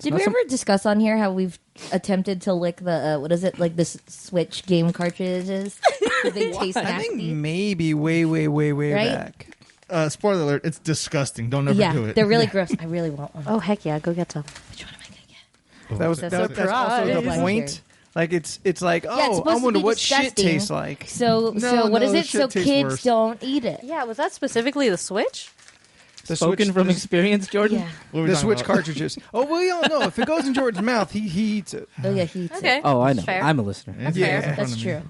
Did we ever discuss on here how we've attempted to lick the what is it, like this Switch game cartridges? They taste nasty. I think maybe way Right? back. Spoiler alert, it's disgusting. Don't ever do it. They're really gross. I really want one. Oh, heck yeah. Go get some. Which one am I going to get? That's also the Surprise. point. Like it's like, it's oh, I supposed to wonder be what shit disgusting. tastes like. So No, what is the it? So shit tastes kids worse. don't eat it. Yeah, was that specifically the Switch? The Spoken Switch, from the- experience, Jordan? Yeah. What are we The talking Switch about? cartridges. Oh, well, we all know. If it goes in Jordan's mouth, he eats it. Oh yeah, he eats Okay. it. Oh, I know. Fair. I'm a listener. It's Yeah. right in front That's of me. true.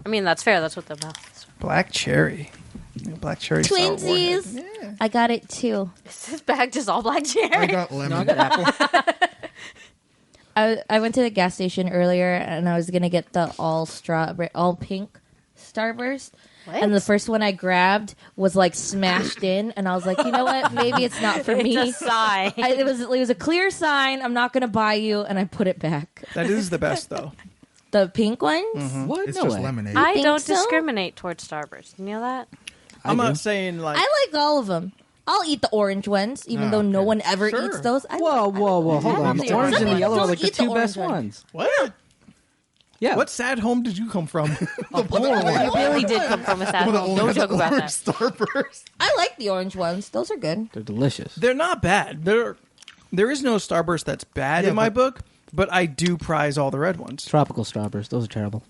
I mean, that's fair. That's what the mouth is. Black cherry. Yeah, black cherry. sour warhead. Twinsies. Yeah. I got it too. Is this bag just all black cherry? I got lemon. No, I got apple. I went to the gas station earlier and I was gonna get the all pink Starburst. What? And the first one I grabbed was like smashed in, and I was like, you know what? Maybe it's not for me. It's a sigh. It was a clear sign. I'm not gonna buy you, and I put it back. That is the best, though. The pink ones. What? It's No just way. lemonade. I think don't so? discriminate towards Starburst. You know that? I'm do. not saying like. I like all of them. I'll eat the orange ones, even though no okay. one ever Sure. eats those. Hold on. the The orange and the orange yellow are ones. like the Eat the two best orange ones. What? Yeah. What sad home did you come from? You really did come from a sad One of the home. only Don't has joke about orange that. Starburst. I like the orange ones. Those are good. They're delicious. They're not bad. There is no Starburst that's bad Yeah, in my but- book, but I do prize all the red ones. Tropical Starburst. Those are terrible.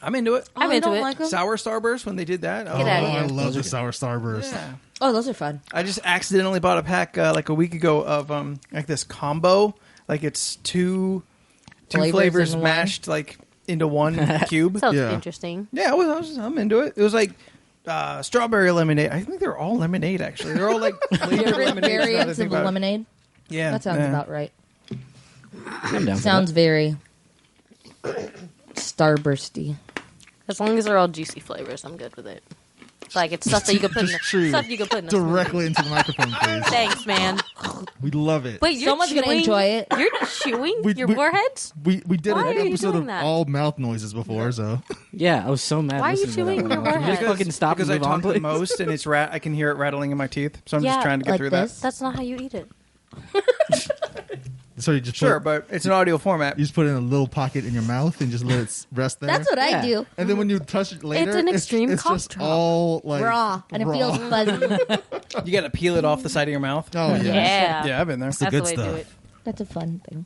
I'm into it. I'm I into don't it. like them. Sour Starburst when they did that. Get Oh, outta here. I love the sour Starburst. Yeah. Oh, those are fun. I just accidentally bought a pack like a week ago of like this combo. Like it's two flavors in one. mashed like into one cube. Sounds Yeah. interesting. Yeah, I'm into it. It was like strawberry lemonade. I think they're all lemonade actually. They're all like flavored Different lemonades. now that I variants think of about it. lemonade. Yeah, That sounds yeah. about right. I'm down for Sounds very Starbursty. As long as they're all juicy flavors, I'm good with it. It's like it's stuff that you could put in Just chew stuff you could put in a smoothie. directly into the microphone, please. Thanks, man. We love it. Wait, you're Someone's gonna chewing- enjoy it. You're chewing We- your we- warheads? We did Why an are you episode doing of that? all mouth noises before, so that. Yeah, I was so mad. Why are you listening to that chewing one. your Can you just warhead? fucking stop because and I move talk on, the please? most and it's I can hear it rattling in my teeth. So I'm Yeah, just trying to get like through this? That's not how you eat it. you just Sure, put, but it's an audio format. you just put it in a little pocket in your mouth and just let it rest there. That's what I Yeah. do. And then when you touch it later, It's an extreme it's cough just drop. all like Raw, and it raw. feels fuzzy. You got to peel it off the side of your mouth. Oh yeah. Yeah. Yeah, I've been there. That's good the way to do stuff. it. That's a fun thing.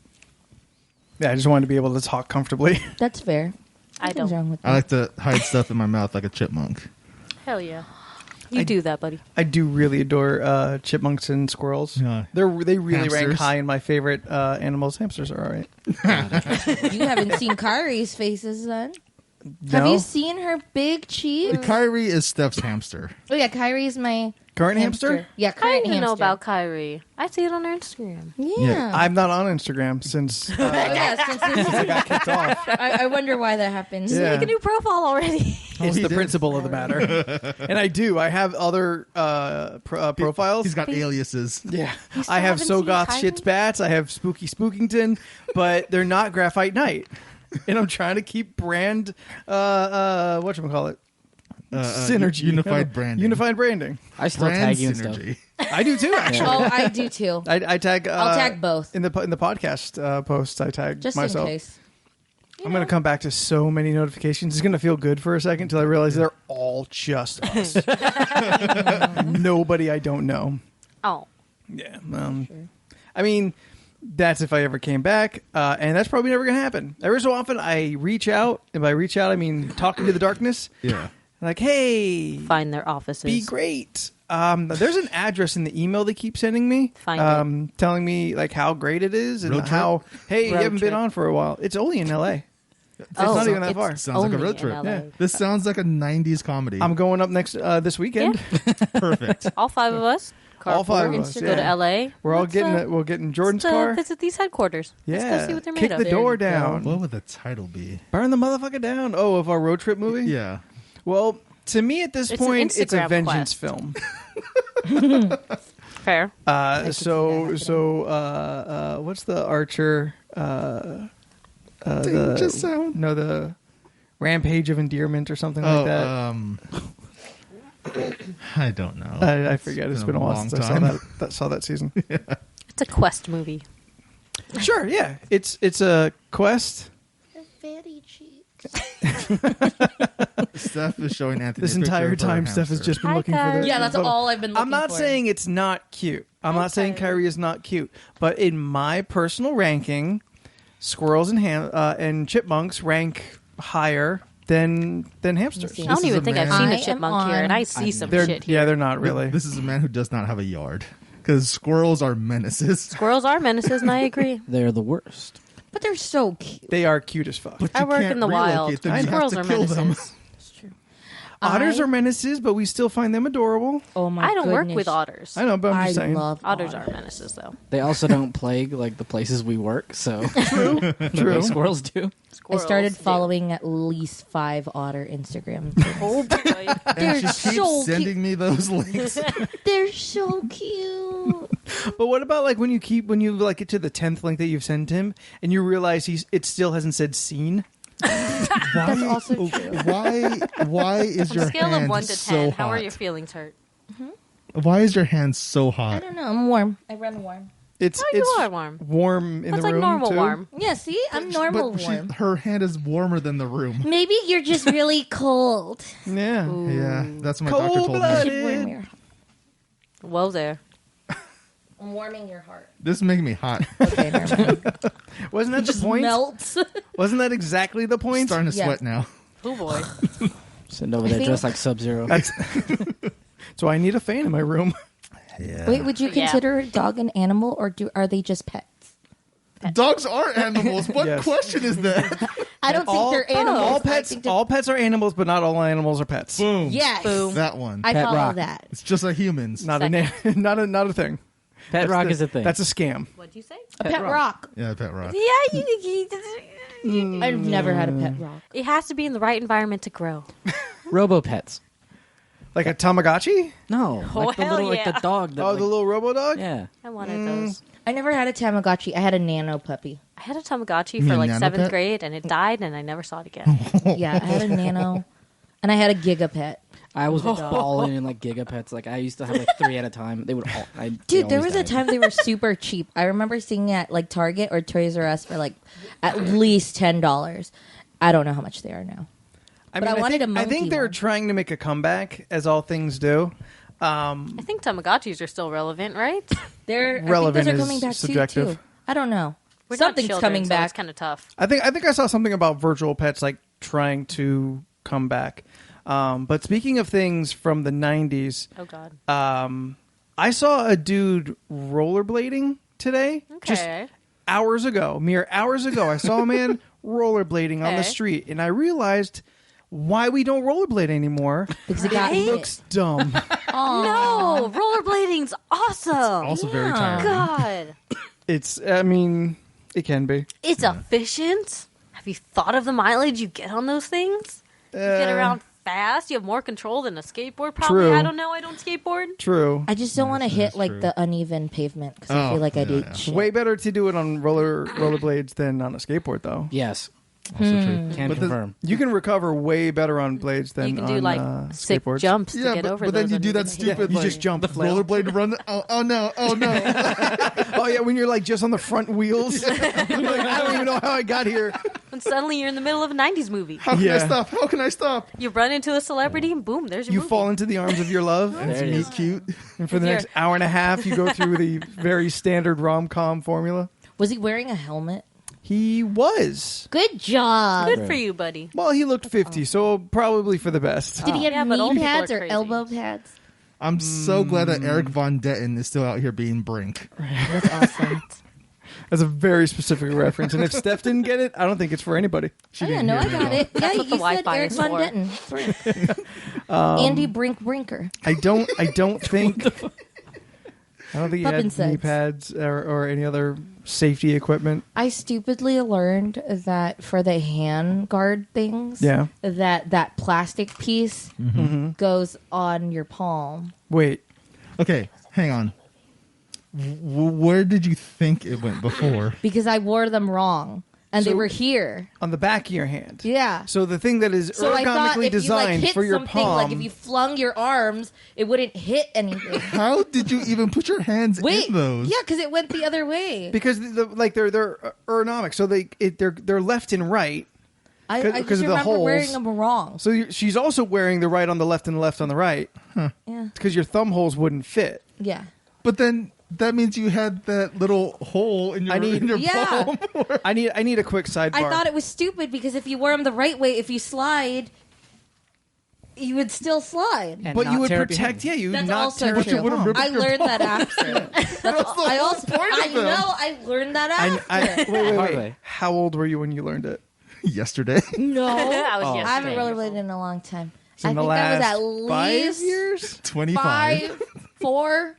Yeah, I just wanted to be able to talk comfortably. That's fair. I Nothing's don't. wrong with that. I like to hide stuff in my mouth like a chipmunk. Hell yeah. You do that, buddy. I do really adore chipmunks and squirrels. Yeah. They really rank Hamsters. high in my favorite animals. Hamsters are all right. You haven't seen Kyrie's faces then. Have No? you seen her big cheeks? Kyrie is Steph's hamster. Oh yeah, Kyrie's my Current hamster? Yeah, I current didn't hamster. know about Kyrie. I see it on her Instagram. Yeah. I'm not on Instagram since Oh, yeah, since I got kicked off. I wonder why that happens. Yeah. Make a new profile already. It's he the did? principle of the matter. And I do. I have other profiles. He's got aliases. Yeah. still I have haven't So seen Goth Kyrie? Shits Bats. I have Spooky Spookington, but they're not Graphite Night. And I'm trying to keep brand, whatchamacallit? Synergy. Unified branding. Unified branding. I still Brand tag you and stuff. synergy. I do too, actually. Oh, I do too. I tag. I'll tag both. in the podcast posts. I tag Just myself. in case. I'm going to come back to so many notifications. It's going to feel good for a second until I realize they're all just us. Nobody I don't know. Oh. Yeah. I mean, that's if I ever came back, and that's probably never going to happen. Every so often, I reach out. And by reach out, I mean talking to the darkness. Yeah. Like, hey, Find their offices. be great. There's an address in the email they keep sending me, Find telling me like how great it is and Road trip? how hey, you Road haven't trip. been on for a while. It's only in L.A. It's Oh, not even that it's far. Sounds like a only road in trip. LA. Yeah. This sounds like a 90s comedy. I'm going up next this weekend. Perfect. All five of us. All five of Carpool, us, Go yeah. to LA. We're all Let's, getting we're getting Jordan's let's, car. Visit these headquarters. Yeah, Let's go see what they're made kick of. the door There you go. down. What would the title be? Burn the motherfucker down. Oh, of our road trip movie. Yeah. Well, to me at this It's an point, it's a Instagram vengeance quest. film. Fair. What's the Archer? Danger sound. No, the Rampage of Endearment or something like that. I don't know. I forget. It's been a while since I saw that season. It's a quest movie. Sure, yeah. It's a quest. They're very cheap. Steph is showing Anthony This a picture entire of her time, Steph has hamster. just been Hi, looking for guys. this. Yeah, that's all I've been looking I'm not for. saying it's not cute. I'm not saying Kyrie is not cute. But in my personal ranking, squirrels and chipmunks rank higher than hamsters. Let me see. I don't This is even a think I've man- seen I a am chipmunk here, and I see some They're shit here. they're not really. This is a man who does not have a yard. Because squirrels are menaces. Squirrels are menaces, and I agree. They're the worst. But they're so cute. They are cute as fuck. But I you work can't in the relocate wild. them. You have Squirrels to are kill them. menaces. It's true. Otters are menaces, but we still find them adorable. Oh my! I don't work goodness. with otters. I know, but I'm I just saying. love Otters are menaces, though. They also don't plague like the places we work, so True. the way squirrels do. I Squirrels started do. following at least 5 otter Instagram. Oh boy. They're And she keeps so sending me those links. They're so cute. But what about like when you like get to the 10th link that you've sent him and you realize it still hasn't said seen? That's also true. Why is On your a scale hand of 1 to 10, so how are hot? your feelings hurt? Why is your hand so I hot? don't know. I'm warm. I run warm. It's Oh, you are warm. warm in That's the like room normal too. warm. Yeah, see? I'm normal But warm. her hand is warmer than the room. Maybe you're just really cold. Yeah. Yeah, that's what my doctor told me. Cold-blooded. You should warm your Whoa there. I'm warming your heart. This is making me hot. Okay, never mind. Wasn't that the Just point? melts. Wasn't that exactly the I'm point? starting to Yeah. sweat now. Oh boy. Sitting over there think- dressed like Sub-Zero. That's so I need a fan in my room. Yeah. Wait, would you Yeah. consider a dog an animal, or are they just pets? Dogs are animals. What Yes. question is that? I don't think they're animals. All I pets, think they're- all pets are animals, but not all animals are pets. Boom. Yes. Boom. That one. I Pet follow rock. that. It's just like humans. Not a not a thing. Pet rock is a thing. That's a scam. What'd you say? A pet rock. Yeah, pet rock. Yeah, I've never had a pet rock. it has to be in the right environment to grow. Robo-pets. Like a Tamagotchi? No, Oh, like the hell little, like yeah. the dog. That, Oh, like, the little robo dog? yeah. I wanted those. I never had a Tamagotchi. I had a nano puppy. I had a Tamagotchi mean for like Nano 7th Pet? grade, and it died, and I never saw it again. Yeah, I had a nano, and I had a Gigapet. I was balling in like gigapets. Like I used to have like 3 at a time. They would all. They Dude, there always was a died. time they were super cheap. I remember seeing at like Target or Toys R Us for like at least $10. I don't know how much they are now. I But I wanted think, a monkey I think they're one. trying to make a comeback, as all things do. I think Tamagotchis are still relevant, right? They're Relevant I think those are is coming back subjective. too. I don't know. We're not Something's children, coming so back. It's kind of tough. I think I saw something about virtual pets like trying to come back. But speaking of things from the 90s, Oh God. I saw a dude rollerblading today. Just Okay. mere hours ago, I saw a man rollerblading on the Okay. street, and I realized why we don't rollerblade anymore. Because it got It hit. looks dumb. No, rollerblading's awesome. Also very Yeah. tiring. God, I mean, it can be. it's efficient. Have you thought of the mileage you get on those things? You get around fast. You have more control than a skateboard. Probably. True. I don't know. I don't skateboard. True. I just don't want to hit that's like true. the uneven pavement because I Oh, feel like I'd yeah, eat yeah. shit. Way better to do it on rollerblades than on a skateboard, though. Yes, Also true. can But the- confirm. You can recover way better on blades than You can on do like sick skateboards. jumps to Yeah, get over but then those you do that uneven stupid you like, just jump, flail. rollerblade run. Oh no! Oh no! Oh yeah, when you're like just on the front wheels. You're like, I don't even know how I got here. And suddenly you're in the middle of a 90s movie. How can Yeah. I stop? How can I stop? You run into a celebrity and boom, there's your You movie. fall into the arms of your love, There it Meet is. cute. and for the Here. next hour and a half, you go through the very standard rom-com formula. Was he wearing a helmet? He was. Good job. Good for you, buddy. Well, he looked 50, so probably for the best. Did he have Yeah, but old knee people pads are or crazy. elbow pads? I'm so glad that Eric Von Detten is still out here being Brink. That's awesome. That's a very specific reference, and if Steph didn't get it, I don't think it's for anybody. She Oh, yeah, didn't no, hear I me got though. it. Yeah, what you the said Wi-Fi Eric is Von for. Detten. Brink. Andy Brink Brinker. I don't think. I don't think he Pup had knee insides. pads or any other safety equipment. I stupidly learned that for the hand guard things, Yeah. that plastic piece goes on your palm. Wait. Okay, hang on. Where did you think it went before? Because I wore them wrong. and they So- were here. On the back of your hand. Yeah. So the thing that is So I thought ergonomically if you like designed hit for your something, palm. like if you flung your arms, it wouldn't hit anything. How did you even put your hands Wait, in those? yeah, because it went the other way. because they're ergonomic, so they're left and right. I 'cause just of the remember holes. wearing them wrong. So she's also wearing the right on the left and the left on the right Yeah, because your thumb holes wouldn't fit. yeah. But then that means you had that little hole in your, Yeah. palm. I need a quick sidebar. I thought it was stupid because if you wear them the right way, if you slide, you would still slide. And but not you would tear up your protect. hand. Yeah, you would That's not also tear up true. your palm. rip- I your learned palm. that after. That's the I whole also point of I them. know I learned that after. wait. Hard way. How old were you when you learned it? Yesterday. No, I was Oh. yesterday. I haven't rollerbladed in a long time. So I in think the I was last at 5 least years. 25. 5, 4.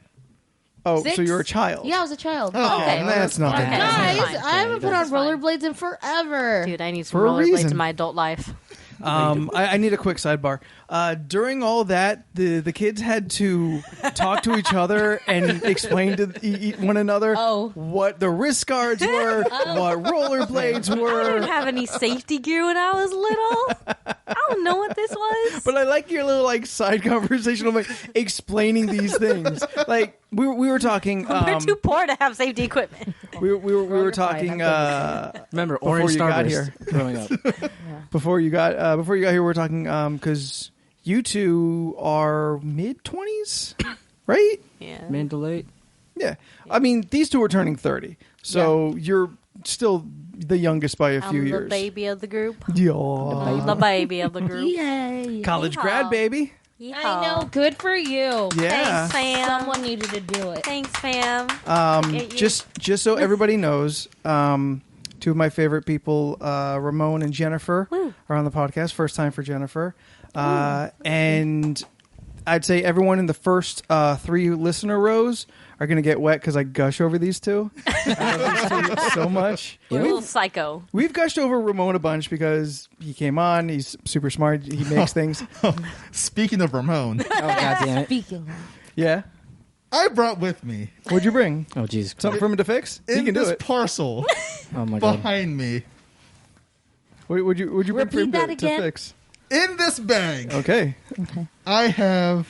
Oh, 6? so you're a child. Yeah, I was a child. Oh, Okay. that's not Okay. that bad. Guys, That's I haven't put on That's fine. rollerblades in forever. Dude, I need some For a rollerblades reason. in my adult life. I need a quick sidebar. During all that, the kids had to talk to each other and explain to one another what the wrist guards were, what rollerblades I didn't were. have any safety gear when I was little. I don't know what this was. But I like your little side conversation of explaining these things. Like we were talking. We're too poor to have safety equipment. We were talking. Remember, Before orange you got Starburst here. growing up. Before you got here, we were talking because you two are mid-20s, right? Yeah. Man to late. Yeah. I mean, these two are turning 30, so you're still the youngest by a few I'm the years. baby of the group. Yeah. The baby of the group. Yay. College Yeehaw. grad, baby. I know. Good for you. Yeah. Thanks, fam. Someone needed to do it. Thanks, fam. Get you. Just so everybody knows, two of my favorite people, Ramon and Jennifer, are on the podcast. First time for Jennifer. And I'd say everyone in the first 3 listener rows are going to get wet because I gush over these two. I love these two so much. We're a little psycho. We've gushed over Ramon a bunch because he came on. He's super smart. He makes things. Speaking of Ramon, Oh, God damn it. Speaking of. Yeah. I brought with me What'd you bring? Oh, Jesus Christ. Something for him to fix? He in can do this it. parcel Oh, my God. behind me, Would you bring for Repeat him that to again? fix? in this bag, Okay. I have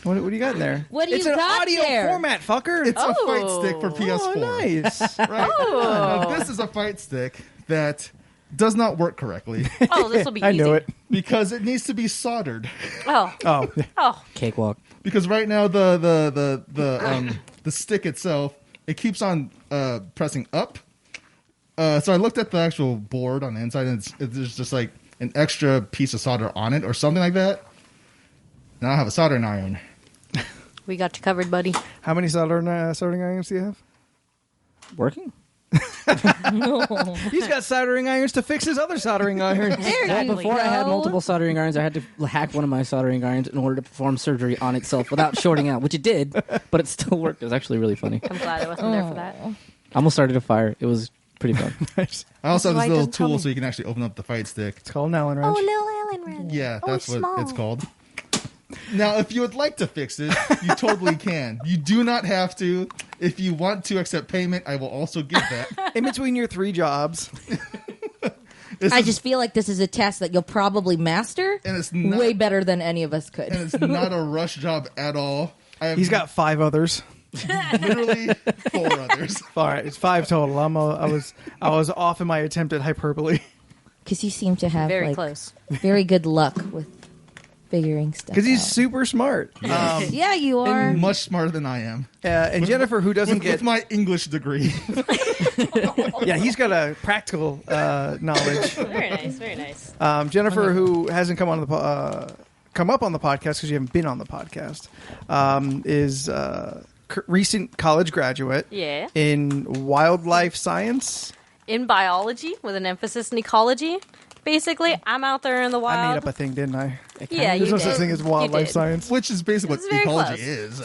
What do you got in there? What do it's you an got audio there? format, fucker. it's a fight Oh. stick for PS4. Oh, nice. Right? Now, this is a fight stick that does not work correctly Oh, this will be easy. I knew it. because it needs to be soldered. Oh. Oh, Oh. Cakewalk. Because right now the stick itself, it keeps on pressing up. So I looked at the actual board on the inside, and there's just like an extra piece of solder on it or something like that. Now I have a soldering iron. We got you covered, buddy. how many soldering irons do you have? Working? He's got soldering irons to fix his other soldering irons. There Well, you before I had go. multiple soldering irons, I had to hack one of my soldering irons in order to perform surgery on itself without shorting out, which it did, but it still worked. It was actually really funny. I'm glad I wasn't there for that. I almost started a fire. It was pretty fun. Nice. I also This is why have it this little doesn't tell tool me. so you can actually open up the fight stick. It's called an Allen wrench. little Allen wrench. Yeah, Oh, that's what small. it's called. Now, if you would like to fix it, you totally can. You do not have to. If you want to accept payment, I will also give that. In between your 3 jobs. I just feel like this is a test that you'll probably master And it's not, way better than any of us could. and it's not a rush job at all. I have He's got 5 others. literally 4 others. All right, it's 5 total. I was off in my attempt at hyperbole Because you seem to have Very like, close. very good luck with figuring stuff because he's out. super smart. Yeah, you are. Much smarter than I am. And Jennifer, who doesn't With my English degree. he's got a practical knowledge. Very nice. Very nice. Jennifer, who hasn't come up on the podcast because you haven't been on the podcast, is recent college graduate Yeah. in wildlife science. In biology, with an emphasis in ecology. Basically, I'm out there in the wild. I made up a thing, didn't I? Yeah, There's you no such did. thing as You wildlife did. science. Which is basically It's what very ecology close. is.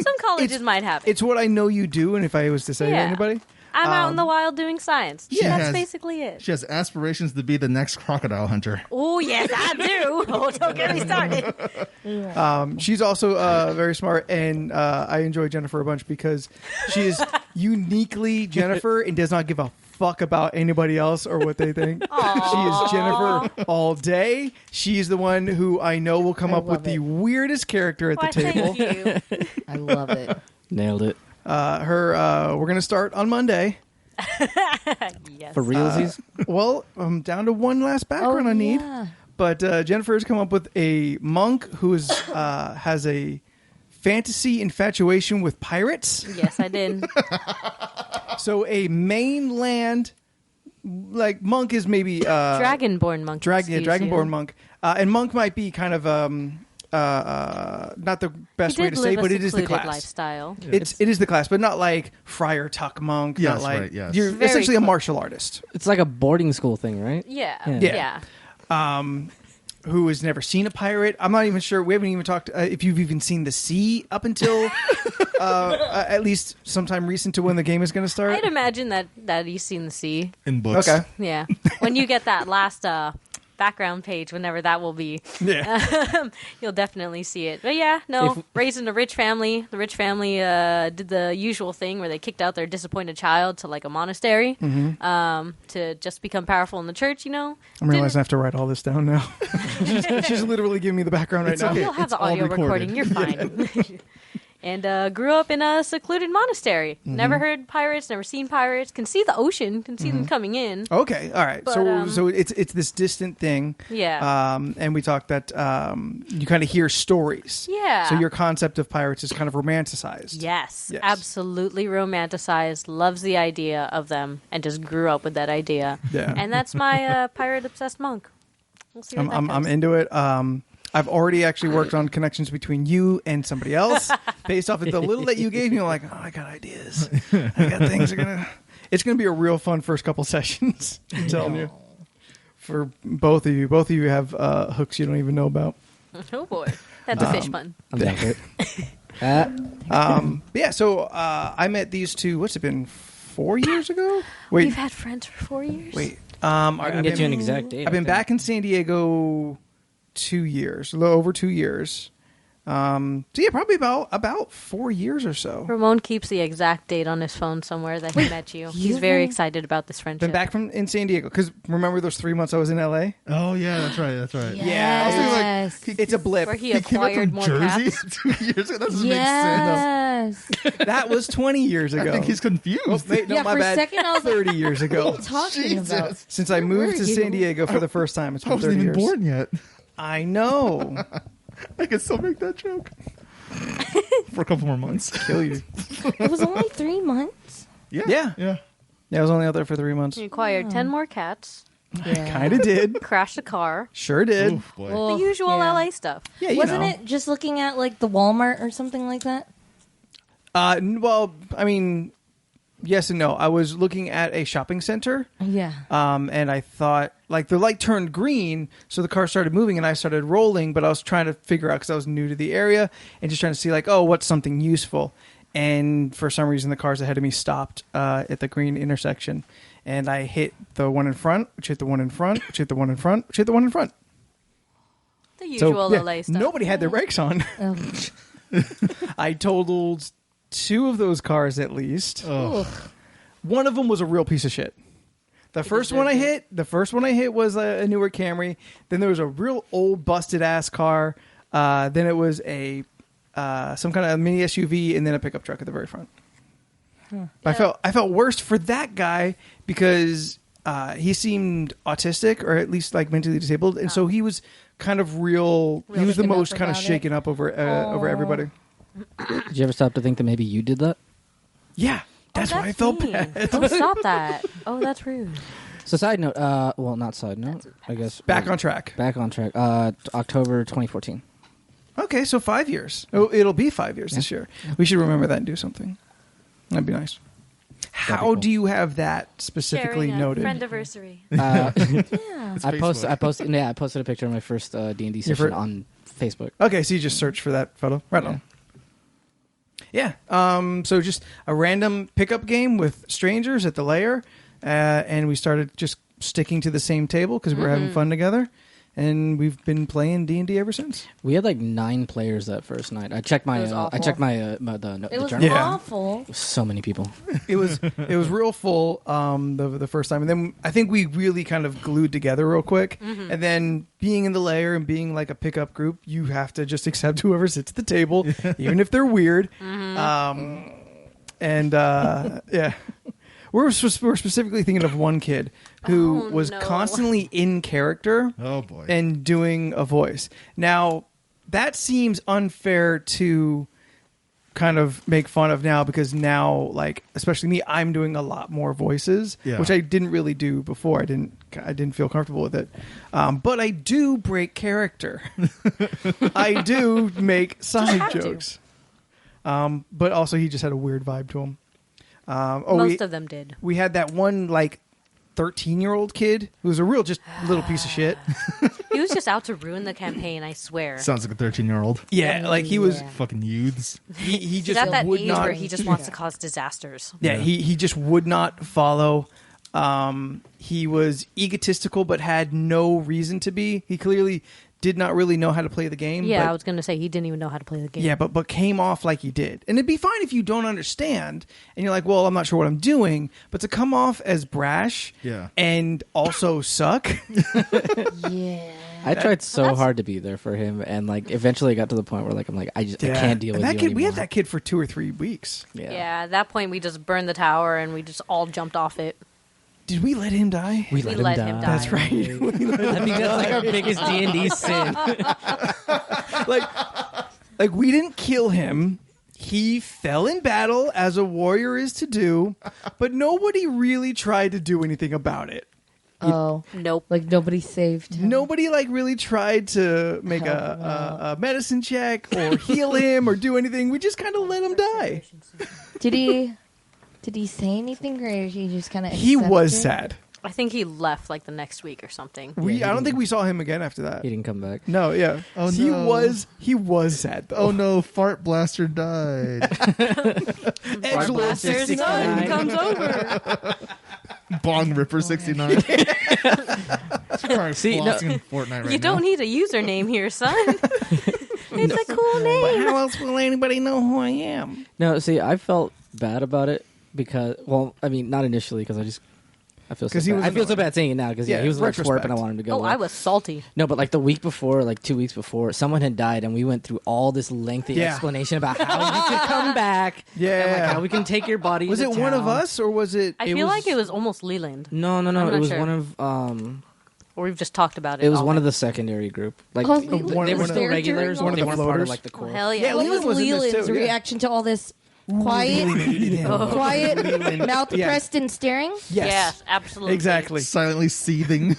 Some colleges might have it. It's what I know you do, and if I was to say to Yeah. anybody, I'm out in the wild doing science. Yeah. That's basically it. She has aspirations to be the next crocodile hunter. Oh, yes, I do. Oh, don't get me started. She's also very smart, and I enjoy Jennifer a bunch because she is uniquely Jennifer and does not give a fuck about anybody else or what they think. She is Jennifer all day. She's the one who I know will come up with the weirdest character at the table. Thank you. I love it. Nailed it. We're gonna start on Monday. Yes. For realsies? Well, I'm down to one last background I need. Yeah. But Jennifer has come up with a monk who is has a fantasy infatuation with pirates. Yes, I did. So a mainland like monk is maybe Dragonborn monk. Dragonborn monk, and monk might be kind of not the best way to say, but it is the class. Lifestyle. It is the class, but not like friar tuck monk. Yes, not like right, yes. you're Very essentially a close. martial artist. It's like a boarding school thing, right? Yeah. Yeah. Who has never seen a pirate. I'm not even sure. We haven't even talked if you've even seen the sea up until at least sometime recent to when the game is going to start. I'd imagine that you've seen the sea. In books. Okay. Yeah. When you get that last background page, whenever that will be, Yeah. you'll definitely see it. But yeah, no, raised in a rich family. The rich family did the usual thing where they kicked out their disappointed child to like a monastery to just become powerful in the church, you know? I'm realizing I have to write all this down now. She's literally giving me the background right now. okay. You'll have It's the all audio recorded. recording. You're fine. And grew up in a secluded monastery. Never heard pirates, never seen pirates. Can see the ocean, can see them coming in. Okay, all right. But, So it's this distant thing. Yeah. And we talked that you kind of hear stories. Yeah. So your concept of pirates is kind of romanticized. Yes, Yes. absolutely romanticized. Loves the idea of them, and just grew up with that idea. Yeah. And that's my pirate obsessed monk. We'll see. What I'm that goes. into it. I've already actually worked on connections between you and somebody else based off of the little that you gave me. I'm like, oh, I got ideas. I got things. It's gonna be a real fun first couple sessions. I'm telling you. For both of you. Both of you have hooks you don't even know about. Oh boy, that's a fish pun. I'm down for it. But yeah, so I met these two. What's it been? 4 years ago? Wait, We've had friends for 4 years. wait. I can get you an exact date. I've been back in San Diego 2 years, a little over 2 years. So yeah, probably about 4 years or so. Ramon keeps the exact date on his phone somewhere that he met you. He's very excited about this friendship. Been back in San Diego because remember those 3 months I was in LA? Oh, yeah, that's right. That's right. Yeah, I was thinking, Yes. it's a blip. where he He came up acquired from more Jersey cats. 2 years ago. That doesn't make sense. Yes. That was 20 years ago. I think he's confused. Oh, wait, no, Yeah, my for a bad. second I was like, 30 years What ago. are you talking about? Jesus. Since I Where moved to were you? San Diego for the first time, it's I been wasn't 30 even years. born yet. I know. I can still make that joke. For a couple more months. Kill you. It was only 3 months. Yeah. Yeah. Yeah, I was only out there for 3 months. He acquired 10 more cats, Yeah. Kind of did. crashed a car, Sure did. Oof, boy. Well, the usual yeah. LA stuff. Yeah, you Wasn't know. it just looking at like the Walmart or something like that? Well, I mean, yes and no. I was looking at a shopping center, Yeah. and I thought, like, the light turned green, so the car started moving, and I started rolling, but I was trying to figure out, because I was new to the area, and just trying to see, like, oh, what's something useful? And for some reason, the cars ahead of me stopped at the green intersection, and I hit the one in front, which hit the one in front, which hit the one in front, which hit the one in front. The usual yeah, LA stuff. nobody had their brakes on. Oh. I totaled 2 of those cars at least. Oh. One of them was a real piece of shit. The first one I hit was a newer Camry. Then there was a real old busted ass car. Then it was a some kind of mini SUV, and then a pickup truck at the very front. But I felt worse for that guy because he seemed autistic, or at least like mentally disabled, and so he was kind of real. He was the shaken up most kind of about it? shaken up over everybody. Did you ever stop to think that maybe you did that? Yeah, that's why I felt bad. Oh, stop that. Oh, that's rude. So side note, well, not side note, I guess. Back on track. Back on track. October 2014. Okay, so 5 years. It'll be 5 years this year. We should remember that and do something. That'd be nice. How cool. do you have that specifically Sharing a noted? friendiversary. Yeah. I posted a picture of my first D&D session first- on Facebook. Okay, so you just search for that photo. Right on. Yeah. So just a random pickup game with strangers at the lair, and we started just sticking to the same table because we were having fun together. And we've been playing D&D ever since. We had like 9 players that first night. I checked my. It was awful. I checked my. It the was journal. Yeah. awful. So many people. It was real full the first time, and then I think we really kind of glued together real quick. And then being in the lair and being like a pickup group, you have to just accept whoever sits at the table, even if they're weird. Yeah. We're specifically thinking of one kid who was constantly in character Oh boy. and doing a voice. Now, that seems unfair to kind of make fun of now because now, like, especially me, I'm doing a lot more voices, which I didn't really do before. I didn't feel comfortable with it. But I do break character. I do make side jokes. But also, he just had a weird vibe to him. Most of them did. We had that one like 13-year-old kid who was a real just little piece of shit. He was just out to ruin the campaign, I swear. Sounds like a 13-year-old. Yeah, like he was. Fucking youths. He He's just at that would age not. where he just wants to cause disasters. Yeah, he just would not follow. He was egotistical, but had no reason to be. He clearly did not really know how to play the game. Yeah, but, I was going to say he didn't even know how to play the game. yeah, but came off like he did. And it'd be fine if you don't understand and you're like, well, I'm not sure what I'm doing. But to come off as brash and also suck. Yeah. I tried so hard to be there for him, and like eventually got to the point where like I can't deal with that you kid. anymore. We had that kid for 2 or 3 weeks. Yeah, at that point we just burned the tower and we just all jumped off it. Did we let him die? We let him die. That's right. I think that's like our biggest D&D sin. like we didn't kill him. He fell in battle as a warrior is to do, but nobody really tried to do anything about it. Oh. Nope. Like nobody saved him. Nobody like really tried to make a medicine check or heal him or do anything. We just kind of let him die. Did he say anything, or he just kind of? He was sad. I think he left like the next week or something. I don't think we saw him again after that. He didn't come back. No, yeah. Oh, He no. was sad though. Oh no, Fart Blaster died. Edgelord Blaster's 69. son comes over. Bong Ripper 69. See, no, Flossing in Fortnite right You don't now. need a username here, son. It's a cool name. But how else will anybody know who I am? no. See, I felt bad about it because, well, I mean, not initially because I feel so 'Cause he bad. was I feel so annoying. bad saying it now because Yeah, he was like retrospect. twerp and I wanted him to go. Oh, away. I was salty. No, but like the week before, like 2 weeks before, someone had died, and we went through all this lengthy explanation about how you could come back. Yeah. and, like, how we can take your body. Was to it one of town. I was it? I feel like it was almost Leland. No. I'm It not was sure. one of Or we've just talked about it. It was all one night. of the secondary group. Like Oh, they Leland were was still there regulars, during but they all weren't the part of floaters? like the core. Hell yeah. Yeah, What Leland was was in this Leland's too, yeah. reaction to all this quiet, mouth Yeah. pressed and staring? Yes. absolutely. Exactly. Silently seething.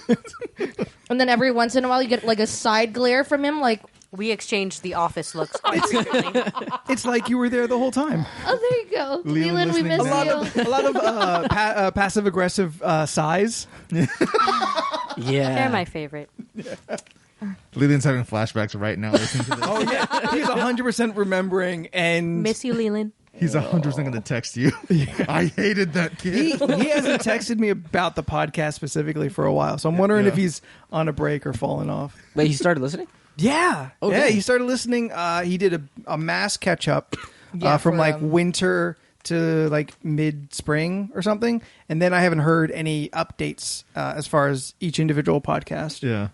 And then every once in a while you get like a side glare from him, like, We exchanged the office looks constantly. It's like you were there the whole time. oh, there you go. Leland Leland, we listening miss now. you. A lot of passive aggressive sighs. Yeah, They're my favorite. Leland's having flashbacks right now listening to this. Oh yeah, he's 100% remembering, and Miss you, Leland. He's 100% going to text you. I hated that kid. he hasn't texted me about the podcast specifically for a while. So I'm wondering Yeah. if he's on a break or falling off. But he started listening. Yeah, Oh, yeah. dang. He started listening. He did a mass catch up Yeah, from for, like winter to like mid spring or something, and then I haven't heard any updates as far as each individual podcast. Yeah.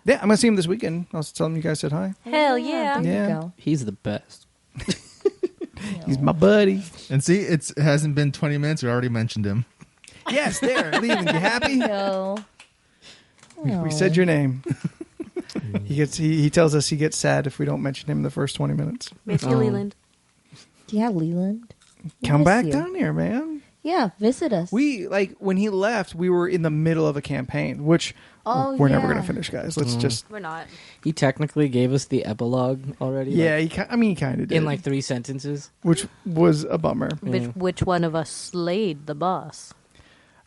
Yeah, I'm gonna see him this weekend. I was telling you guys said hi. Hell yeah. There Yeah. you go. He's the best. He's my buddy. And see, it hasn't been 20 minutes. We already mentioned him. Yes, there. Leland, you happy? No. We said your name. He tells us he gets sad if we don't mention him in the first 20 minutes. Miss you, Oh. Leland. Yeah, Leland. We Come miss back you. down here, man. Yeah, visit us. We like when he left, we were in the middle of a campaign, which Oh, we're never yeah. gonna finish, guys. Let's just We're not. He technically gave us the epilogue already. yeah. like, He kind of did in like 3 sentences. which was a bummer. Which one of us slayed the boss?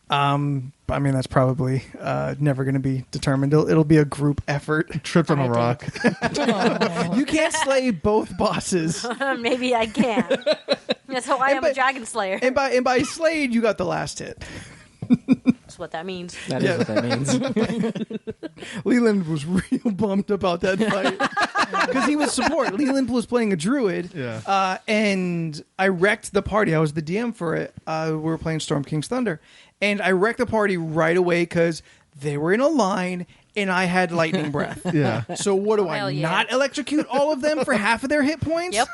I mean, that's probably never going to be determined. It'll be a group effort. Tripped on a rock. You can't slay both bosses. Maybe I can. That's why I'm a dragon slayer. And by slayed, you got the last hit. That's what that means. That is what that means. Leland was real bummed about that fight because he was support. Leland was playing a druid, and I wrecked the party. I was the DM for it. We were playing Storm King's Thunder, and I wrecked the party right away because they were in a line and I had lightning breath. Yeah. So what do Hell I yeah. not electrocute all of them for half of their hit points? Yep.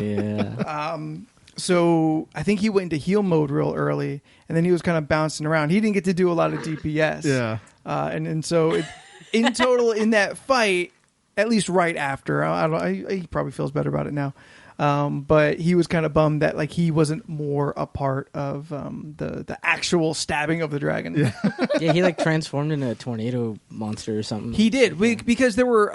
Yeah. So I think he went into heal mode real early, and then he was kind of bouncing around. He didn't get to do a lot of DPS. Yeah. And so in total in that fight, at least right after, he probably feels better about it now. But he was kind of bummed that like he wasn't more a part of the actual stabbing of the dragon. Yeah. Yeah, he like transformed into a tornado monster or something. He did because there were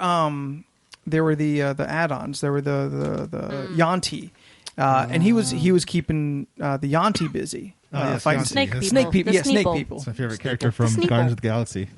the add-ons. There were the Yanti. And he was keeping the Yanti busy. Yes, fighting Yanti. Snake people. Snake people. The Yeah, snake Sneeple. people. It's my favorite character from Sneeple. Guardians of the Galaxy.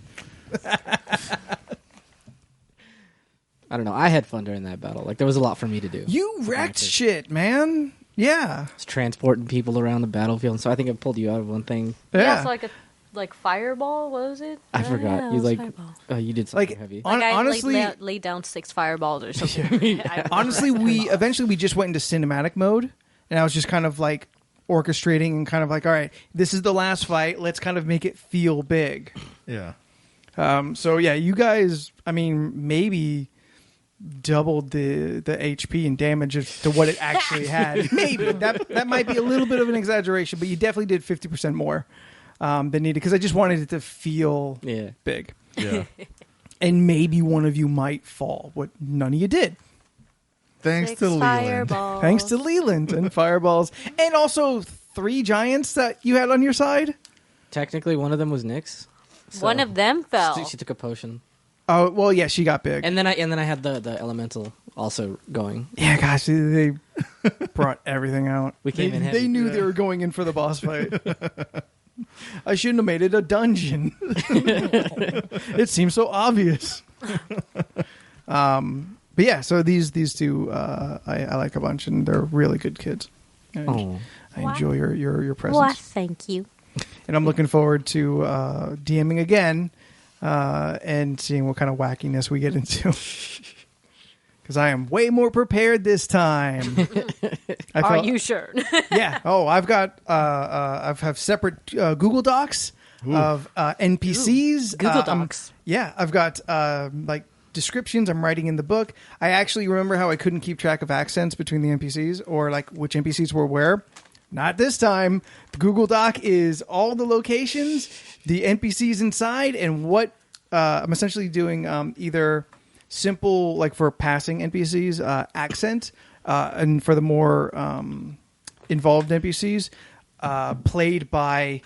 I don't know. I had fun during that battle. Like there was a lot for me to do. You wrecked shit, man. Yeah. I was transporting people around the battlefield, so I think I pulled you out of one thing. Yeah, so like fireball, what was it? I forgot. Yeah, You it was like fireball. you did something Like, heavy. on- Like I honestly, laid down 6 fireballs or something. honestly, we eventually just went into cinematic mode, and I was just kind of like orchestrating and kind of like, all right, this is the last fight. Let's kind of make it feel big. Yeah. So yeah, you guys, I mean, maybe doubled the HP and damage to what it actually had. Maybe that might be a little bit of an exaggeration, but you definitely did 50% more than needed because I just wanted it to feel big. Yeah. And maybe one of you might fall. What none of you did. Thanks 6 to Leland. fireballs. Thanks to Leland and fireballs, and also 3 giants that you had on your side. Technically, one of them was Nyx. So One of them fell. She took a potion, Oh well, yeah, she got big. and then I had the elemental also going. Yeah, gosh, they brought everything out. We came in heavy. They knew they were going in for the boss fight. I shouldn't have made it a dungeon. It seems so obvious. But yeah, so these two I like a bunch, and they're really good kids. I enjoy your presence, Well, thank you. and I'm looking forward to DMing again and seeing what kind of wackiness we get into. Because I am way more prepared this time. Are you sure? Yeah. Oh, I've got I have separate Google Docs of NPCs. Google Docs. Yeah, I've got like descriptions I'm writing in the book. I actually remember how I couldn't keep track of accents between the NPCs or like which NPCs were where. Not this time. The Google Doc is all the locations, the NPCs inside, and what I'm essentially doing either simple, like for passing NPCs, accent, and for the more involved NPCs, played by...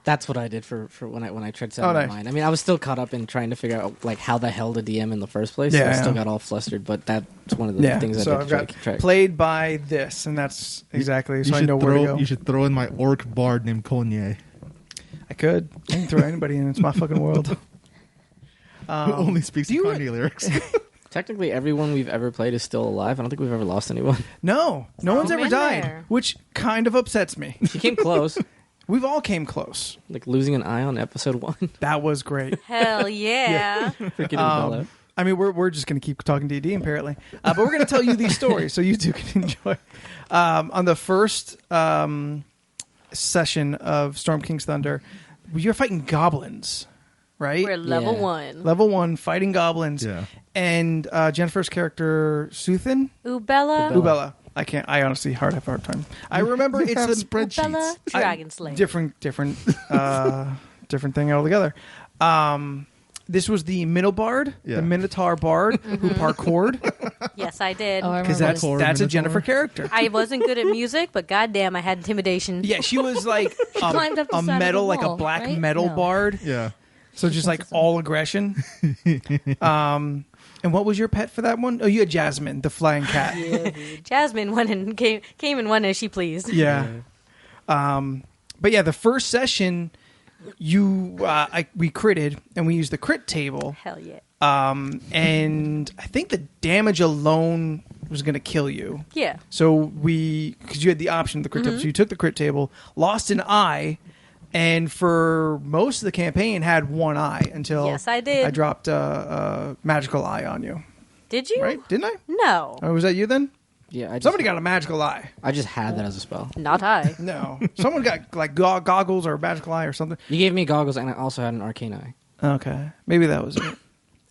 That's what I did for when I tried to set nice. mine. I mean, I was still caught up in trying to figure out like how the hell to DM in the first place. Yeah, so I still yeah. got all flustered, but that's one of the things I so did I've to try to got keep track. played by this, and that's exactly so I know where to go. You should throw in my orc bard named Konye. I could. I can throw anybody in. It's my fucking world. Who only speaks do you- Kanye lyrics. Technically, everyone we've ever played is still alive. I don't think we've ever lost anyone. No one's ever in died, there. which kind of upsets me. You came close, We've all came close. like losing an eye on episode 1. That was great. Hell yeah. Freaking Bella. I mean, we're just going to keep talking D&D apparently, but we're going to tell you these stories so you two can enjoy. On the first session of Storm King's Thunder, you're fighting goblins, right? We're level Yeah. 1. Level 1, fighting goblins. Yeah. And Jennifer's character, Suthin? Ubella. Ubella. I honestly have a hard time. I remember it's have a spreadsheets. Ubella Dragon Slayer. different thing altogether. This was the Minobard, Yeah. the Minotaur Bard who parkoured, Yes, I did. Oh, I because remember this. that's a Minotaur. Jennifer character. I wasn't good at music, but goddamn, I had intimidation. Yeah, she was like climbed up the a side of the metal, like a wall, black right? metal No. bard. Yeah. So just like all aggression. And what was your pet for that one? Oh, you had Jasmine, the flying cat. Jasmine went and came and went as she pleased. Yeah. But yeah, the first session, we critted, and we used the crit table. Hell yeah. And I think the damage alone was going to kill you. Yeah. So because you had the option of the crit table, so you took the crit table, lost an eye, and for most of the campaign had one eye until Yes, I did. I dropped a magical eye on you. Did you? Right? Didn't I? No. Oh, was that you then? Yeah, Somebody got a magical eye. I just had that as a spell. Not I. No. Someone got like goggles or a magical eye or something. You gave me goggles, and I also had an arcane eye. Okay. Maybe that was it.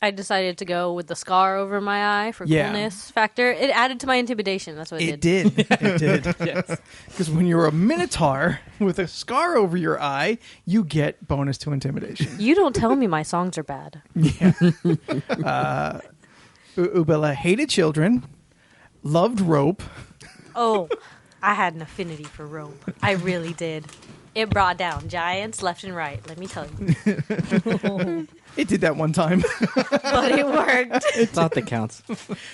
I decided to go with the scar over my eye for Yeah. coolness factor. It added to my intimidation. That's what it did. It did. Yes. Because when you're a minotaur with a scar over your eye, you get bonus to intimidation. You don't tell me my songs are bad. Yeah. Ubella hated children, loved rope. Oh, I had an affinity for rope. I really did. It brought down giants left and right, let me tell you. It did that one time. But it worked. It's not that counts.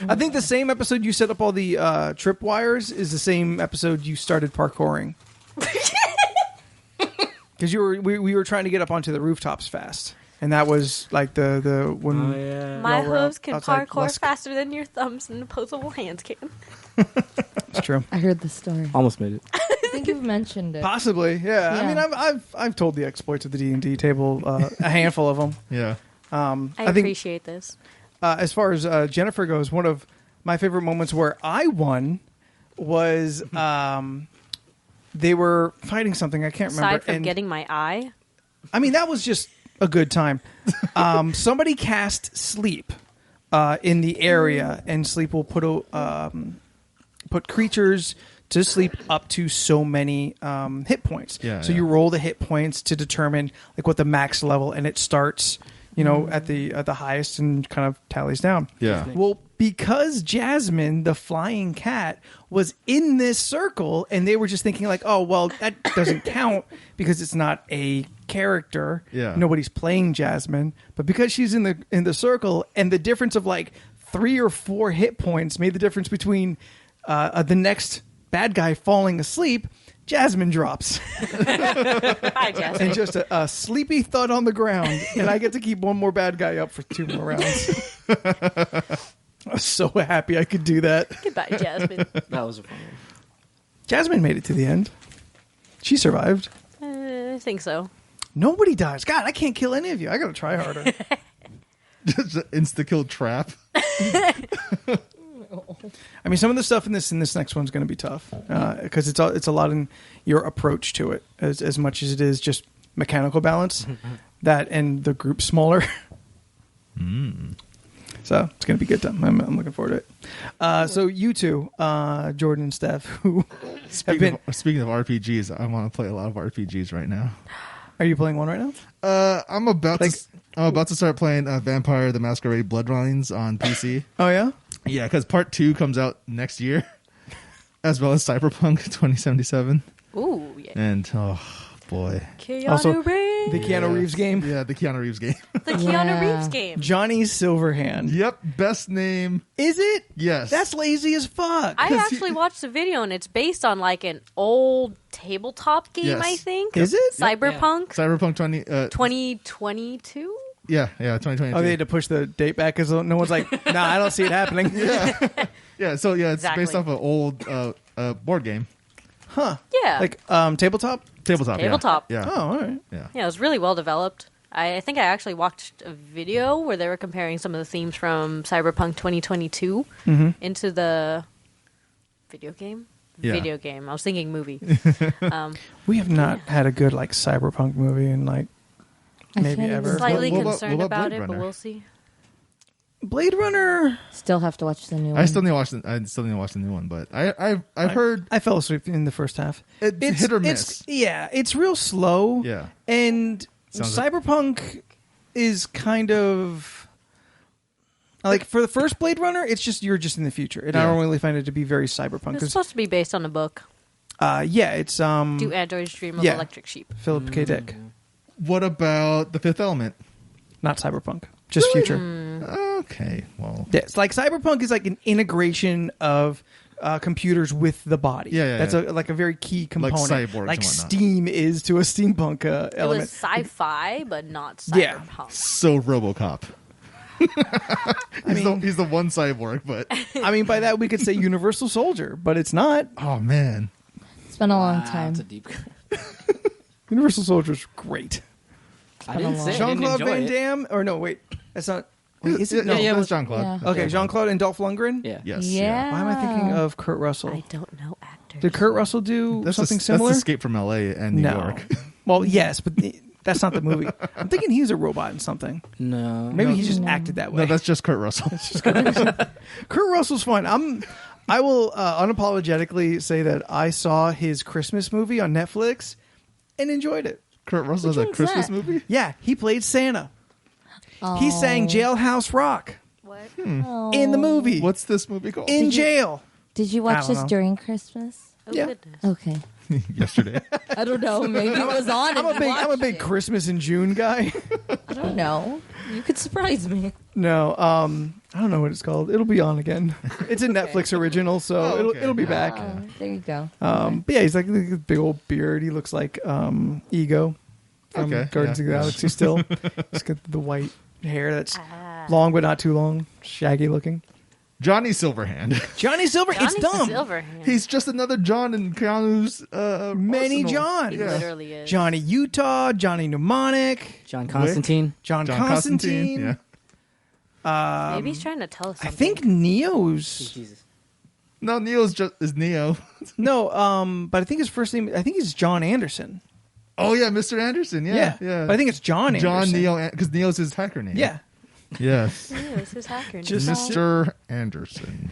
I think the same episode you set up all the tripwires is the same episode you started parkouring. Because we were trying to get up onto the rooftops fast. And that was like the when My y'all were hooves can outside parkour Lusk. faster than your thumbs and opposable hands can. It's true. I heard the story. Almost made it. I think you've mentioned it. Possibly, yeah. I Yeah. mean, I've told the exploits of the D&D table, a handful of them. Yeah. I think appreciate this. as far as Jennifer goes, one of my favorite moments where I won was they were fighting something I can't remember. Aside from and- getting my eye, I mean, that was just a good time. Somebody cast sleep in the area, and sleep will put creatures to sleep up to so many hit points. Yeah, so yeah. you roll the hit points to determine like what the max level, and it starts, at the highest and kind of tallies down. Yeah. Well, because Jasmine, the flying cat, was in this circle, and they were just thinking like, oh, well, that doesn't count because it's not a character. Yeah. Nobody's playing Jasmine, but because she's in the circle, and the difference of like 3 or 4 hit points made the difference between the next bad guy falling asleep. Jasmine drops. hi, Jasmine. And just a sleepy thud on the ground, and I get to keep one more bad guy up for 2 more rounds. I was so happy I could do that. Goodbye, Jasmine. That was a fun one. Jasmine made it to the end. She survived. I think so. Nobody dies. God, I can't kill any of you. I gotta try harder. Just an insta-kill trap. I mean, some of the stuff in this next one's going to be tough because it's a lot in your approach to it as much as it is just mechanical balance. That and the group's smaller. So it's going to be good time. I'm looking forward to it. So you two, Jordan and Steph, who have been... Speaking of RPGs, I want to play a lot of RPGs right now. Are you playing one right now? I'm about to start playing Vampire the Masquerade Bloodlines on PC. Oh, yeah? Yeah, because Part 2 comes out next year, as well as Cyberpunk 2077. Ooh, yeah. And, oh, boy. Keanu Also, Reeves. The Keanu Reeves game? Yeah, the Keanu Reeves game. The Keanu Yeah. Reeves game. Johnny Silverhand. Yep, best name. Is it? Yes. That's lazy as fuck. I actually watched the video, and it's based on like an old tabletop game, Yes. I think. Is it? Cyberpunk Cyberpunk 2022? Yeah, 2022. Oh, they had to push the date back because no one's like, nah, I don't see it happening. Yeah, so yeah, it's Exactly. based off an old board game. Huh. Yeah. Like tabletop? Tabletop. Tabletop. Yeah. Oh, all right. Yeah. Yeah, it was really well developed. I think I actually watched a video where they were comparing some of the themes from Cyberpunk 2022 into the video game. Yeah. Video game. I was thinking movie. We have not had a good like cyberpunk movie in like I maybe can't ever. even- Slightly What about- concerned what about about Blade it, but Runner? we'll see. Blade Runner. Still have to watch the new one. I still need to watch the new one, but I've heard I fell asleep in the first half. it's hit or miss. It's real slow. Yeah. And Sounds like- cyberpunk is kind of like for the first Blade Runner, it's just you're just in the future, and I Yeah. don't really find it to be very cyberpunk. It's 'Cause, supposed to be based on a book. yeah, it's Do androids dream of yeah. electric sheep? Philip K. Dick, What about The Fifth Element? not cyberpunk, just future. Okay, well, Yeah, it's like cyberpunk is like an integration of computers with the body. Yeah, That's a very key component. cyborgs like and whatnot. steam is to a steampunk It element. was sci-fi, but not Yeah. cyberpunk. So RoboCop. He's the one cyborg, but I mean, by that we could say Universal Soldier, but it's not. oh man, It's been a long time. That's a deep. Universal Soldier's great. I didn't say I didn't Jean-Claude enjoy Van it. Damme, or no, wait, that's not. Wait, is it? Yeah, No. yeah, it was Jean-Claude. Yeah. Okay, Jean-Claude and Dolph Lundgren. Yeah. Yes. Yeah. Why am I thinking of Kurt Russell? I don't know actors. Did Kurt Russell do That's something That's similar? Escape from L.A. and New no. York. Well, yes, but that's not the movie. I'm thinking he's a robot in something. No. Maybe he just acted that way. No, that's just Kurt Russell. Kurt Russell's fun. I will unapologetically say that I saw his Christmas movie on Netflix and enjoyed it. Kurt Russell Which has a one's Christmas that? movie. Yeah, he played Santa. He sang Jailhouse Rock What? in the movie. What's this movie called? In jail. Did you I watch don't this know. during Christmas? Oh, Yeah. goodness. Okay. Yesterday. I don't know. Maybe it was on. I'm a big Christmas in June guy. I don't know. You could surprise me. No, I don't know what it's called. It'll be on again. It's a Netflix original, so okay. it'll be back. There you go. But yeah, he's like a big old beard. He looks like Ego from Okay, Guardians of the yeah. Galaxy. Still, he's got the white hair that's long but not too long, shaggy looking. Johnny Silverhand. Johnny Silver, Johnny it's dumb. Silverhand. He's just another John in Keanu's Many arsenal. Johns. He Yeah. literally is. Johnny Utah, Johnny Mnemonic, John Constantine. John John Constantine. Yeah. Maybe he's trying to tell us I something. think Neo's Jesus. No, Neo's just is Neo. no, but I think his first name. I think he's John Anderson. Oh yeah, Mr. Anderson. Yeah, yeah. But I think it's John Anderson. John Neo because Neo's his hacker name. Yeah. Yes. Yeah, this is hacker. Just- news. Mr. Anderson.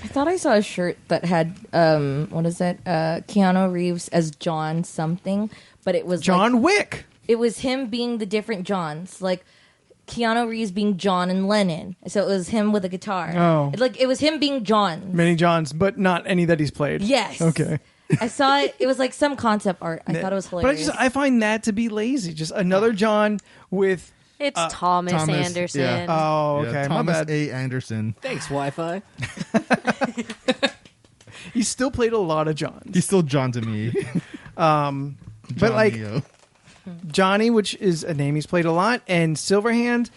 I thought I saw a shirt that had what is it? Keanu Reeves as John something, but it was John like, Wick. it was him being the different Johns, like Keanu Reeves being John and Lennon. So it was him with a guitar. Oh. It was him being John. Many Johns, but not any that he's played. Yes. Okay. I saw it. It was like some concept art. I thought it was hilarious. But I find that to be lazy. Just another John with. It's Thomas Anderson. yeah. Oh, Yeah, okay. My Thomas bad. A. Anderson. Thanks, Wi-Fi. He still played a lot of Johns. He's still John to me. But John like Neo. Johnny, which is a name he's played a lot, and Silverhand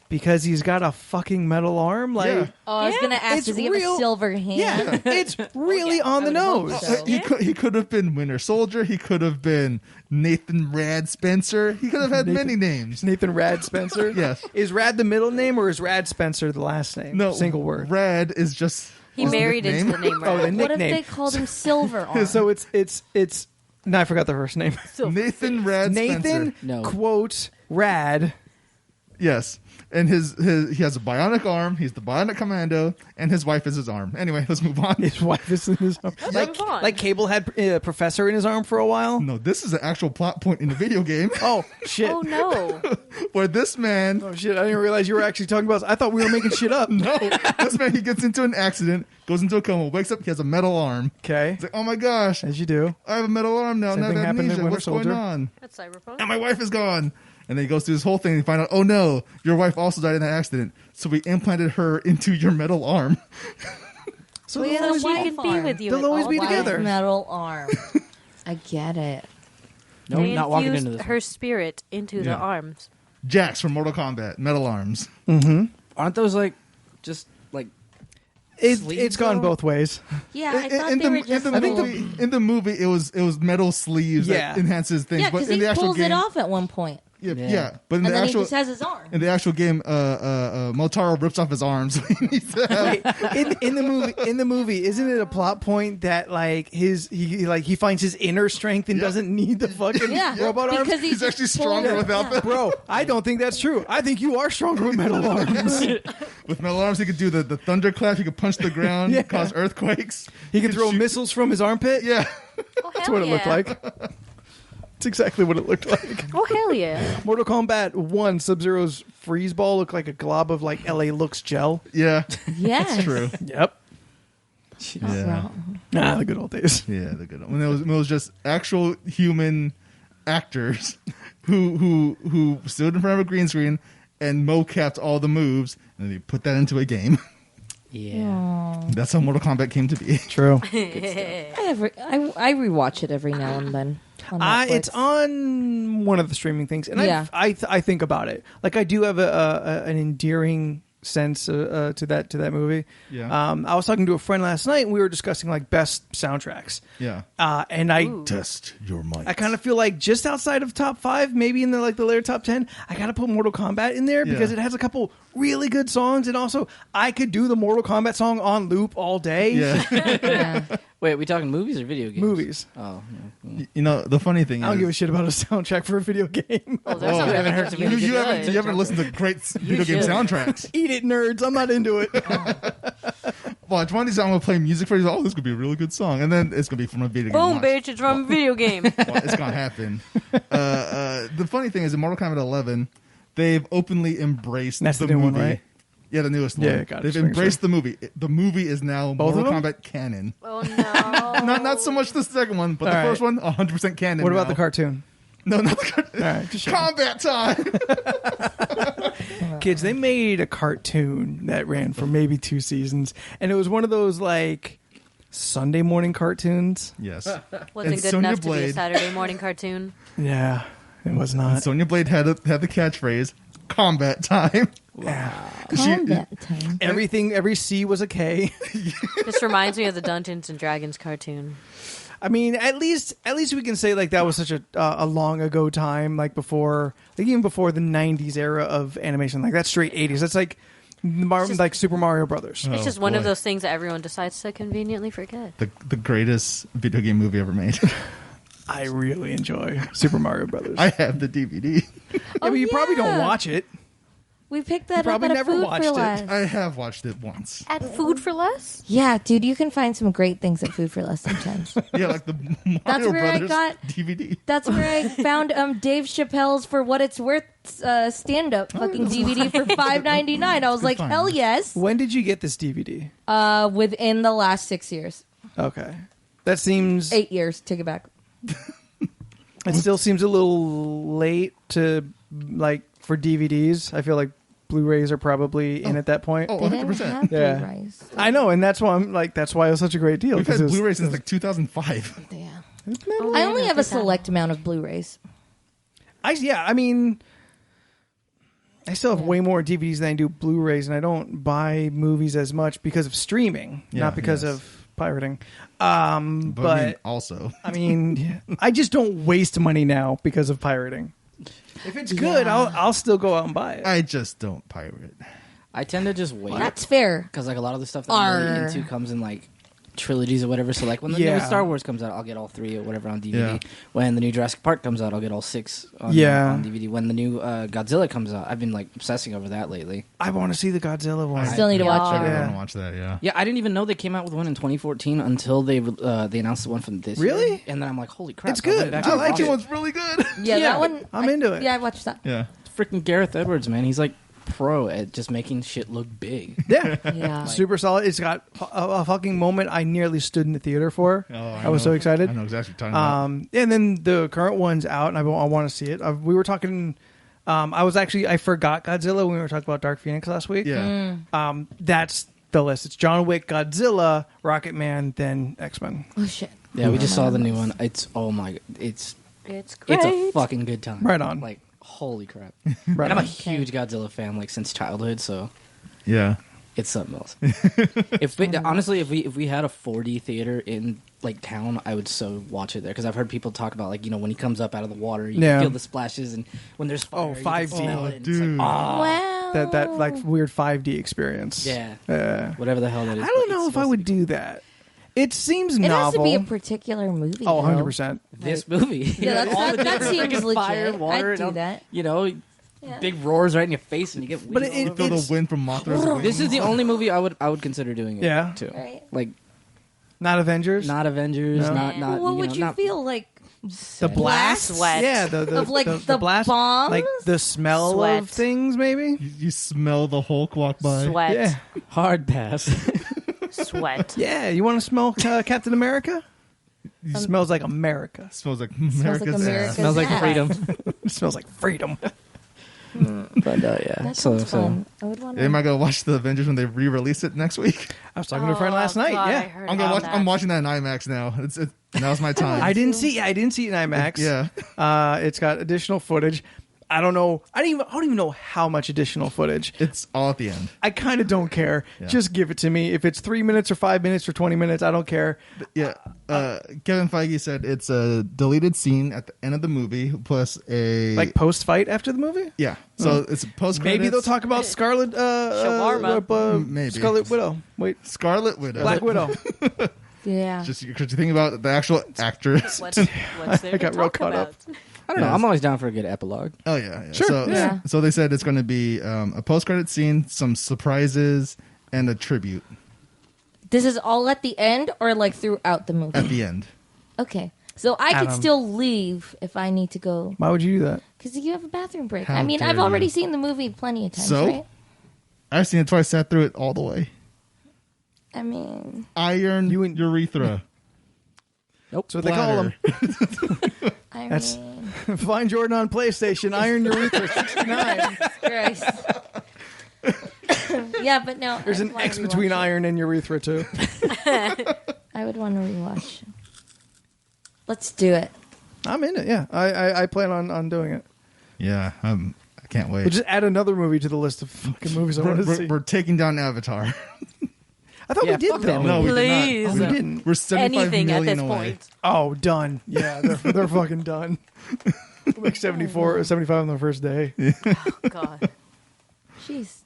because he's got a fucking metal arm. Like, Yeah. I was gonna ask, It's does he have real- a silver hand? yeah, it's really on the I would nose. hope so. He could have been Winter Soldier. He could have been Nathan Rad Spencer. He could have had many names. Nathan Rad Spencer. Yes. Is Rad the middle name or is Rad Spencer the last name? No, Single word. Rad is just He his married nickname. into the name. Oh, Right? the What if nickname. they called him Silver Arm? So it's. No, I forgot the first name. Nathan Rad Nathan Spencer. No. quote Rad. Yes. And he has a bionic arm. He's the bionic commando, and his wife is his arm. Anyway, let's move on. His wife is in his arm. move on. Like Cable had a professor in his arm for a while. No, this is an actual plot point in the video game Oh shit! Oh no! where this man, Oh shit! I didn't realize you were actually talking about. I thought we were making shit up. this man, he gets into an accident, goes into a coma, wakes up, he has a metal arm. Okay, He's like, oh my gosh, as you do. I have a metal arm now. Same Now I thing have happened in amnesia. Winter What's Soldier. going on? That's cyberpunk. And my wife is gone. And then he goes through this whole thing and find out, oh no, your wife also died in that accident. So we implanted her into your metal arm. So We they'll had a always She be, wife can be arm. with you. They'll at always all be times. together. Metal arm. I get it. No, They not walking infused into this. her spirit into the Yeah. arms. Jax from Mortal Kombat, metal arms. Aren't those like just like it's Sleeves, gone though? both ways. Yeah, I thought they were just. In the movie, it was metal sleeves Yeah. that enhances things. Yeah, but because in he the actual pulls game, it off at one point, Yeah, Yeah. yeah. But in and the then actual he just has his arm. in the actual game, Motaro rips off his arms. He needs to have- Wait, in the movie, isn't it a plot point that like he finds his inner strength and Yeah. doesn't need the fucking Yeah, robot arms? because He's just actually pulled stronger it. without Yeah. them. Bro, I don't think that's true. I think you are stronger with metal arms. With metal arms, he could do the thunderclap. He could punch the ground, Yeah. cause earthquakes. He can throw shoot- missiles from his armpit. Yeah, Oh, That's what it looked like. It's exactly what it looked like. Oh hell yeah! Mortal Kombat 1, Sub-Zero's freeze ball looked like a glob of like LA Looks gel. yeah. Yes. That's true. Yep. Not Yeah. wrong. Ah, the good old days. Yeah, the good one. When it was just actual human actors who stood in front of a green screen and mocapped all the moves, and then they put that into a game. Yeah. That's how Mortal Kombat came to be. True. I rewatch it every now and then. On Netflix. It's on one of the streaming things, and Yeah. I think about it. Like I do have an endearing sense to that movie. Yeah. I was talking to a friend last night, and we were discussing like best soundtracks. Yeah. And I Test your might. I kind of feel like just outside of top 5, maybe in the later top 10, I got to put Mortal Kombat in there because it has a couple really good songs, and also I could do the Mortal Kombat song on loop all day. Yeah. Yeah. Wait, are we talking movies or video games? Movies. Oh, yeah. You know, the funny thing I don't is, give a shit about a soundtrack for a video game. Oh, there's Oh, some you haven't heard some really you good. haven't listened to great video game should. soundtracks. Eat it, nerds. I'm not into it. Watch one of these. I'm gonna play music for you. Oh, this could be a really good song, and then it's gonna be from a video game. Boom, Watch. bitch! It's from a video game. Well, it's gonna happen. The funny thing is, in Mortal Kombat 11, they've openly embraced That's the the new movie. one, right? Yeah, the newest Yeah, one. got it. They've Just making embraced the movie. The movie is now Both of Mortal them? Kombat canon. Oh no! Not so much the second one, but All the right. first one, 100% canon. What about now. the cartoon? No, not the cartoon. All right, just checking. Combat time. Kids, they made a cartoon that ran for maybe 2 seasons, and it was one of those like Sunday morning cartoons. Yes. Wasn't And good Sonya enough to be a Blade. Saturday morning cartoon. Yeah, it was not. Sonya Blade had the catchphrase "Combat time." Yeah. Combat time. Everything, every C was a K. This reminds me of the Dungeons and Dragons cartoon. I mean, at least we can say like that was such a long ago time, like before, like even before the '90s era of animation. Like that's straight '80s. That's like like Super Mario Brothers. Oh, It's just one of boy. those things that everyone decides to conveniently forget. The greatest video game movie ever made. I really enjoy Super Mario Brothers. I have the DVD. Yeah, but you probably don't watch it. We picked that up probably at a never Food watched for it. Less. I have watched it once. At Food for Less? Yeah, dude, you can find some great things at Food for Less sometimes. Yeah, like the Mario That's where I Brothers got- DVD. That's where I found Dave Chappelle's For What It's Worth stand-up fucking DVD for $5.99. I was like, find. hell yes. When did you get this DVD? Within the last 6 years. Okay, that seems 8 years. Take it back. it still seems a little late to like for DVDs. I feel like Blu-rays are probably in at that point. Oh, They didn't 100%. have Yeah. Blu-rays. I know, and that's why I'm like that's why it was such a great deal. We've 'cause had it was- Blu-ray since like 2005. Yeah. Oh, I yeah, only no, have a take that out. select amount of Blu-rays. I mean, I still have way more DVDs than I do Blu-rays, and I don't buy movies as much because of streaming, Yeah, not because yes. of pirating. But I But mean, also, I mean, I just don't waste money now because of pirating. If it's good, Yeah. I'll still go out and buy it. I just don't pirate. I tend to just wait That's fair. because like a lot of the stuff that I'm really Arr. into comes in like trilogies or whatever. So like when the Yeah. new Star Wars comes out, I'll get all 3 or whatever on DVD. Yeah. When the new Jurassic Park comes out, I'll get all 6 on, Yeah. on DVD. When the new Godzilla comes out, I've been like obsessing over that lately. I want to see the Godzilla one. Still need to watch Yeah. it. I Yeah. want to watch that. Yeah. Yeah, I didn't even know they came out with one in 2014 until they announced the one from this Really? year. And then I'm like, holy crap. It's I went good. back I and like watched it. That one's really good. Yeah, Yeah, that one. I'm into it. Yeah, I watched that. Yeah. Freaking Gareth Edwards, man. He's like pro at just making shit look big. Yeah. Yeah. Super solid. It's got a fucking moment I nearly stood in the theater for. Oh, I was know. so excited. I know exactly what you're talking about. And then the current one's out, and I want to see it. We were talking. I forgot Godzilla when we were talking about Dark Phoenix last week. Yeah. That's the list. It's John Wick, Godzilla, Rocket Man, then X-Men. Oh shit. Yeah, we just saw the new one. It's oh my, It's it's great. a fucking good time. Right on. Like holy crap. Right And I'm a on. huge Godzilla fan like since childhood, so Yeah. it's something else. Honestly, if we had a 4D theater in like town, I would so watch it there because I've heard people talk about like when he comes up out of the water, you Yeah. can feel the splashes, and when there's fire, Oh, you can 5D. smell it, and it's Dude. like, ah, Wow. That like weird 5D experience. yeah, whatever the hell that is. I but don't it's know if I supposed would to be do that. It seems It has novel. to be a particular movie. Oh, though. 100%. this movie. Yeah, All the that different seems freaking legit. fire, water, I'd do and all- that. Yeah. Big roars right in your face, and you get. But wheezed all it- over. Feel it's- the wind from Mothra's wings. This is the only movie I would consider doing it. Yeah. too. Right. Like Not Avengers. not Avengers, No. not. What would you not, feel like? the blast. Sweat. Yeah, the Of, like, the the blast. bombs? Like the smell Sweat. of things, maybe. You smell the Hulk walk by. Sweat. Yeah. Hard pass. Sweat. Yeah, you want to smell Captain America? It smells like America. Smells like like America's America's ass. Smells like ass. freedom. It smells like freedom. But yeah, That sounds fun. I would want Am I gonna watch the Avengers when they re-release it next week? I was talking to a friend last night. God, I Yeah, heard I'm gonna about watch. I'm watching that in IMAX now. Now's my time. I didn't see it in IMAX. Yeah. It's got additional footage. I don't know. I don't even know how much additional footage. It's all at the end. I kind of don't care. Yeah. Just give it to me. If it's 3 minutes or 5 minutes or 20 minutes, I don't care. Yeah. Kevin Feige said it's a deleted scene at the end of the movie plus a Like post fight after the movie. Yeah. So it's post. Maybe they'll talk about Scarlet. Maybe Scarlet Widow. Wait, Scarlet Widow. Black Widow. Yeah. Just because you think about the actual actress. What's there I to got real talk caught about? up. I don't know. I'm always down for a good epilogue. Oh yeah. Sure. So, Yeah. so they said it's going to be a post-credit scene, some surprises, and a tribute This is all at the end or like throughout the movie? at the end. Okay. So I could Adam. still leave if I need to go. Why would you do that? Because you have a bathroom break. How I mean, dare I've already you. seen the movie plenty of times, So? right? I've seen it twice. Sat through it all the way. I mean, Iron You and- urethra. That's what they call them. I That's- mean, Find Jordan on PlayStation. Iron Urethra 69. Christ. Yeah, but no. There's I an wanna X between rewatch iron and urethra too. it. I would want to rewatch. Let's do it. I'm in it. Yeah, I plan on doing it. Yeah. I can't wait. We'll just add another movie to the list of fucking movies I want to see. We're taking down Avatar. I thought Yeah, we did fuck though. that No, we Please. we did not. didn't. We're 75 Anything at million this away. point. Oh, done. Yeah, they're fucking done. We'll make 75 on the first day. God. Jeez.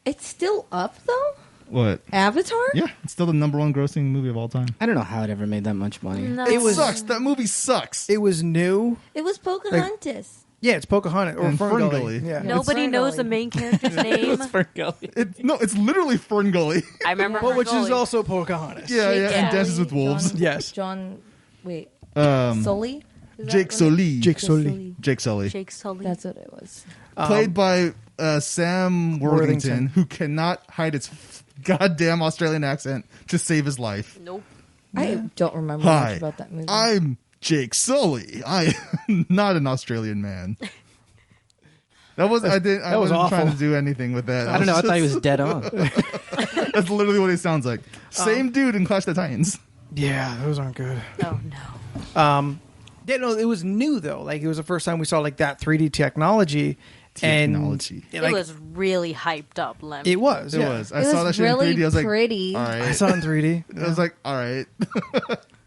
It's still up though? What? Avatar? Yeah, it's still the #1 grossing movie of all time. I don't know how it ever made that much money. No. It sucks. That movie sucks. It was new. It was Pocahontas. Yeah, it's Pocahontas or And Ferngully. Ferngully. Yeah. Nobody knows the main character's name. It's literally Ferngully. I remember But which is Ferngully. also Pocahontas. yeah, Jake yeah, and Dances with Sully, Wolves. John, Yes. John, wait. Um, Sully? Is that Jake what- Sully. Jake Sully. Jake Sully. Jake Sully. That's what it was. Played by Sam Worthington, who cannot hide his goddamn Australian accent to save his life. Nope. I don't remember Hi, much about that movie. I'm Jake Sully. I am not an Australian man. That was I didn't. I that was wasn't trying awful. to do anything with that. I don't know. I thought he was dead on. That's literally what he sounds like. Same dude in Clash of the Titans. Yeah, those aren't good. Oh no. Yeah, no, it was new though. Like it was the first time we saw like that 3D technology. Technology. And, It like, was really hyped up, Lem. It was. It Yeah. was. I It saw was that shit really in 3D. I was like, pretty. all I right. saw it in 3D. I was like, all right.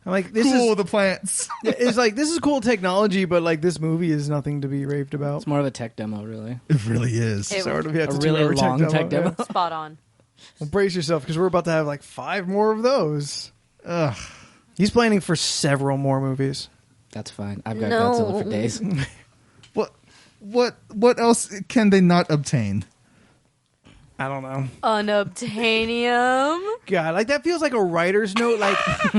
I'm like, this Cool is with the plants. it's like this is cool technology, but like this movie is nothing to be raved about. It's more of a tech demo, really. It really is. It- Sort of, yeah, A it's a really 2-hour long tech demo. yeah. Spot on. Well, brace yourself because we're about to have like 5 more of those. Ugh. He's planning for several more movies. That's fine. I've got No. Godzilla for days. What else can they not obtain? I don't know. Unobtainium. God, like that feels like a writer's note. Like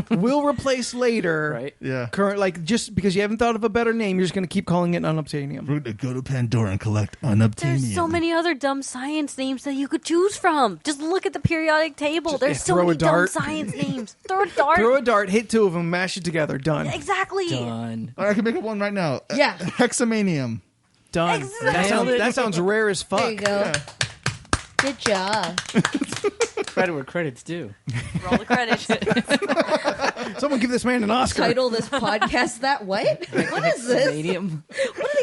we'll replace later. Right? Yeah. Current, like just because you haven't thought of a better name, you're just going to keep calling it unobtainium. We're going to go to Pandora and collect unobtainium. There's so many other dumb science names that you could choose from. Just look at the periodic table. Just, There's yeah, so throw a many dumb dart. science names. Throw a dart. Throw a dart, hit 2 of them, mash it together. Done. Exactly. Done. All right, I can make up one right now. Yeah. Hexamanium. Done. Exactly. That sounds rare as fuck. There you go. Good job. Credit where credit's due. Roll the credits. Someone give this man an Oscar. Title this podcast that what? What is this? Medium.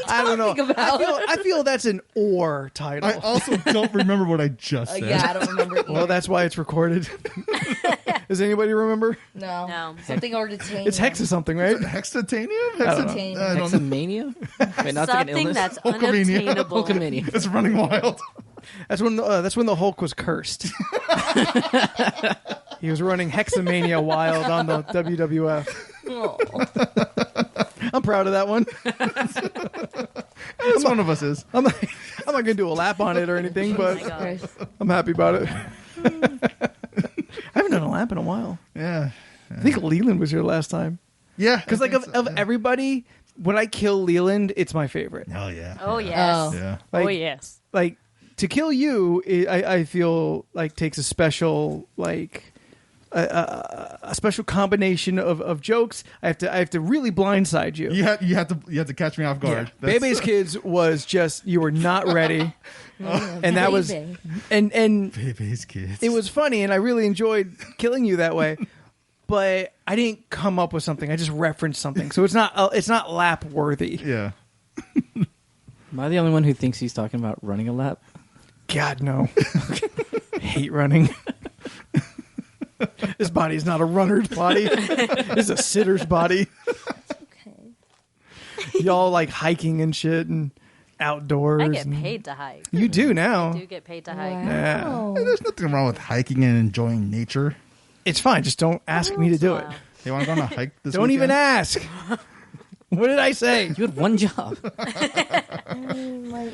I don't know. talking about? I feel that's an or title. I also don't remember what I just said. Yeah, I don't remember. well, either. that's why it's recorded. Does anybody remember? No. No. Something or detain. It's hexa something, right? Hexatanium? don't know. Detain. I don't know. Hexamania? Wait, not like an Something illness. that's Hulkamania. unobtainable. Hulkamania. It's running wild. That's when the Hulk was cursed. He was running Hexamania wild on the WWF. Oh. I'm proud of that one. As one of us is. I'm not going to do a lap on it or anything, Oh my but God. Christ. I'm happy about it. I haven't done a lap in a while. Yeah. I think Leland was here last time. Yeah. Because like of everybody, when I kill Leland, it's my favorite. Oh, yeah. Oh, yes. Oh. Yeah. Like, Oh, yes. Like to kill you, I feel like takes a special like a special combination of jokes. I have to really blindside you. You have to catch me off guard. Yeah. Bebe's Kids was just, you were not ready. And that was and Bebe's Kids. it was funny, and I really enjoyed killing you that way. But I didn't come up with something. I just referenced something. So it's not lap worthy. Yeah. Am I the only one who thinks he's talking about running a lap? God, no. Hate running. This body is not a runner's body. It's a sitter's body. Okay. Y'all like hiking and shit and outdoors. I get and- paid to hike. You do now. I do get paid to hike. Yeah. Hey, there's nothing wrong with hiking and enjoying nature. It's fine. Just don't ask me to do it. Wow. Hey, want to go on a hike this Don't even weekend? ask. What did I say? You had one job. My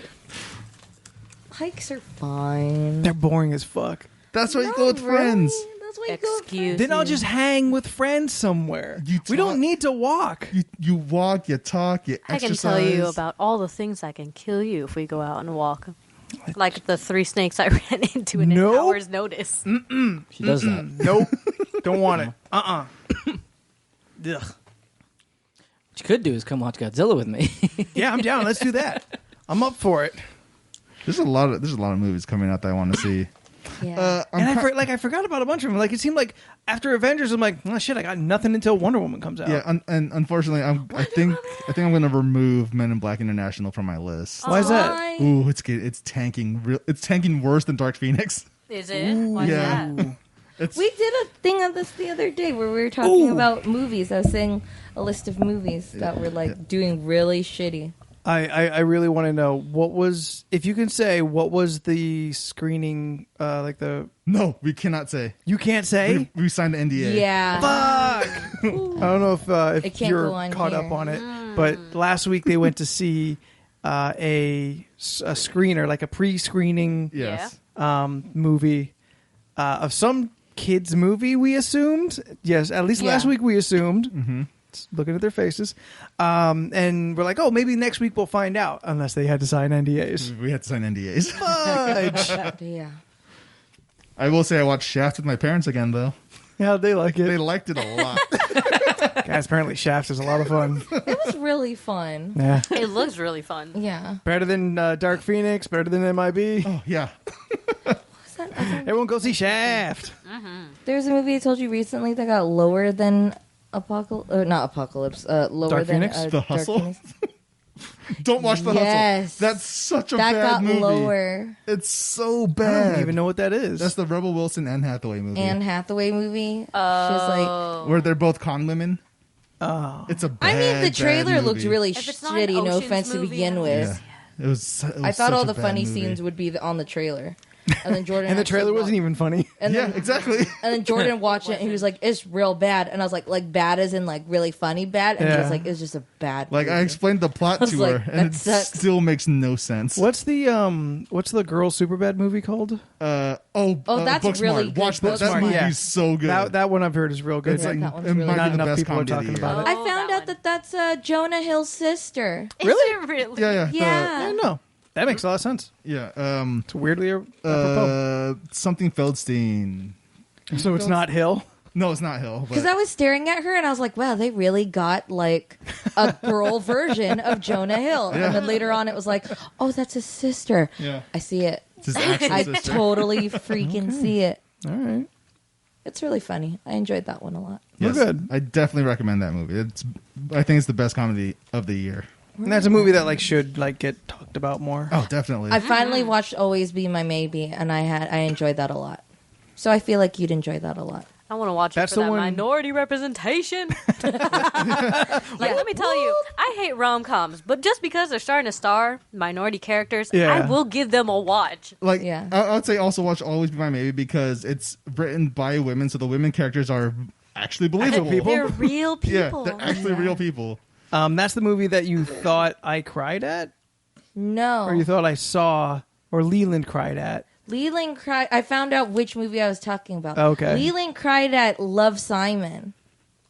hikes are fine. They're boring as fuck. That's why you Not go with friends. really. That's why you go with Excuse Then I'll me. just hang with friends somewhere. You We don't talk- need to walk. You walk, you talk, you I exercise. can tell you about all the things that can kill you if we go out and walk. Like the 3 snakes I ran into in Nope. an hour's notice. She does that. Nope. Don't want it. Ugh. What you could do is come watch Godzilla with me. Yeah, I'm down. Let's do that. I'm up for it. There's a lot of movies coming out that I want to see. Yeah. And I forgot about a bunch of them. Like it seemed like after Avengers, I'm like, oh shit, I got nothing until Wonder Woman comes out. Yeah, and unfortunately, I think I'm going to remove Men in Black International from my list. Why is that? Why? Ooh, it's tanking. It's tanking worse than Dark Phoenix. Is it? Why yeah. is that? It's We did a thing on this the other day where we were talking Ooh. about movies. I was saying a list of movies that were like doing really shitty. I really want to know if you can say what was the screening, like the, no, we cannot say. you can't say? We signed the NDA. Yeah. Fuck! I don't know It if can't you're go on caught here. up on it, but last week they went to see a screener, like a pre-screening Yes. movie of some kids movie, we assumed. Yes, at least last Yeah. week we assumed. Mm-hmm. Looking at their faces. And we're like, oh, maybe next week we'll find out, unless they had to sign NDAs. We had to sign NDAs. Fudge. Yeah. I will say I watched Shaft with my parents again, though. How'd they like They it? liked it a lot. Guys, apparently Shaft is a lot of fun. It was really fun. Yeah. It looks really fun. Yeah. Better than Dark Phoenix, better than MIB. Oh, yeah. What's that other- Everyone go see Shaft. There's a movie I told you recently that got lower than not Apocalypse. Lower Dark than Phoenix? The Dark Hustle? Phoenix. Don't watch The Yes. Hustle. That's such a That bad got movie. lower. It's so I bad. don't even know what that is. That's the Rebel Wilson and Hathaway movie. Anne Hathaway movie. She was like, Oh. where they're both con women. oh. It's a bad, I mean, the bad trailer looked movie. really If it's not an shitty. No Ocean's offense to movie, begin I with. Yeah. It was I thought such all a the bad funny movie. scenes would be on the trailer, and then Jordan And the actually trailer wa- wasn't even funny. And Yeah, then, exactly. and then Jordan watched it, and he was like, "It's real bad," and I was like bad as in like really funny bad, and he Yeah. was like, "It's just a bad." Like I movie." explained the plot I was to like, her, and that it sucks. still makes no sense. What's the girl Superbad movie called? that's really Booksmart. good. Watch that. That Booksmart. movie's Yeah. so good. That one I've heard is real good. It's like, that one's it really might Not be the enough best people are comedy talking of the about year. it. I found that out that's Jonah Hill's sister. Is Really? it really? Yeah. Yeah. I know. That makes a lot of sense. Yeah. It's weirdly apropos. Something Feldstein. So it's not Hill? No, it's not Hill. Because But I was staring at her and I was like, wow, they really got like a girl version of Jonah Hill. And then later on it was like, oh, that's his sister. yeah, I see it. it's his actual I sister. totally freaking see it. All right. It's really funny. I enjoyed that one a lot. Yes, We're good. I definitely recommend that movie. I think it's the best comedy of the year. And that's a movie that should get talked about more. Oh, definitely. I finally watched Always Be My Maybe and I enjoyed that a lot. So I feel like you'd enjoy that a lot. I want to watch That's it for the that one- minority representation. Let me tell you, I hate rom-coms, but just because they're starting to star minority characters, Yeah. I will give them a watch. Like, Yeah. I would say also watch Always Be My Maybe because it's written by women, so the women characters are actually believable. They're real Yeah, people. they're actually real people. That's the movie that you thought I cried at? No. Or you thought I saw, or Leland cried at? Leland cried. I found out which movie I was talking about. Okay. Leland cried at Love, Simon.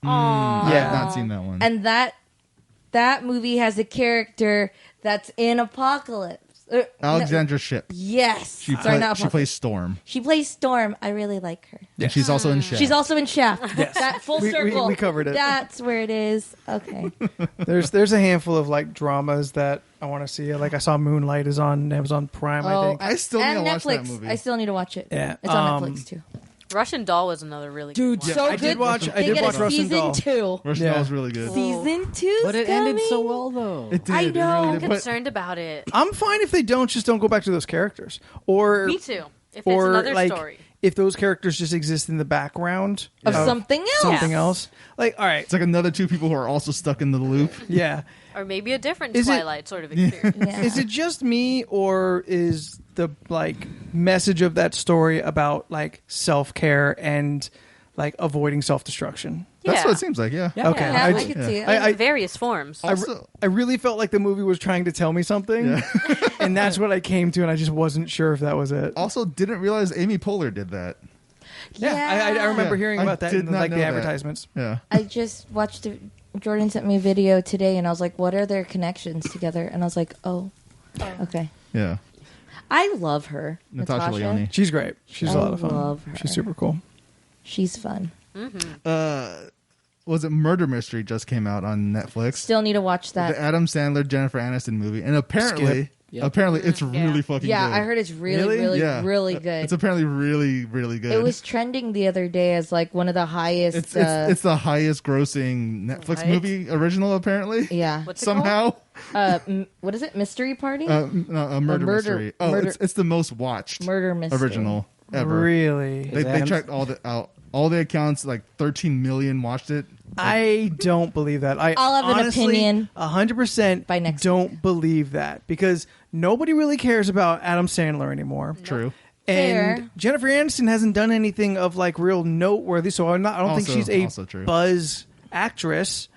Aw. I Yeah. have not seen that one. And that movie has a character that's in Apocalypse. Alexandra Shipp. Yes. She Not plays Storm. She plays Storm. I really like her. And she's also in Shaft. She's also in Shaft. Yes. That full We circle. covered it. That's where it is. Okay. There's a handful of like dramas that I want to see. Like I saw Moonlight is on Amazon Prime. I think. I still need and to watch Netflix. that movie. I still need to watch it. Yeah. It's on Netflix too. Russian Doll was another really Dude, good one. so I good. did watch They get a Russian Doll. season 2. Russian Yeah. Doll is really good. Season 2. But it ended so well, though. It did. I It know. really I'm did. But concerned about it. I'm fine if they just don't go back to those characters, or Me too. If it's or another like story. if those characters just exist in the background Of something else. something else. Like, all right, it's like another 2 people who are also stuck in the loop. yeah. Or maybe a different Is it- Twilight sort of experience. Yeah. Is it just me, or is the like message of that story about like self-care and like avoiding self-destruction? That's Yeah. what it seems like. Yeah. Yeah. Okay, Yeah, I- I could see it. I- In various forms. Also, I really felt like the movie was trying to tell me something, and that's what I came to, and I just wasn't sure if that was it. also didn't realize Amy Poehler did that. I remember Yeah, hearing I about that did in not like know the that. advertisements. Yeah. I just watched it. Jordan sent me a video today, and I was like, "What are their connections together?" And I was like, "Oh, okay." Yeah. I love her, Natasha Lyonne. She's great. She's a lot of fun. love her. She's super cool. She's fun. Was it Murder Mystery just came out on Netflix? Still need to watch that. The Adam Sandler Jennifer Aniston movie, and apparently, Skip. Yep. it's really fucking Yeah, good. I heard it's really, Really? really good. It's apparently really, really good. It was trending the other day as like one of the highest. It's the highest grossing Netflix What? movie original apparently. yeah. What's it Somehow, What is it? Mystery Party? no, a murder mystery. Oh, murder- it's the most watched Murder mystery. original ever. Really? They Adams- checked all the accounts. Like 13 million watched it. I don't believe that. I'll have an honestly, opinion 100% by next don't believe that, because nobody really cares about Adam Sandler anymore. True. And Fair. Jennifer Aniston hasn't done anything of like real noteworthy, so I don't think she's Also a true. buzz actress.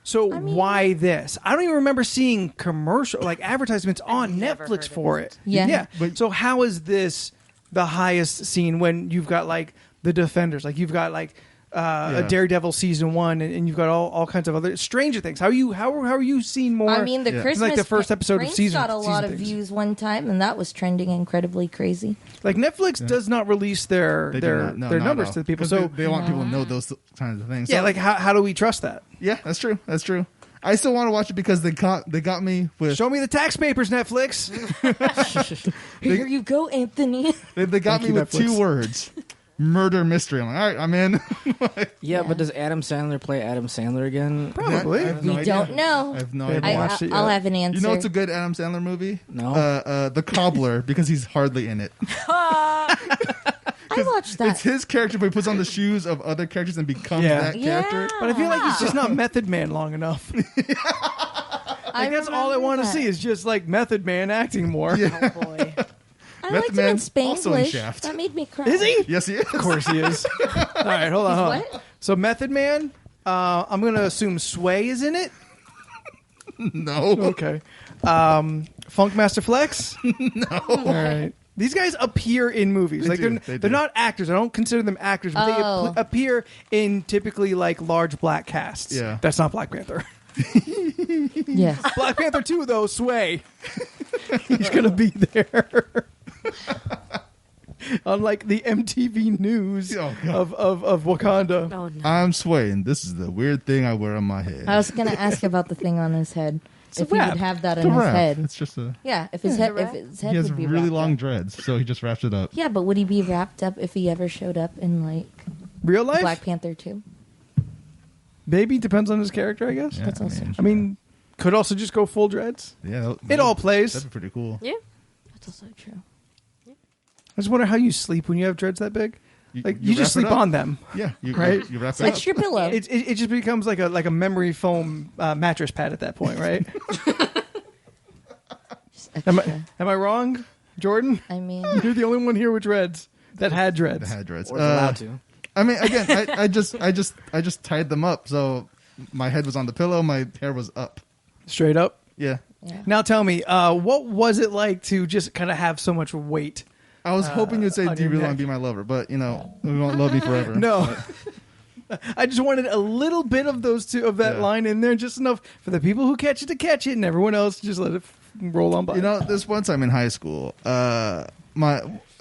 So why this? I don't even remember seeing commercial like advertisements on never heard Netflix of for it. it. Yeah. But- So how is this the highest scene when you've got like the Defenders, like you've got like a Daredevil season 1, and you've got all kinds of other Stranger Things. How are you seeing more? I mean, the Yeah. Christmas Like the first episode of Prince season- got a lot season of things. views one time, and that was trending incredibly crazy. like Netflix does not release their They do not. No, not at numbers all. to the people. 'Cause So they want people to know those kinds of things. yeah, So- like how do we trust that? yeah, that's true. That's true. I still want to watch it because they got me with Show me the tax papers, Netflix. Here you go, Anthony. they got Thank me you, with Netflix. 2 words. Murder mystery. I'm like, all right, I'm in. Yeah, but does Adam Sandler play Adam Sandler again? Probably. I have We no idea. don't know. I have no They haven't idea. watched it I'll yet. have an answer. You know what's a good Adam Sandler movie? No. The Cobbler, because he's hardly in it. I watched that. It's his character, but he puts on the shoes of other characters and becomes Yeah. that character. But I feel like he's just not Method Man long enough. Like that's all I want to see is just like Method Man acting more. Oh boy. I Method liked him Man in also in Spanglish. Shaft. That made me cry. Is he? Yes, he is. Of course he is. All right, hold on. What? So Method Man, I'm going to assume Sway is in it. No. Okay. Funkmaster Flex? No. All right. These guys appear in movies. They Like do, they're they do. not actors. I don't consider them actors, but Oh. they appear in typically like large black casts. Yeah. That's not Black Panther. Yes. Black Panther 2 though, Sway. He's going to be there. On like the MTV News Oh, God. of Wakanda. Oh, no. I'm swaying. This is the weird thing I wear on my head. I was gonna ask about the thing on his head. a If he wrap. would have that It's on a his wrap. head. It's just a. Yeah, if his head wrap. would He has be really wrapped long up. dreads, so he just wraps it up. Yeah, but would he be wrapped up if he ever showed up in like Real life? Black Panther 2? Maybe depends on his character, I guess. Yeah, That's also I mean, could also just go full dreads. yeah, Mm-hmm. It all plays. That'd be pretty cool. Yeah. That's also true. I just wonder how you sleep when you have dreads that big. Like you wrap just it sleep up. on them. Yeah, Right? You wrap it Like up. your pillow. It just becomes like a memory foam mattress pad at that point, right? Just am extra. I wrong, Jordan? I mean, You're the only one here with dreads that had The dreads. head dreads. Or is allowed to. I mean, again, I just tied them up, so my head was on the pillow, my hair was up. Straight up. Yeah, yeah. Now tell me, what was it like to just kind of have so much weight? I was hoping you'd say, on "Do you your really neck. want to be my lover?" But you know, we won't love me forever. No. I just wanted a little bit of that Yeah. line in there, just enough for the people who catch it to catch it, and everyone else just let it roll on by. You know, this one time in high school, a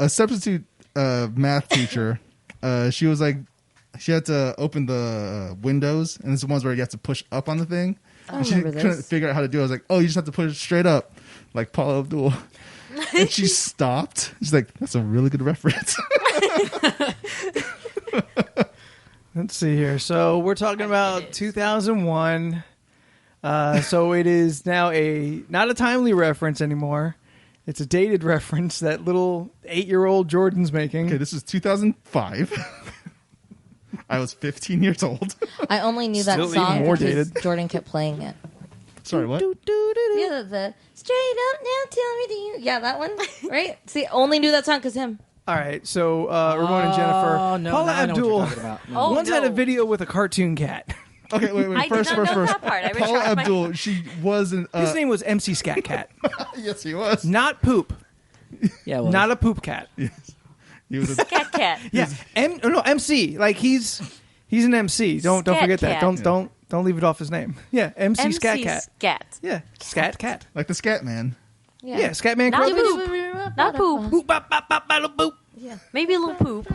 substitute math teacher, she was like, she had to open the windows, and it's the ones where you have to push up on the thing. I She remember couldn't this. figure out how to do it. I was like, oh, you just have to push it straight up, like Paula Abdul. And she stopped. She's like, that's a really good reference. Let's see here. So we're talking about 2001. So it is now not a timely reference anymore. It's a dated reference that little 8-year-old Jordan's making. Okay, this is 2005. I was 15 years old. I only knew that Still song even more because dated. Jordan kept playing it. Sorry, what? Yeah, the straight up now, tell me do you? Yeah, that one, right? See, only knew that song because him. All right, so Ramon and Jennifer. Oh, no, Paula now I know what Abdul you're talking about. No. Oh, once no. had a video with a cartoon cat. Okay, wait. I did not know that part. I Paula retracted my- Abdul, she wasn't. His name was MC Scat Cat. Yes, he was. Not poop. Yeah, well, Not a poop cat. He was a Cat. Yeah, MC. Like he's an MC. Don't Scat forget that. Cat. Don't leave it off his name. Yeah, MC Scat Cat. Scat. Yeah, Scat Cat. like the Scat Man. Yeah, Scatman Not Crothers. poop. Not poop. Boop, bop, bop, bop, bop, boop. Maybe a little poop.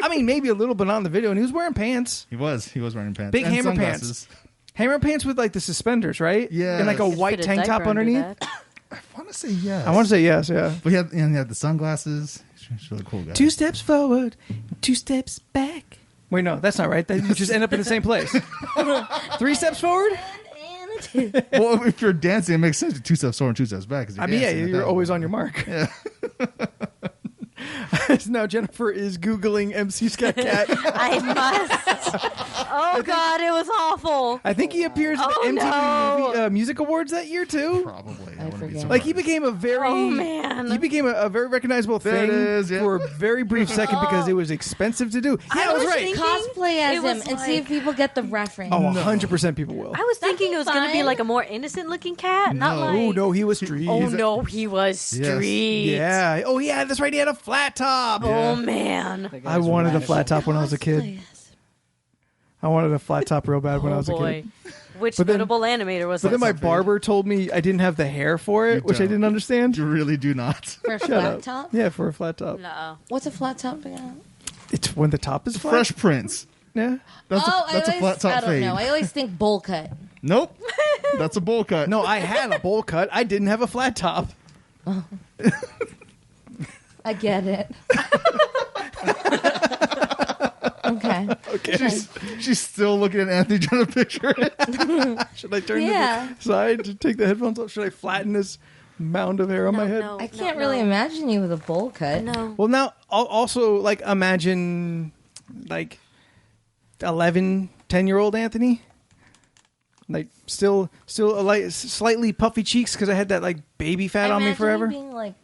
I mean, maybe a little, but on the video, and he was wearing pants. He was wearing pants. Big and hammer sunglasses. pants. Hammer pants with like the suspenders, right? Yeah. And like a Just white Put a tank diaper top under underneath. that. I want to say yes. I want to say yes, yeah. But he had the sunglasses. He's a really cool guy. 2 steps forward, 2 steps back. Wait, no, that's not right. You just end up in the same place. 3 steps forward? Well, if you're dancing, it makes sense. 2 steps forward, 2 steps back. 'Cause I mean, yeah, dancing at you're that always point. on your mark. Yeah. Now Jennifer is Googling MC Scat Cat. I must. Oh God, it was awful. I think he appears at the Oh, MTV no. Music Awards that year, too. Probably. I wouldn't be forget. surprised. Like he became a very, Oh, man. he became a very recognizable There it thing is, yeah. for a very brief second because it was expensive to do. Yeah, I was right. thinking Cosplay as it him was and see if people get the reference. Oh, 100% people will. I was thinking it was going to be fine. like a more innocent looking cat, not No. like. Oh no, he was street. Oh no, he was street. Yeah. Oh yeah, that's right. He had a flat top. Oh man. that I guy's wanted a radical. flat top when I was a kid. I wanted a flat top real bad when I Oh was a boy. kid. Which But then- notable animator was But that? then my barber told me I didn't have the hair for it, You which I don't. didn't understand. You really do not. For a Shut flat up. top? Yeah, for a flat top. No. What's a flat top again? It's when the top is flat. Fresh Prince. Yeah. That's I a flat top don't fade. know. I always think bowl cut. Nope. That's a bowl cut. No, I had a bowl cut. I didn't have a flat top. I get it. Okay. Okay. She's still looking at Anthony trying to picture it. Should I turn Yeah. to the side to take the headphones off? Should I flatten this mound of hair on my head? No, I can't really imagine you with a bowl cut. No. Well, now also like imagine like 11, 10-year-old Anthony, like still like slightly puffy cheeks because I had that like baby fat I on me imagine forever. you being like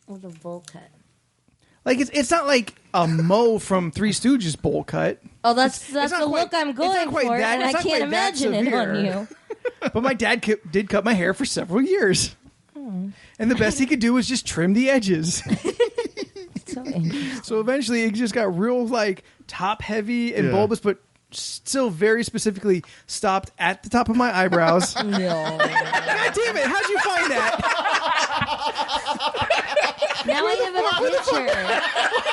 with a bowl cut. Like it's not like a Mo from Three Stooges bowl cut, Oh, that's not the look quite- I'm it's not going quite for, that- and it's I not can't quite that imagine it on severe. you. but my dad did cut my hair for several years, and the best he could do was just trim the edges. So interesting. So eventually it just got real like top heavy and Yeah. bulbous, but still very specifically stopped at the top of my eyebrows. No. God damn it! How'd you find that? Now I have a picture.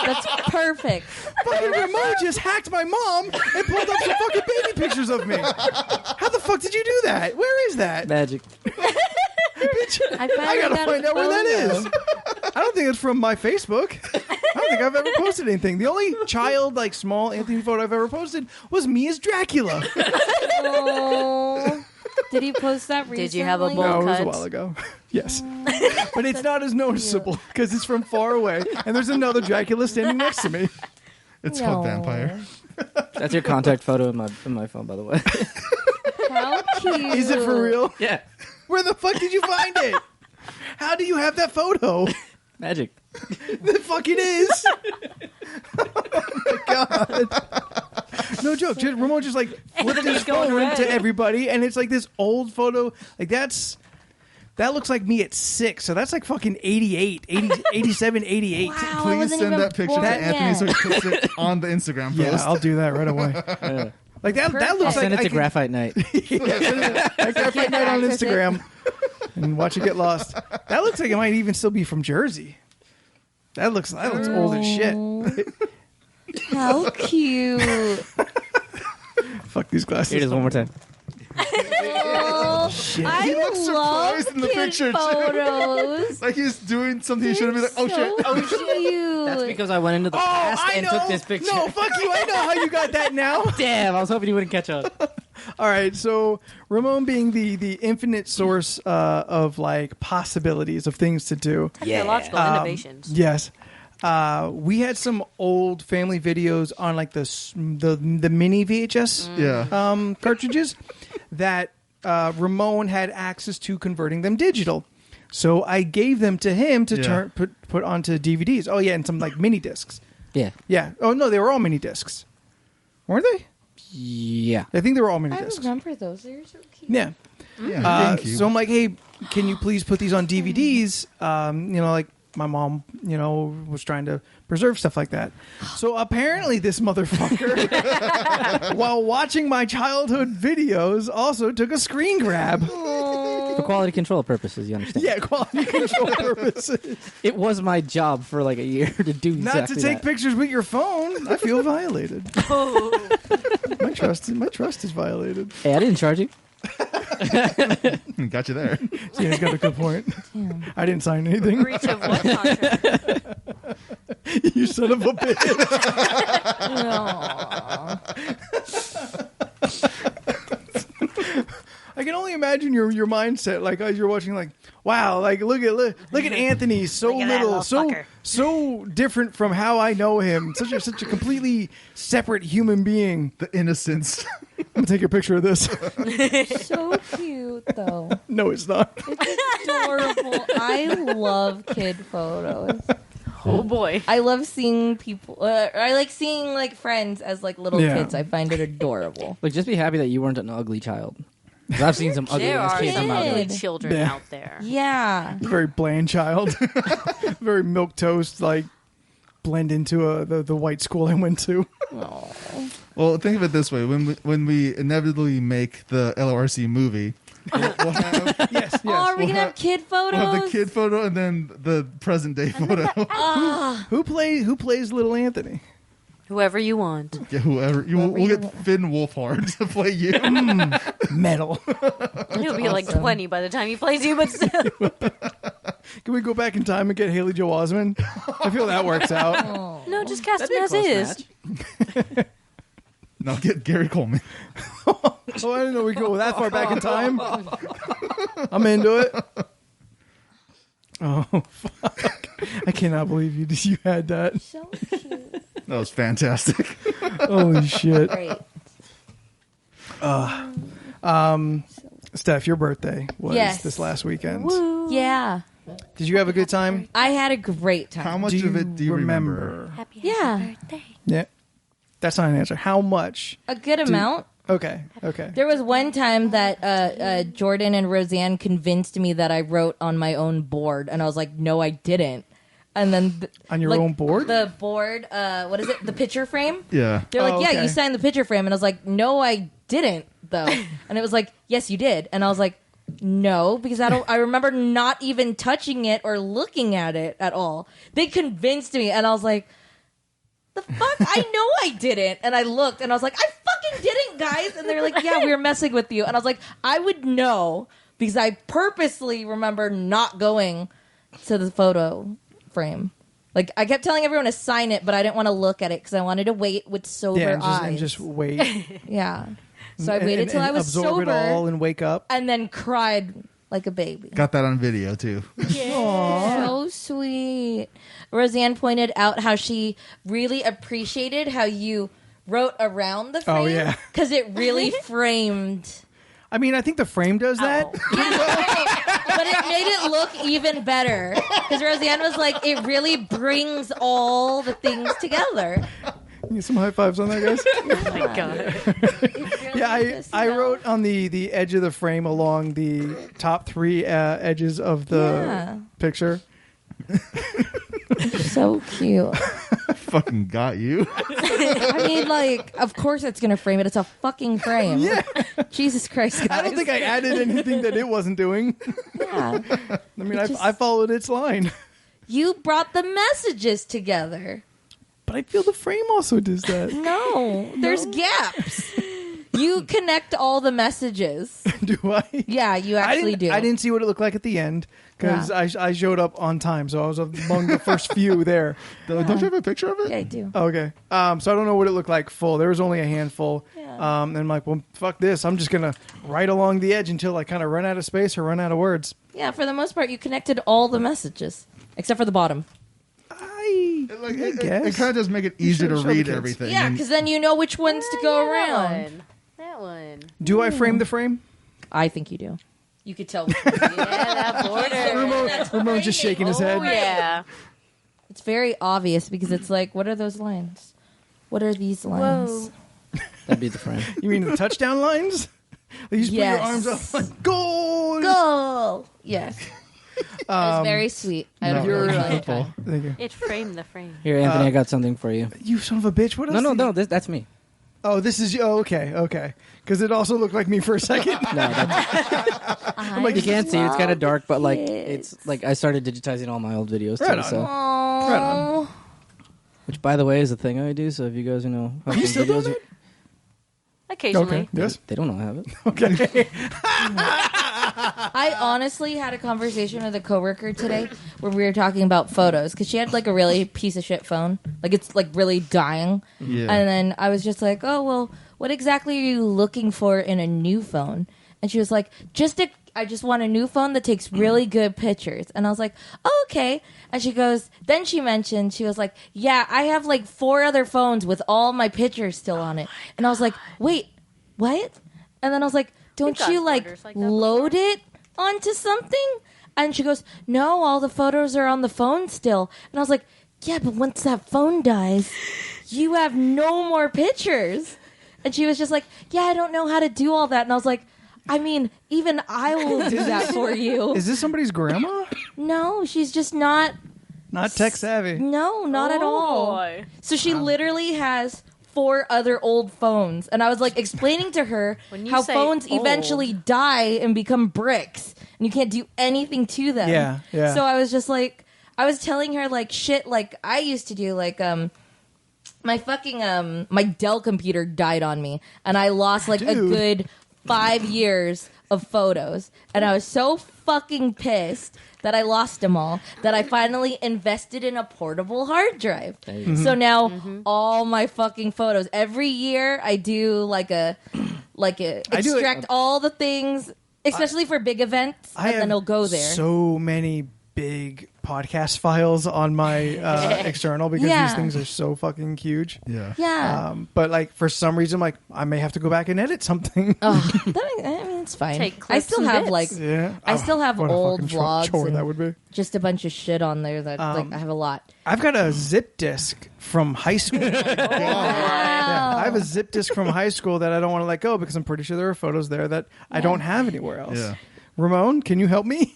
That's perfect. Fucking Ramon just hacked my mom and pulled up some fucking baby pictures of me. How the fuck did you do that? Where is that? Magic. Bitch, I I gotta got a find out where that photo. is. I don't think it's from my Facebook. I don't think I've ever posted anything. The only child, like small Anthony photo I've ever posted was me as Dracula. Oh. Did you post that recently? Did you have a bowl No, it was a cut? while ago. Yes. But it's not as noticeable because it's from far away and there's another Dracula standing next to me. It's No. called Vampire. That's your contact photo in my phone, by the way. How cute. Is it for real? Yeah. Where the fuck did you find it? How do you have that photo? Magic. The fuck it is. Oh my god. No joke. Ramon just like flipped his Anthony's going phone red. to everybody and it's like this old photo. Like that looks like me at 6. So that's like fucking 88, 80, 87, 88. Wow, I Please wasn't send even that picture to born Anthony so yet. he puts it on the Instagram Yeah, post. I'll do that right away. Like that Perfect. looks I'll like send it I to could- Graphite Night. Like Graphite Night on access it. Instagram. and watch it get lost. That looks like it might even still be from Jersey. That looks old as shit. How cute. Fuck these glasses. Here it is one more time. Oh, Shit. I looks love surprised in the kid picture, too. photos. Like he's doing something he shouldn't be like, oh shit. So cute. That's because I went into the past I and know. took this picture. No, fuck you. I know how you got that now. Damn, I was hoping you wouldn't catch on. All right, so Ramon being the infinite source of like possibilities of things to do. Technological innovations. Yes. We had some old family videos on like the mini VHS Yeah. cartridges that Ramon had access to converting them digital. So I gave them to him to put onto DVDs. Oh yeah, and some like mini discs. Yeah. Yeah. Oh no, they were all mini discs, weren't they? Yeah. I think they were all mini I discs. remember those. They're so cute. Yeah. Yeah. GameCube. So I'm like, hey, can you please put these on DVDs? Like my mom, was trying to preserve stuff like that. So apparently this motherfucker, while watching my childhood videos, also took a screen grab. For quality control purposes, you understand? Yeah, quality control purposes. It was my job for like a year to do Not exactly to take that. pictures with your phone. I feel violated. My trust is violated. Hey, I didn't charge you. Got you there. Gina's got a good point. I didn't sign anything. Breach of what contract? You son of a bitch. I can only imagine your mindset, like as you're watching, like, wow, like look at Anthony, so Look at that little, little fucker. so different from how I know him, such a completely separate human being. The innocence. I'm gonna take a picture of this. So cute, though. No, it's not. It's adorable. I love kid photos. Oh boy. I love seeing people. I like seeing like friends as like little Yeah. kids. I find it adorable. Like, just be happy that you weren't an ugly child. 'Cause I've seen some ugly There ass are kids. some I'm out ugly there. children Yeah. out there. Yeah. Very bland child. Very milquetoast, like blend into the white school I went to. Well, think of it this way: when we inevitably make the LoRC movie, we'll have, Yes. Oh, are we We'll gonna have kid photos? we'll have the kid photo and then the present day photo. Who plays little Anthony? Whoever you want. Yeah, whoever we'll get Finn Wolfhard to play you. Metal. He'll be like 20 by the time he plays you, but still. Can we go back in time and get Haley Joel Osment? I feel that works out. No, just cast That'd him be a as close is. match. No, get Gary Coleman. Oh, I didn't know we go that far back in time. I'm into it. Oh, fuck. I cannot believe you had that. So cute. That was fantastic. Holy shit. Great. Steph, your birthday was Yes. this last weekend. Yeah. Did you have a good time? I had a great time. How much of it do you remember? Happy Yeah. birthday. Yeah. That's not an answer. How much? A good amount. Okay. There was one time that Jordan and Roseanne convinced me that I wrote on my own board, and I was like, "No, I didn't." And then On your own board? the board, what is it? The picture frame. Yeah. They're like, Oh, "Yeah, okay. you signed the picture frame," and I was like, "No, I didn't, though." And it was like, "Yes, you did," and I was like, "No," because I remember not even touching it or looking at it at all. They convinced me, and I was like, "The fuck? I know I didn't." And I looked, and I was like, "I fucking didn't, guys." And they were like, "Yeah, we were messing with you." And I was like, "I would know because I purposely remember not going to the photo frame." Like, I kept telling everyone to sign it, but I didn't want to look at it because I wanted to wait with sober Yeah, eyes. and just wait. Yeah. So I waited till I was absorb sober it all and wake up. and then cried like a baby. Got that on video too. So sweet. Roseanne pointed out how she really appreciated how you wrote around the frame. Oh, yeah. Because it really framed. I mean, I think the frame does that. But it made it look even better. Because Roseanne was like, it really brings all the things together. Need some high fives on that, guys. Oh my god. It really Yeah, just, I you know, wrote on the edge of the frame along the top three edges of the Yeah. picture. So cute. Fucking got you. I mean, like, of course it's gonna frame it. It's a fucking frame. Yeah. Jesus Christ, guys. I don't think I added anything that it wasn't doing. Yeah. I mean, I followed its line. You brought the messages together. But I feel the frame also does that. No, there's gaps. You connect all the messages. Do I? Yeah, you actually do. I didn't see what it looked like at the end because I showed up on time, so I was among the first few there. Don't you have a picture of it? Yeah, I do. Okay. So I don't know what it looked like full. There was only a handful. Yeah. And I'm like, well, fuck this. I'm just going to write along the edge until I kind of run out of space or run out of words. Yeah, for the most part, you connected all the messages except for the bottom. I guess. It kind of does make it easier show to the read kids. everything. Yeah, because then you know which ones to go around. That one. Do I frame the frame? I think you do. You could tell. Which one. Yeah, that border. Ramon's just shaking his head. Oh, yeah. It's very obvious because it's like, what are those lines? What are these lines? Whoa. That'd be the frame. You mean the touchdown lines? You just put your arms up like, goal! Goal! Yes. It was very sweet. I don't you're really like helpful. it. Thank you. It framed the frame. Here, Anthony, I got something for you. You son of a bitch. What else? No, that's me. Oh, this is you. Oh, okay. Because it also looked like me for a second. No, that's, you can't see. It's kind of dark, but like it's like I started digitizing all my old videos Right too. on. So, Right on. which by the way is a thing I do. So if you guys know, how Are you those still doing videos that? Occasionally. Okay. Yes. they don't know I have it. Okay. I honestly had a conversation with a coworker today where we were talking about photos because she had like a really piece of shit phone, like it's like really dying. Yeah. And then I was just like, oh well, what exactly are you looking for in a new phone? And she was like, I just want a new phone that takes really good pictures. And I was like, oh, okay. And she goes, then she mentioned, she was like, yeah, I have like 4 other phones with all my pictures still on it. And I was like, wait, what? And then I was like, don't got you like orders like that load it onto something? And she goes, no, all the photos are on the phone still. And I was like, yeah, but once that phone dies, you have no more pictures. And she was just like, yeah, I don't know how to do all that. And I was like, I mean, even I will do that for you. Is this somebody's grandma? No, she's just not. Not tech savvy. No, not at all. boy. So she literally has 4 other old phones. And I was like explaining to her When you how say phones old- eventually die and become bricks. And you can't do anything to them. Yeah. So I was just like, I was telling her like shit like I used to do. Like, my fucking, my Dell computer died on me. And I lost like a Dude. good 5 years of photos. And I was so fucking pissed that I lost them all, that I finally invested in a portable hard drive. So now all my fucking photos, every year I do like a I do it- extract all the things, especially for big events, I and have then it'll go there. so many big podcast files on my external because Yeah. these things are so fucking huge. Yeah. Yeah. But like for some reason, like I may have to go back and edit something. I mean, it's fine. Take I clips still and have bits. like Yeah, I still have what a old fucking vlogs chore and that would be. just a bunch of shit on there that like I have a lot. I've got a zip disk from high school. Yeah, I have a zip disk from high school that I don't want to let go because I'm pretty sure there are photos there that I don't have anywhere else. Yeah. Ramon, can you help me?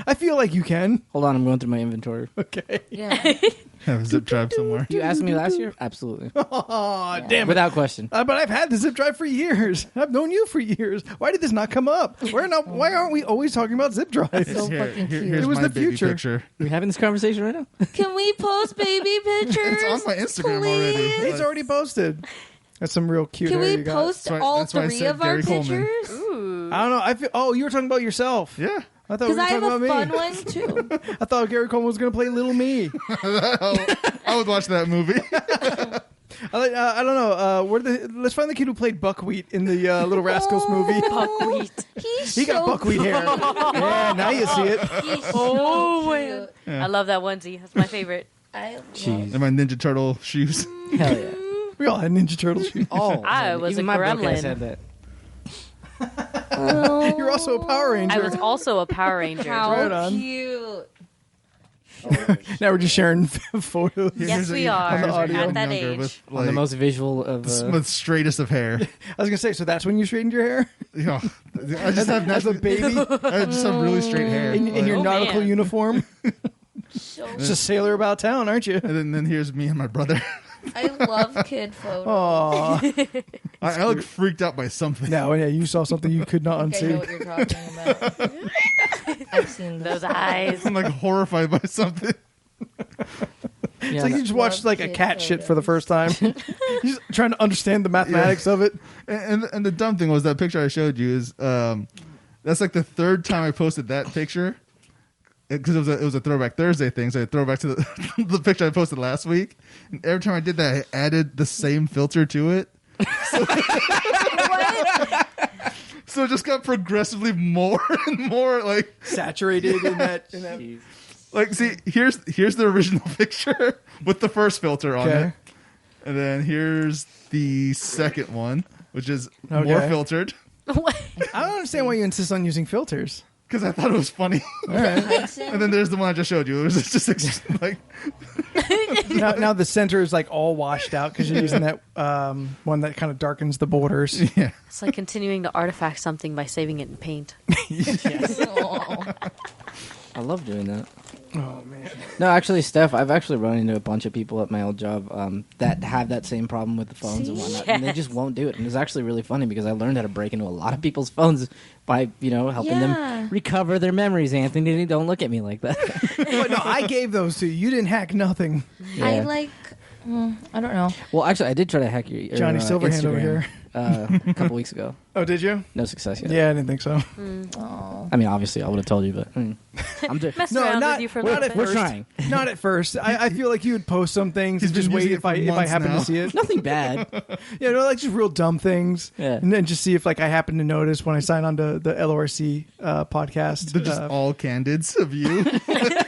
I feel like you can. Hold on, I'm going through my inventory. Okay. Yeah. Have a zip drive somewhere. You asked me last year? Absolutely, Oh, damn it. without question. But I've had the zip drive for years. I've known you for years. Why did this not come up? Why aren't we always talking about zip drives? So fucking cute. Here's It was my the baby future. picture. We're having this conversation right now. Can we post baby pictures? It's on my Instagram already. please? It's already posted. That's some real cute Can hair we you got. post That's why- all that's why I 3 said of our Gary Coleman. pictures? I don't know. I feel. Oh, you were talking about yourself. Yeah. I thought we Because were I have talking a about me. fun one too. I thought Gary Coleman was going to play Little Me. I would watch that movie. I don't know. Let's find the kid who played Buckwheat in the Little Rascals movie. Buckwheat. He got buckwheat hair. Yeah, now you see it. He's Oh, so man. cute. I love that onesie. That's my favorite. I love Jeez. And my Ninja Turtle shoes. Hell yeah. We all had Ninja Turtle shoes. Oh, I was even a my book gremlin. said that. You're also a Power Ranger. I was also a Power Ranger. How Right on. cute. Now we're just sharing photos. Yes, we are. On the audio. At that Younger age. with, On the most visual of. with straightest of hair. I was gonna say, so that's when you straightened your hair Yeah. I just have as a baby I just have really straight hair. in your Oh, nautical man. uniform. Just a sailor about town, aren't you? And then here's me and my brother. I love kid photos. Aw. I look freaked out by something. No, yeah, you saw something you could not I know unsee. what you're talking about. I've seen Those those. eyes. I'm like horrified by something. It's like you just watched Love like a kid cat shit for the photos. first time. You're just trying to understand the mathematics of it. And the dumb thing was that picture I showed you is that's like the third time I posted that picture because it was a Throwback Thursday thing. So I throw back to the the picture I posted last week. And every time I did that, I added the same filter to it. So it just got progressively more and more like Saturated in that. like see here's the original picture with the first filter on Okay. it, and then here's the second one which is more Okay. filtered What? I don't understand why you insist on using filters. because I thought it was funny. All right. And then there's the one I just showed you. It was just like now the center is like all washed out because you're using that one that kind of darkens the borders. yeah. It's like continuing to artifact something by saving it in paint. Aw. I love doing that. Oh man. No, actually, Steph, I've actually run into a bunch of people at my old job that have that same problem with the phones and whatnot, and they just won't do it. And it's actually really funny because I learned how to break into a lot of people's phones by, helping Yeah. them recover their memories. Anthony, don't look at me like that. But no, I gave those to you. You didn't hack nothing. I Yeah. like. I don't know. Well, actually, I did try to hack your Johnny Silverhand over Instagram, here. a couple weeks ago. Oh, did you? No success yet. Yeah, I didn't think so. Oh. I mean, obviously, I would have told you, but I'm just. Mess No, around not- with you for a not little at bit. We're first. trying. Not at first. I feel like you would post some things He's and just been wait using it if I for months happen now. to see it. Nothing bad. Yeah, no, like just real dumb things. Yeah. And then just see if like I happen to notice when I sign on to the LoRC podcast. They're just all candids of you.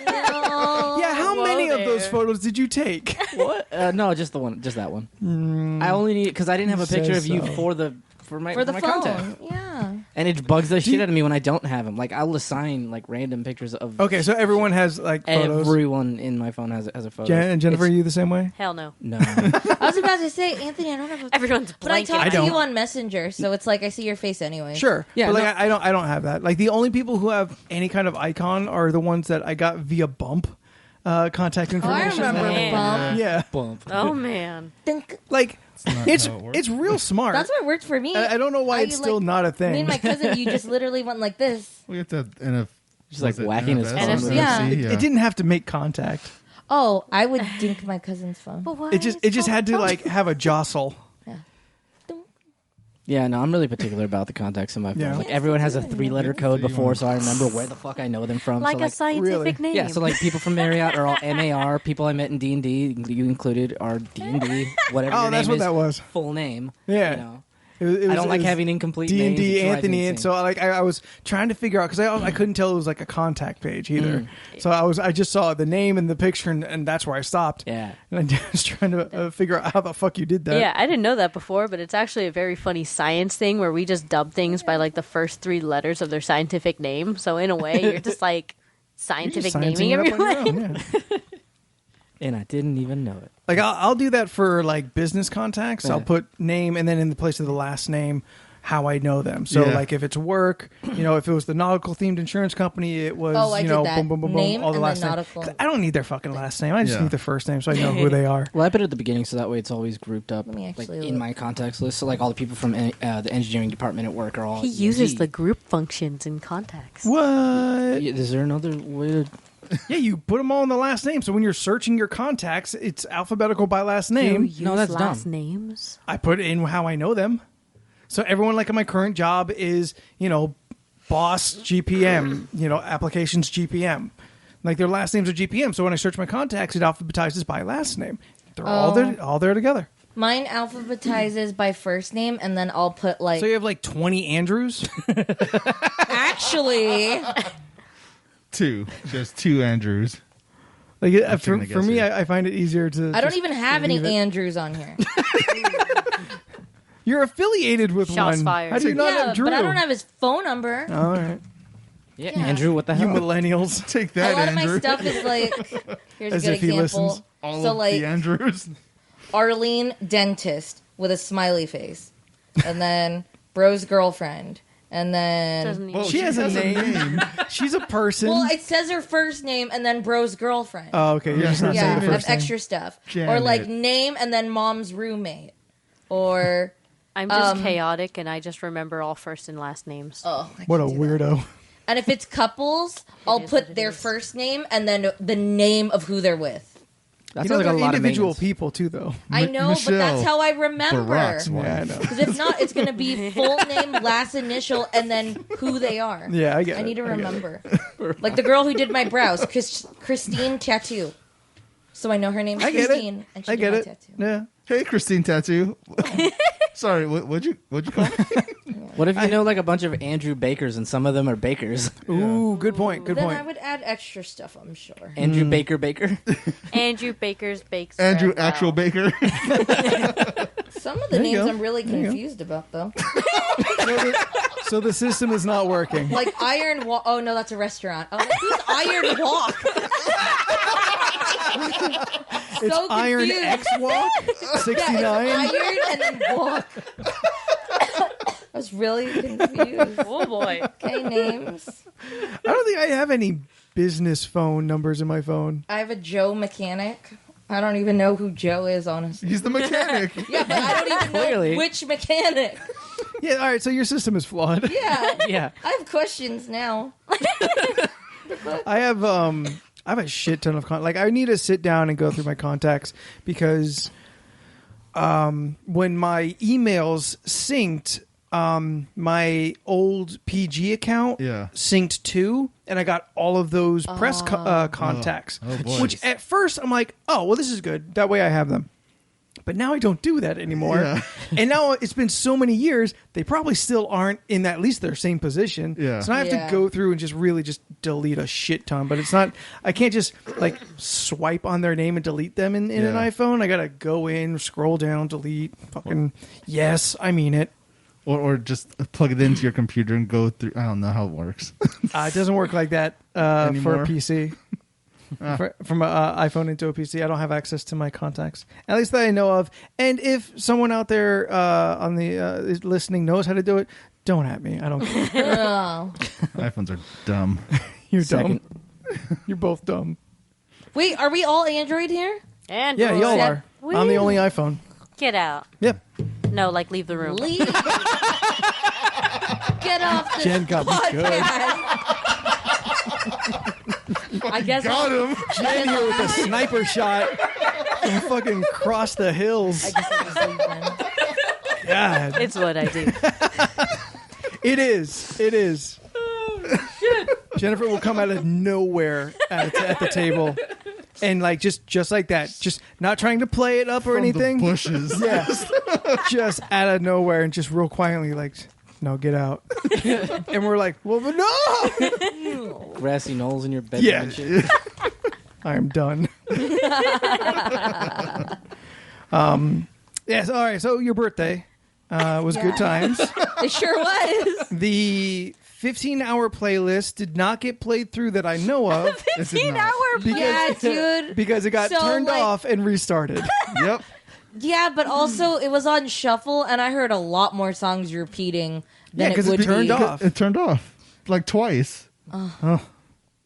Yeah, how Whoa many of those there. photos did you take? What? No, just the one. Just that one. I only need because I didn't have a picture of you Says so. for my For the my phone. contact, Yeah. and it bugs the shit out of me when I don't have them. Like I'll assign like random pictures of Okay, so everyone has like photos. everyone in my phone has a photo. Jen and Jennifer, are It's- you the same way? Hell no. No. I was about to say, Anthony, I don't have a. Everyone's But I blanking. talk I to don't. you on Messenger, so it's like I see your face anyway. Sure. Yeah, but like no- I don't have that. Like the only people who have any kind of icon are the ones that I got via Bump contact Oh, I information. remember Man. Bump. Yeah. Bump. Oh man. Think- Like not it's how it works. it's real smart. That's what worked for me. I don't know why I, it's still like, not a thing. Me and my cousin, you just literally went like this. We have to have NF. Just like was it whacking his NFS? phone. Yeah. NFC? It didn't have to make contact. Oh, I would dink my cousin's phone. But why? It just had to like have a jostle. Yeah, no, I'm really particular about the contacts in my phone. Yeah. Like everyone has a 3-letter code before, so I remember where the fuck I know them from. like so, a scientific really? name. Yeah, so like people from Marriott are all MAR. People I met in D&D, you included, are D&D. Whatever Oh, your that's name what is, that was. full name. Yeah. You know? It I don't like was having incomplete names. D&D It drives me Anthony, and insane. so like I was trying to figure out because I couldn't tell it was like a contact page either. Mm. So I just saw the name and the picture, and that's where I stopped. Yeah. And I was trying to figure out how the fuck you did that. Yeah, I didn't know that before, but it's actually a very funny science thing where we just dub things by like the first 3 letters of their scientific name. So in a way, you're just like You're scientific just sciencing naming it up on everyone. your own, yeah. And I didn't even know it. Like I'll do that for like business contacts. Yeah. I'll put name and then in the place of the last name, how I know them. So Yeah. like if it's work, if it was the nautical themed insurance company, it was Oh, I did that. boom boom boom boom Name all the and last then name. nautical. 'Cause I don't need their fucking last name. I just Yeah. need the first name so I know who they are. Well, I put it at the beginning so that way it's always grouped up Let me like actually in look. my contacts list. So like all the people from the engineering department at work are all He uses ENG. the group functions in contacts. What? Yeah, is there another way to... Yeah, you put them all in the last name. So when you're searching your contacts, it's alphabetical by last You name. use No, that's last dumb. names. I put in how I know them. So everyone like in my current job is, boss GPM, applications GPM. Like their last names are GPM. So when I search my contacts, it alphabetizes by last name. They're all there together. Mine alphabetizes by first name, and then I'll put like. So you have like 20 Andrews? Actually, 2. Just 2 Andrews. Like I'm for taking a guess me, here. I find it easier to. I don't just even have any leave it. Andrews on here. You're affiliated with Shots one. fired. How do you not Yeah, have Drew? but I don't have his phone number. All right, Yeah, Yeah. Andrew, what the you hell? millennials. Take A that, lot of Andrew. my stuff is like. Here's As a good if he example. listens. All So of like the Andrews. Arlene dentist with a smiley face, and then bro's girlfriend, and then Doesn't even- Well, She has a name. She's a person. well, it says her first name and then bro's girlfriend. Oh, okay. You're just not yeah, saying I the have first name. extra stuff, or Janet. like name and then mom's roommate, or I'm just chaotic, and I just remember all first and last names. oh, I What a can do that. weirdo. And if it's couples, I'll is what put it their is. first name and then the name of who they're with. That You know, sounds like they're a lot of individual maintenance. people too, though. I know, but Michelle, that's how I remember. Barack's wife. Yeah, I know. Because if not, it's going to be full name, last initial, and then who they are. Yeah, I get it. I need to I get it. remember. Like the girl who did my brows, Christine Tattoo. So I know her name's I get Christine, it. and she I did get my it. tattoo. Yeah. Hey, Christine Tattoo. Sorry, what'd you call me? What if you know like a bunch of Andrew Bakers and some of them are bakers? Ooh, good point. Good Then point. I would add extra stuff, I'm sure. Andrew Baker. Andrew Baker's Bakes. Andrew Spread. Actual Wow. Baker. Some of the There you names go. I'm really There you go. confused about, though. So the system is not working. Like Iron Walk. Oh, no, that's a restaurant. I was like, who's Iron Walk? It's so Iron confused. X Walk Yeah, 69. it's Iron and then Walk. I was really confused. Oh boy. Okay, names. I don't think I have any business phone numbers in my phone. I have a Joe mechanic. I don't even know who Joe is, honestly. He's the mechanic. Yeah, but I don't even Clearly. know which mechanic. Yeah, all right. So your system is flawed. Yeah, Yeah. I have questions now. I have a shit ton of like I need to sit down and go through my contacts because when my emails synced, my old PG account Yeah. synced too, and I got all of those press contacts. Oh, boy. Which at first I'm like, oh well, this is good. That way I have them. But now I don't do that anymore. Yeah. And now it's been so many years, they probably still aren't in at least their same position. Yeah. So now I have Yeah. to go through and just really just delete a shit ton. But it's not, I can't just like swipe on their name and delete them in an Yeah. iPhone. I got to go in, scroll down, delete, fucking, yes, I mean it. Or just plug it into your computer and go through. I don't know how it works. It doesn't work like that for a Anymore? PC. From an iPhone into a PC, I don't have access to my contacts, at least that I know of. And if someone out there on the is listening knows how to do it, don't at me. I don't care. Oh. iPhones are dumb. You're Second. dumb. You're both dumb. Wait, are we all Android here? And Yeah, y'all Except- are. I'm the only iPhone. Get out. Yep. No, like leave the room. Leave. Get off the Jen got me good. I guess Got him. Jen here with a sniper shot and fucking cross the hills. I guess I'll just leave then. God, It's what I do. it is. It is. Jennifer will come out of nowhere at the table, and like just like that, just not trying to play it up or From anything. the bushes. Yeah, just out of nowhere and just real quietly like, no, get out. And we're like, well, but no. Grassy knolls in your bedroom Yeah. and shit. I am done. Yes. All right. So your birthday was good times. It sure was. The 15-hour playlist did not get played through that I know of 15-hour. Yeah, dude. because it got So, turned like- off and restarted. Yep. Yeah, but also it was on shuffle, and I heard a lot more songs repeating than Yeah, 'cause it it would turned be. off. It turned off like twice.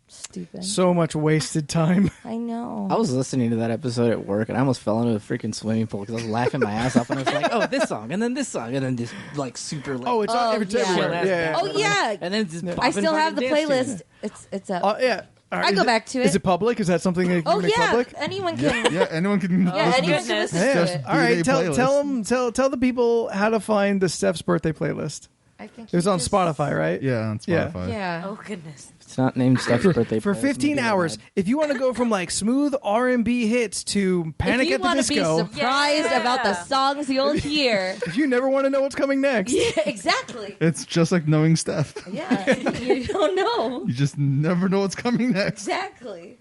Stupid. So much wasted time. I know. I was listening to that episode at work, and I almost fell into a freaking swimming pool because I was laughing my ass off, and I was like, "Oh, this song, and then this song, and then just like super." Like, Oh, it's Oh, every yeah. everywhere. Yeah. Oh, yeah. and then just I still have the playlist. It's up. Yeah. All I is go back to Is it. it public? Is that something that you Oh make yeah, public? anyone can. Yeah, anyone can. Yeah, listen anyone to can goodness. listen Yeah. to it. All right. D&amp Tell the people how to find the Steph's birthday playlist. I think It was you on just- Spotify, right? Yeah, on Yeah. Spotify. Yeah. Oh goodness. It's not named Steph's birthday For playlist. 15 hours. If you want to go from like smooth R&B hits to Panic if you at the want to be Disco, surprised Yeah. about the songs you'll hear, if you never want to know what's coming next, yeah, exactly. It's just like knowing Steph. Yeah, you don't know You just never know what's coming next. exactly.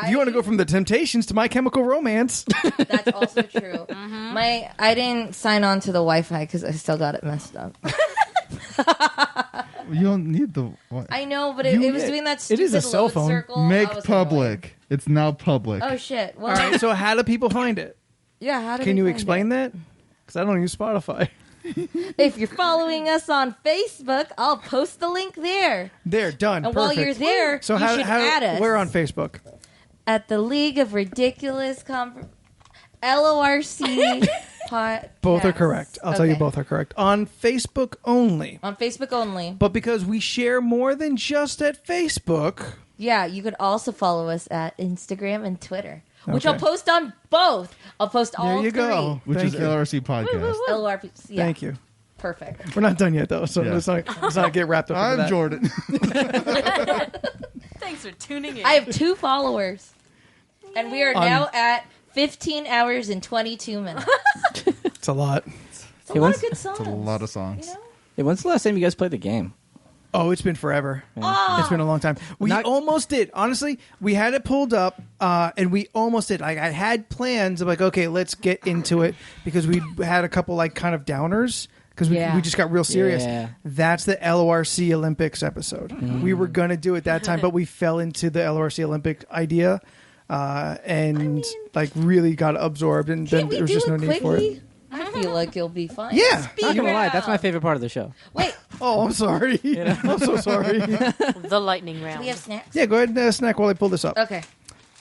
if you want to go from the Temptations to My Chemical Romance, That's also true. I didn't sign on to the Wi-Fi because I still got it messed up. You don't need the what? I know, but it was doing that stupid is a cell load phone. circle. I Make was public. It's now public. annoyed. Oh shit! Well, all right. So how do people find it? yeah. How do Can we you find explain it? that? Because I don't use Spotify. If you're following us on Facebook, I'll post the link there. There, done. And Perfect. while you're there, so you should add us. We're on Facebook. At the League of Ridiculous LORC podcast. Both are correct. I'll tell you both are correct. On Facebook only. On Facebook only. But because we share more than just at Facebook. Yeah, you could also follow us at Instagram and Twitter, which Okay. I'll post on both. I'll post all There you three. go. Which Thank is you. LRC Podcast. LORC. Yeah. Thank you. Perfect. We're not done yet, though, so Yeah. let's not get wrapped up into I'm that. Jordan. Thanks for tuning in. I have 2 followers. And we are now at 15 hours and 22 minutes. It's a lot. It's a Hey, lot once- of good songs. It's a lot of songs. You know? Hey, when's the last time you guys played the game? Oh, it's been forever. Oh. It's been a long time. We Not- almost did. Honestly, we had it pulled up, and we almost did. Like I had plans of like, okay, let's get into it because we had a couple like kind of downers because we just got real serious. Yeah. That's the LORC Olympics episode. We were gonna do it that time, but we fell into the LORC Olympic idea, and like really got absorbed, and then Can't we there was do just no it need for it. quickly? I feel like you'll be fine. Yeah. Not gonna lie, that's my round. favorite part of the show. Wait, Oh, I'm sorry. I'm so sorry. The lightning round. do we have snacks? Yeah, go ahead and snack while I pull this up. Okay.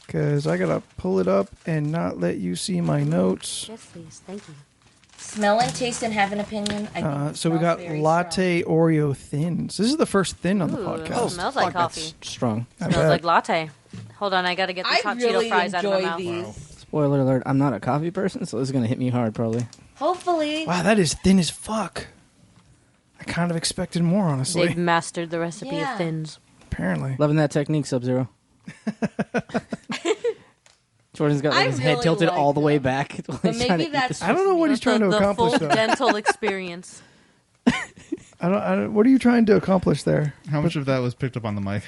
Because I got to pull it up and not let you see my notes. Yes, please. Thank you. Smell and taste and have an opinion. I think it So we smells got very latte Oreo thins. This is the first thin on the Ooh, podcast. smells like coffee. Strong. I Smells bet. like latte. Hold on, I gotta get the strong. hot I really Cheeto fries out of my enjoy mouth. these. Spoiler alert, I'm not a coffee person, so this is gonna hit me hard probably. Hopefully. Wow, that is thin as fuck. I kind of expected more, honestly. They've mastered the recipe Yeah. of thins. Apparently. Loving that technique, Sub-Zero. Jordan's got like, I his head really tilted like all the way them. back. while But he's trying to maybe eat that's I don't know what he's trying to the accomplish, full though. dental experience. I don't, what are you trying to accomplish there? How much of that was picked up on the mic?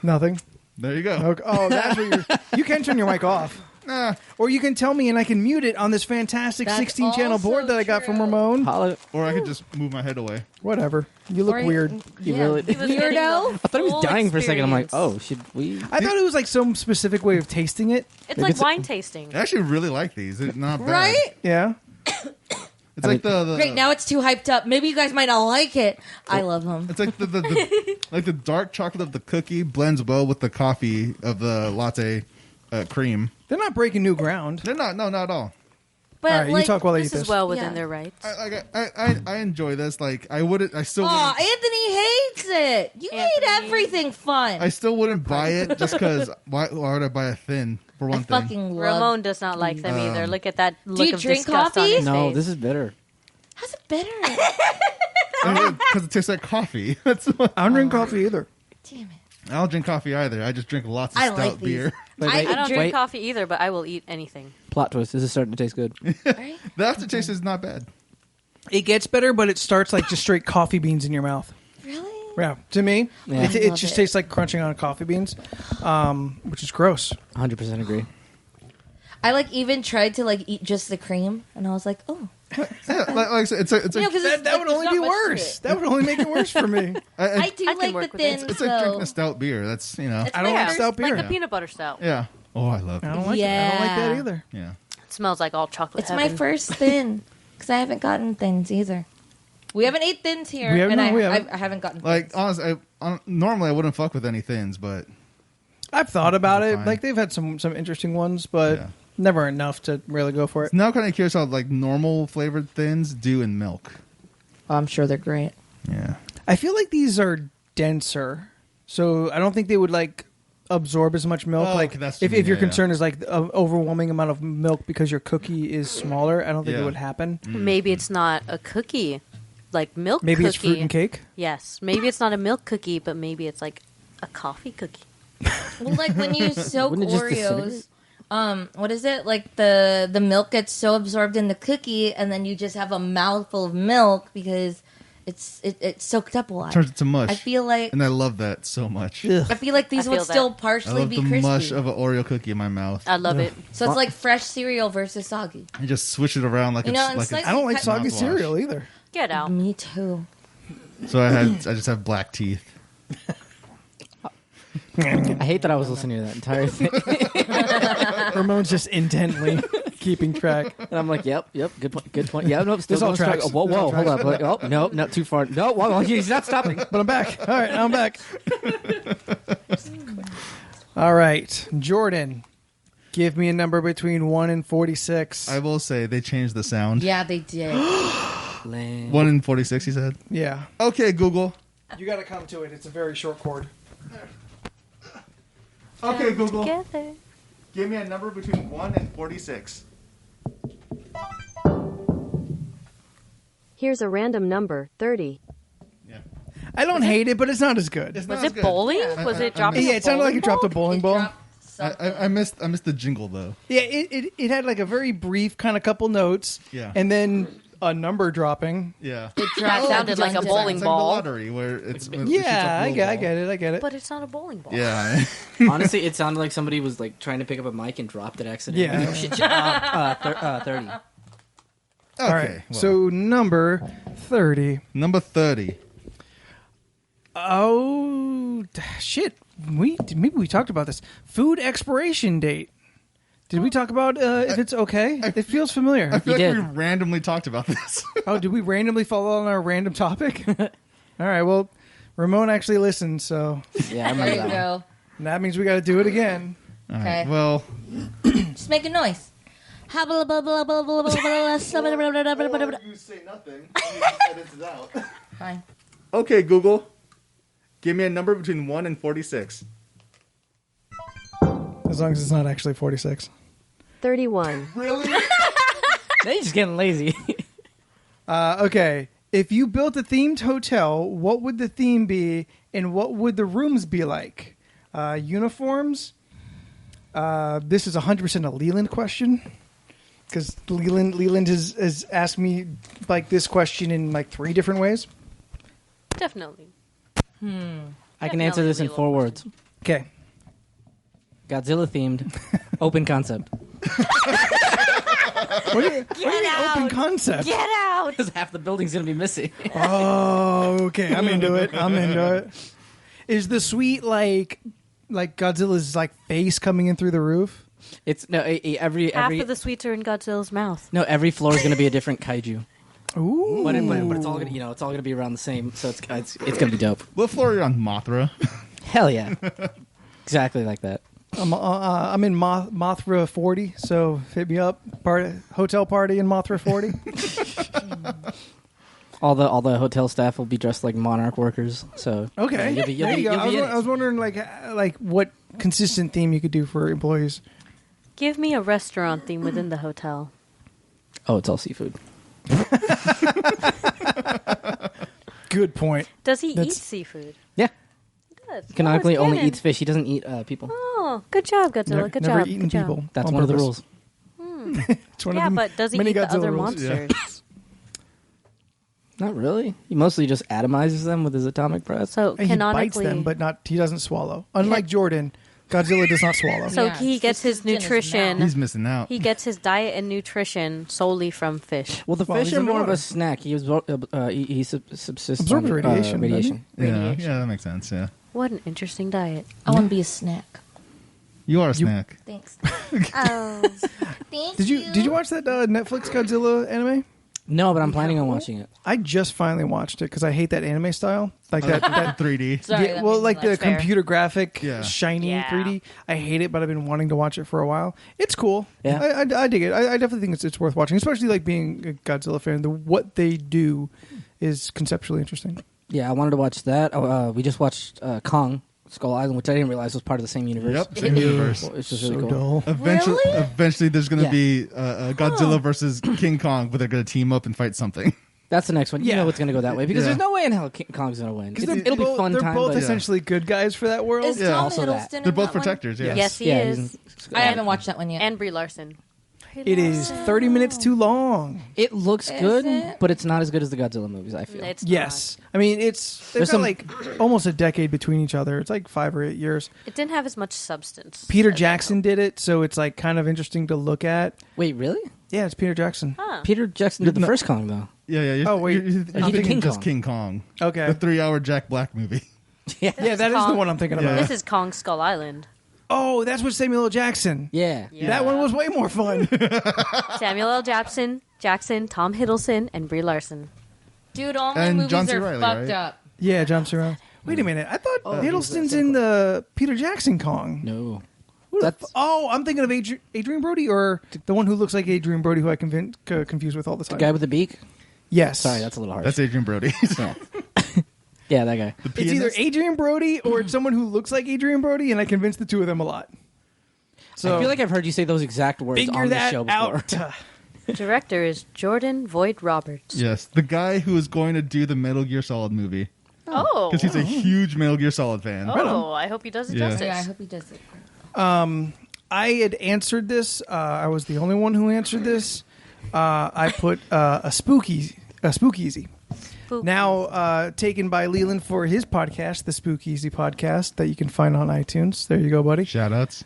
Nothing. There you go. Okay. Oh, that's what you're... You can turn your mic off. Nah. Or you can tell me and I can mute it on this fantastic That's 16-channel also board that I got from true. Ramon. Holla- Or I could just move my head away. Whatever. You look Or- weird. You Yeah. really- He was getting Weirdo. the I thought he was full dying for a second. I'm like, experience. oh, should we? I thought it was like some specific way of tasting it. It's Maybe like it's a- wine tasting. I actually really like these. They're not bad. Right? Yeah. It's like the Great. Now it's too hyped up. Maybe you guys might not like it. I love them. It's like the like the dark chocolate of the cookie blends well with the coffee of the latte cream. They're not breaking new ground. They're not. No, not at all. But All right, like, you talk while I eat This this. is well within Yeah. their rights. I enjoy this. Like I wouldn't. I still. Aw, Wouldn't, Anthony hates it. You hate Anthony. everything fun. I still wouldn't buy it just because. Why would I buy a thin for one thing? fucking love. Ramon does not like them either. Look at that look you of drink disgust on coffee? his No, face. this is bitter. How's it better? Because it tastes like coffee. That's what, I don't drink coffee either. Damn it. I don't drink coffee either. I just drink lots of I stout like these. beer. Wait, I wait, I don't drink wait. coffee either, but I will eat anything. Plot twist. This is starting to taste good. Right? The aftertaste is not bad. It gets better, but it starts like just straight coffee beans in your mouth. Really? Yeah, to me, Yeah. it I love just it. tastes like crunching on coffee beans, which is gross. 100% agree. I like even tried to like eat just the cream, and I was like, oh, Yeah, like I said, it's you like, know, because That would only be worse. That would only make it worse for me. I do I can like work the with it. thins it's like though. drinking a stout beer. That's It's I don't like fair. stout beer. Like the Yeah. peanut butter stout. Yeah. Oh, I love I it. don't like Yeah. I don't like that either. Yeah. It smells like all chocolate. It's my heaven. first thin because I haven't gotten thins either. We haven't ate thins here, We have- and no, we haven't. I haven't gotten Like thins. honestly, normally I wouldn't fuck with any thins, but I've thought about it. Fine. Like they've had some interesting ones, but Yeah. never enough to really go for it. now kind of curious how like normal flavored thins do in milk. Oh, I'm sure they're great. Yeah. I feel like these are denser, so I don't think they would like absorb as much milk. Oh, like okay, that's what if you mean, your yeah, concern is like an overwhelming amount of milk because your cookie is smaller, I don't think it Yeah. would happen. Maybe it's not a cookie, like milk Maybe cookie. it's fruit and cake. Yes. Maybe it's not a milk cookie, but maybe it's like a coffee cookie. Well, like when you soak Wouldn't it just Oreos, what is it? Like the milk gets so absorbed in the cookie, and then you just have a mouthful of milk because it's soaked up a lot. Turns into mush. I feel like and I love that so much. Ugh. I feel like these I would feel still that. I partially love be the crispy. mush of an Oreo cookie in my mouth. I love it. So it's like fresh cereal versus soggy. I just switch it around like You it's know, and like slice- I don't like Cut- soggy mouthwash. cereal either. Get out. Me too. So I just have black teeth. I hate that I was listening to that entire thing. Ramon's just intently. keeping track. And I'm like, yep, good point. Yeah, no, still This all going strong. tracks. Whoa, This all hold up. Like, oh, no, not too far. No, whoa, he's not stopping. But I'm back. All right, now I'm back. All right, Jordan, give me a number between 1 and 46. I will say they changed the sound. Yeah, they did. 1 and 46, he said. Yeah. Okay, Google. You got to come to it. It's a very short chord. Okay, Google. Together. Give me a number between 1 and 46. Here's a random number, 30. Yeah. I don't hate it, but it's not as good. It's not Was as it good. bowling? Was it dropping? Yeah, a it sounded like bowling it dropped a ball? bowling It ball. dropped something. I missed the jingle though. Yeah, it had like a very brief kind of couple notes. Yeah. And then a number dropping. Yeah. It That sounded like a bowling It's ball. like the lottery where it's Yeah, I get it. But it's not a bowling ball. Yeah. Honestly, it sounded like somebody was like trying to pick up a mic and dropped it accidentally. Yeah. Oh, shit. 30. Okay. All right. well, So number 30. number 30. Oh shit! Maybe we talked about this. Food expiration date. Did we talk about if it's okay? It feels familiar. I feel You like did. we randomly talked about this. Oh, did we randomly fall on our random topic? All right. Well, Ramon actually listened, so Yeah, I There remember you that one. go. that means we got to do it again. All Okay. right. Well, Just make a noise. you say nothing. Edit it out. Fine. Okay, Google. Give me a number between 1 and 46. As long as it's not actually 46. 31. Really? Now you're just getting lazy. Okay. If you built a themed hotel, what would the theme be, and what would the rooms be like? Uniforms. This is 100% a Leland question, because Leland has asked me like this question in like 3 different ways. Definitely. I can answer this in Definitely 4 words. Okay. Godzilla themed, open concept. What do you mean open concept? Get out! Because half the building's gonna be missing. Oh, okay. I'm into it. Is the suite like Godzilla's like face coming in through the roof? It's no every Half of the sweets are in Godzilla's mouth. no every floor is gonna be a different kaiju. Ooh. But it's all gonna it's all gonna be around the same. So it's gonna be dope. What floor are you on, Mothra? Hell yeah, exactly like that. I'm in Mothra 40, so hit me up. Hotel party in Mothra 40. All the hotel staff will be dressed like Monarch workers. So Okay, you'll be there you go. in it. I was wondering like what consistent theme you could do for employees. Give me a restaurant theme within the hotel. Oh, it's all seafood. Good point. Does he eat That's- seafood? Yeah, Good. canonically Oh, it's only canon. eats fish. He doesn't eat people. Oh, good job, Godzilla. Good Never job. eaten Good job. people. That's on one of the purpose. rules. It's one Yeah, of the but does he many eat the Godzilla other rules. monsters? Not really. He mostly just atomizes them with his atomic breath. So He bites canonically, them, but not. He doesn't swallow. Unlike Jordan, Godzilla does not swallow. so Yeah, he it's gets his just in his nutrition. mouth. He's missing out. He gets his diet and nutrition solely from fish. Well, the Well, fish he's are more of underwater. a snack. He subsists Absorbs on radiation, doesn't he? radiation. Yeah, that makes sense. Yeah, What an interesting diet. I want to be a snack. you are a snack. Thanks. Oh. Thank Did you watch that Netflix Godzilla anime? No, but I'm planning on watching it. I just finally watched it because I hate that anime style, like that. 3D. Sorry, Yeah, that well, means like the that's fair. computer graphic, Yeah. shiny Yeah. 3D. I hate it, but I've been wanting to watch it for a while. It's cool. Yeah. I dig it. I definitely think it's worth watching, especially like being a Godzilla fan. What they do is conceptually interesting. Yeah, I wanted to watch that. We just watched Kong Skull Island, which I didn't realize was part of the same universe. Yep, same universe. Which is really So cool. dull. Eventually, there's going to Yeah. be Godzilla versus King Kong, but they're going to team up and fight something. That's the next one. You Yeah. know it's going to go that way because Yeah. there's no way in hell King Kong's going to win. It'll be fun They're time. both but essentially good guys for that world. Is Yeah. Tom Also that. Hiddleston They're in both that one? protectors. Yeah. Yes, he yeah, is. I haven't watched that one yet. And Brie Larson. It is 30 minutes too long. It looks Is good, it? but it's not as good as the Godzilla movies. I feel. It's Yes, I mean it's There's got some- like almost a decade between each other. It's like 5 or 8 years. not. It didn't have as much substance. Peter as I Jackson hoped. did it, so it's like kind of interesting to look at. Wait, really? Yeah, it's Peter Jackson. Huh. Peter Jackson did the No. first Kong though. Yeah. Oh, wait. You're He did thinking King just Kong. King Kong. Okay. The 3-hour Jack Black movie. Yeah. Yeah, that is the Kong. one I'm thinking Yeah. about. This is Kong Skull Island. Oh, that's with Samuel L. Jackson. Yeah. That one was way more fun. Samuel L. Jackson, Tom Hiddleston, and Brie Larson. Dude, all my And movies John C. are Reilly, fucked right? up. Yeah, John C. Reilly. Wait a minute. I thought Hiddleston's the in the Peter Jackson Kong. No. That's I'm thinking of Adrian Brody, or the one who looks like Adrian Brody, who I confuse with all the time. The guy with the beak? Yes. Sorry, that's a little harsh. That's Adrian Brody. Yeah. Yeah, that guy. The It's either pianist? Adrian Brody or it's someone who looks like Adrian Brody, and I convinced the two of them a lot. So I feel like I've heard you say those exact words figure on the that show before. out. Director is Jordan Voight Roberts. Yes, the guy who is going to do the Metal Gear Solid movie. Oh. Because he's a huge Metal Gear Solid fan. Oh, I hope he does it Yeah. justice. Yeah, I hope he does it. I had answered this. I was the only one who answered this. I put a spookeasy. Spooky. Now taken by Leland for his podcast, the Spookeasy podcast, that you can find on iTunes. There you go, buddy. Shoutouts.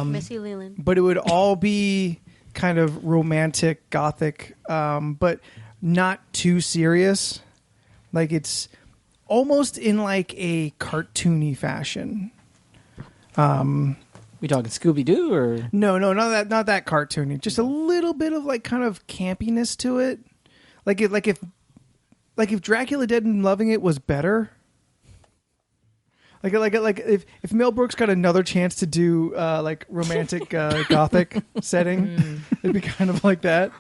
Missy Leland. But it would all be kind of romantic, gothic, but not too serious. Like it's almost in like a cartoony fashion. We talking Scooby Doo or No, not that cartoony. Just a little bit of like kind of campiness to it. Like if Dracula Dead and Loving It was better. Like if Mel Brooks got another chance to do like romantic gothic setting, it'd be kind of like that.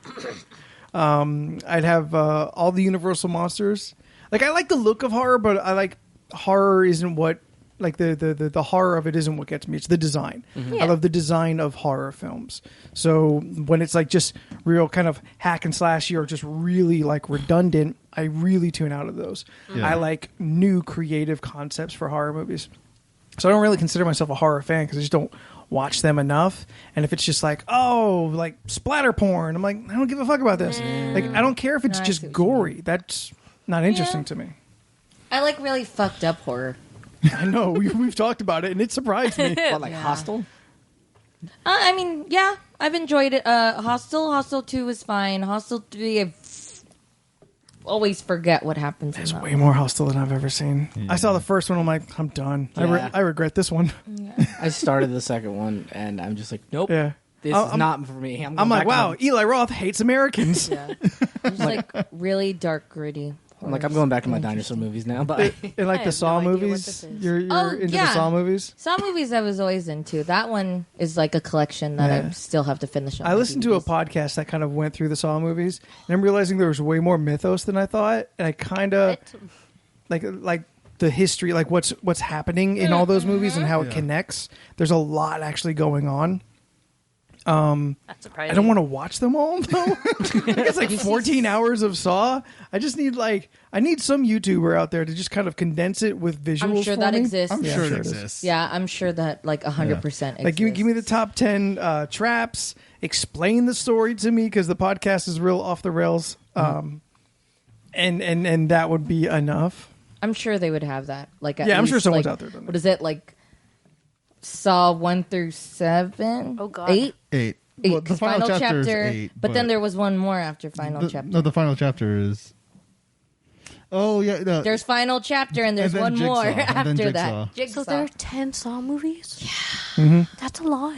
I'd have all the Universal monsters. Like I like the look of horror, but I like horror isn't what like the horror of it isn't what gets me. It's the design. I love the design of horror films. So when it's like just real kind of hack and slashy or just really like redundant, I really tune out of those. Yeah. I like new creative concepts for horror movies. So I don't really consider myself a horror fan because I just don't watch them enough. And if it's just like, oh, like splatter porn, I'm like, I don't give a fuck about this. Like I don't care if it's No, I just see what you gory. That's not interesting to me. I like really fucked up horror. I know we've talked about it, and it surprised me. what, like Yeah. Hostel? I mean, yeah, I've enjoyed it. Hostel 2 is fine. Hostel 3, I always forget what happens. It's in that way one. more hostile than I've ever seen. I saw the first one. I'm like, I'm done. Yeah. I regret this one. I started the second one and I'm just like, nope. Yeah. This I'm- is not for me. I'm I'm like, going back wow, home. Eli Roth hates Americans. Yeah, it's like really dark, gritty. I'm like, I'm going back to my dinosaur movies now. But And like I the have Saw no idea what movies. this is. You're Oh, into the yeah. Saw movies. Saw movies I was always into. That one is like a collection that Yeah. I still have to finish. On I my listened to a DVDs. podcast that kind of went through the Saw movies, and I'm realizing there was way more mythos than I thought. And I kind of like the history, like what's happening in all those movies and how it Yeah. connects. There's a lot actually going on. That's surprising. I don't want to watch them all though. It's like 14 hours of Saw. I just need I need some YouTuber out there to just kind of condense it with visuals. I'm sure for that me. exists. I'm Yeah, sure I'm it sure it is. exists. Yeah, I'm sure that like 100%. Like give me the top 10 traps. Explain the story to me because the podcast is real off the rails. And that would be enough. I'm sure they would have that. Like, at Yeah, I'm sure least, someone's like, out there doing What is it like? Saw 1 through 7. Oh, God. 8. 8. 8. Well, the final chapter is 8. but then there was one more after final chapter. No, the final chapter is. Oh yeah, no. There's final chapter and there's And then one more Jigsaw, and then after Jigsaw. that. Jigsaw. So there are 10 Saw movies? Yeah. That's a lot.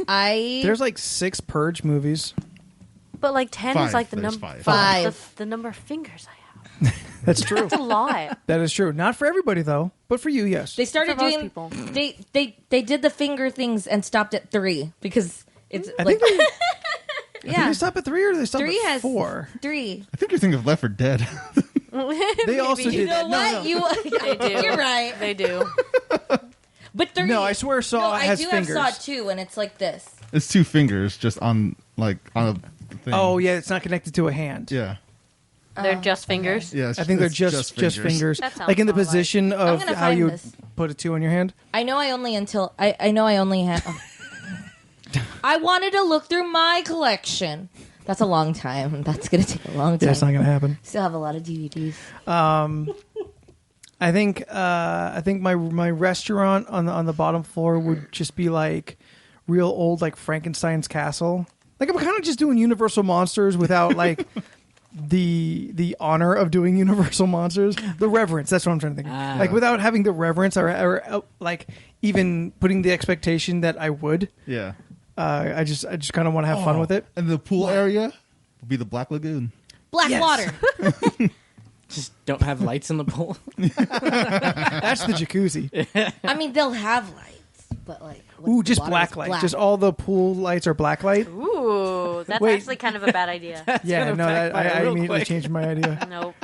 There's like 6 Purge movies. But like 10 5. is like the There's number 5. The number of fingers I have. That's true. That's a lot. That is true. Not for everybody though, but for you, yes. They started For most doing. people. They did the finger things and stopped at 3 because it's I like think they yeah. stop at 3 or they stop 3 at has 4. 3. I think you're thinking of Left 4 Dead. They also You did know that. what? They do. You're right. They do. But 3. No, I swear Saw no, has I do fingers. have Saw 2, and it's like this. It's 2 fingers just on a thing. Oh yeah, it's not connected to a hand. Yeah. They're just fingers. Yeah. I think they're it's just fingers. That sounds Like in the about right. position of gonna how find you would this. put a 2 on your hand. I know I only have. I wanted to look through my collection. That's a long time. That's gonna take a long time. Yeah, it's not gonna happen. Still have a lot of DVDs. I think my restaurant on the bottom floor would just be like real old like Frankenstein's castle. Like I'm kind of just doing Universal monsters without like the honor of doing Universal Monsters, the reverence. That's what I'm trying to think of. Like without having the reverence or like even putting the expectation that I would. Yeah. I just kind of want to have fun with it. And the pool area will be the Black Lagoon. Black water. Just don't have lights in the pool. That's the jacuzzi. I mean, they'll have lights, but like, Ooh, just water black is light. black. Just all the pool lights are black light. Ooh, that's Wait. actually kind of a bad idea. Yeah, gonna no, backfire I real immediately quick. changed my idea. Nope.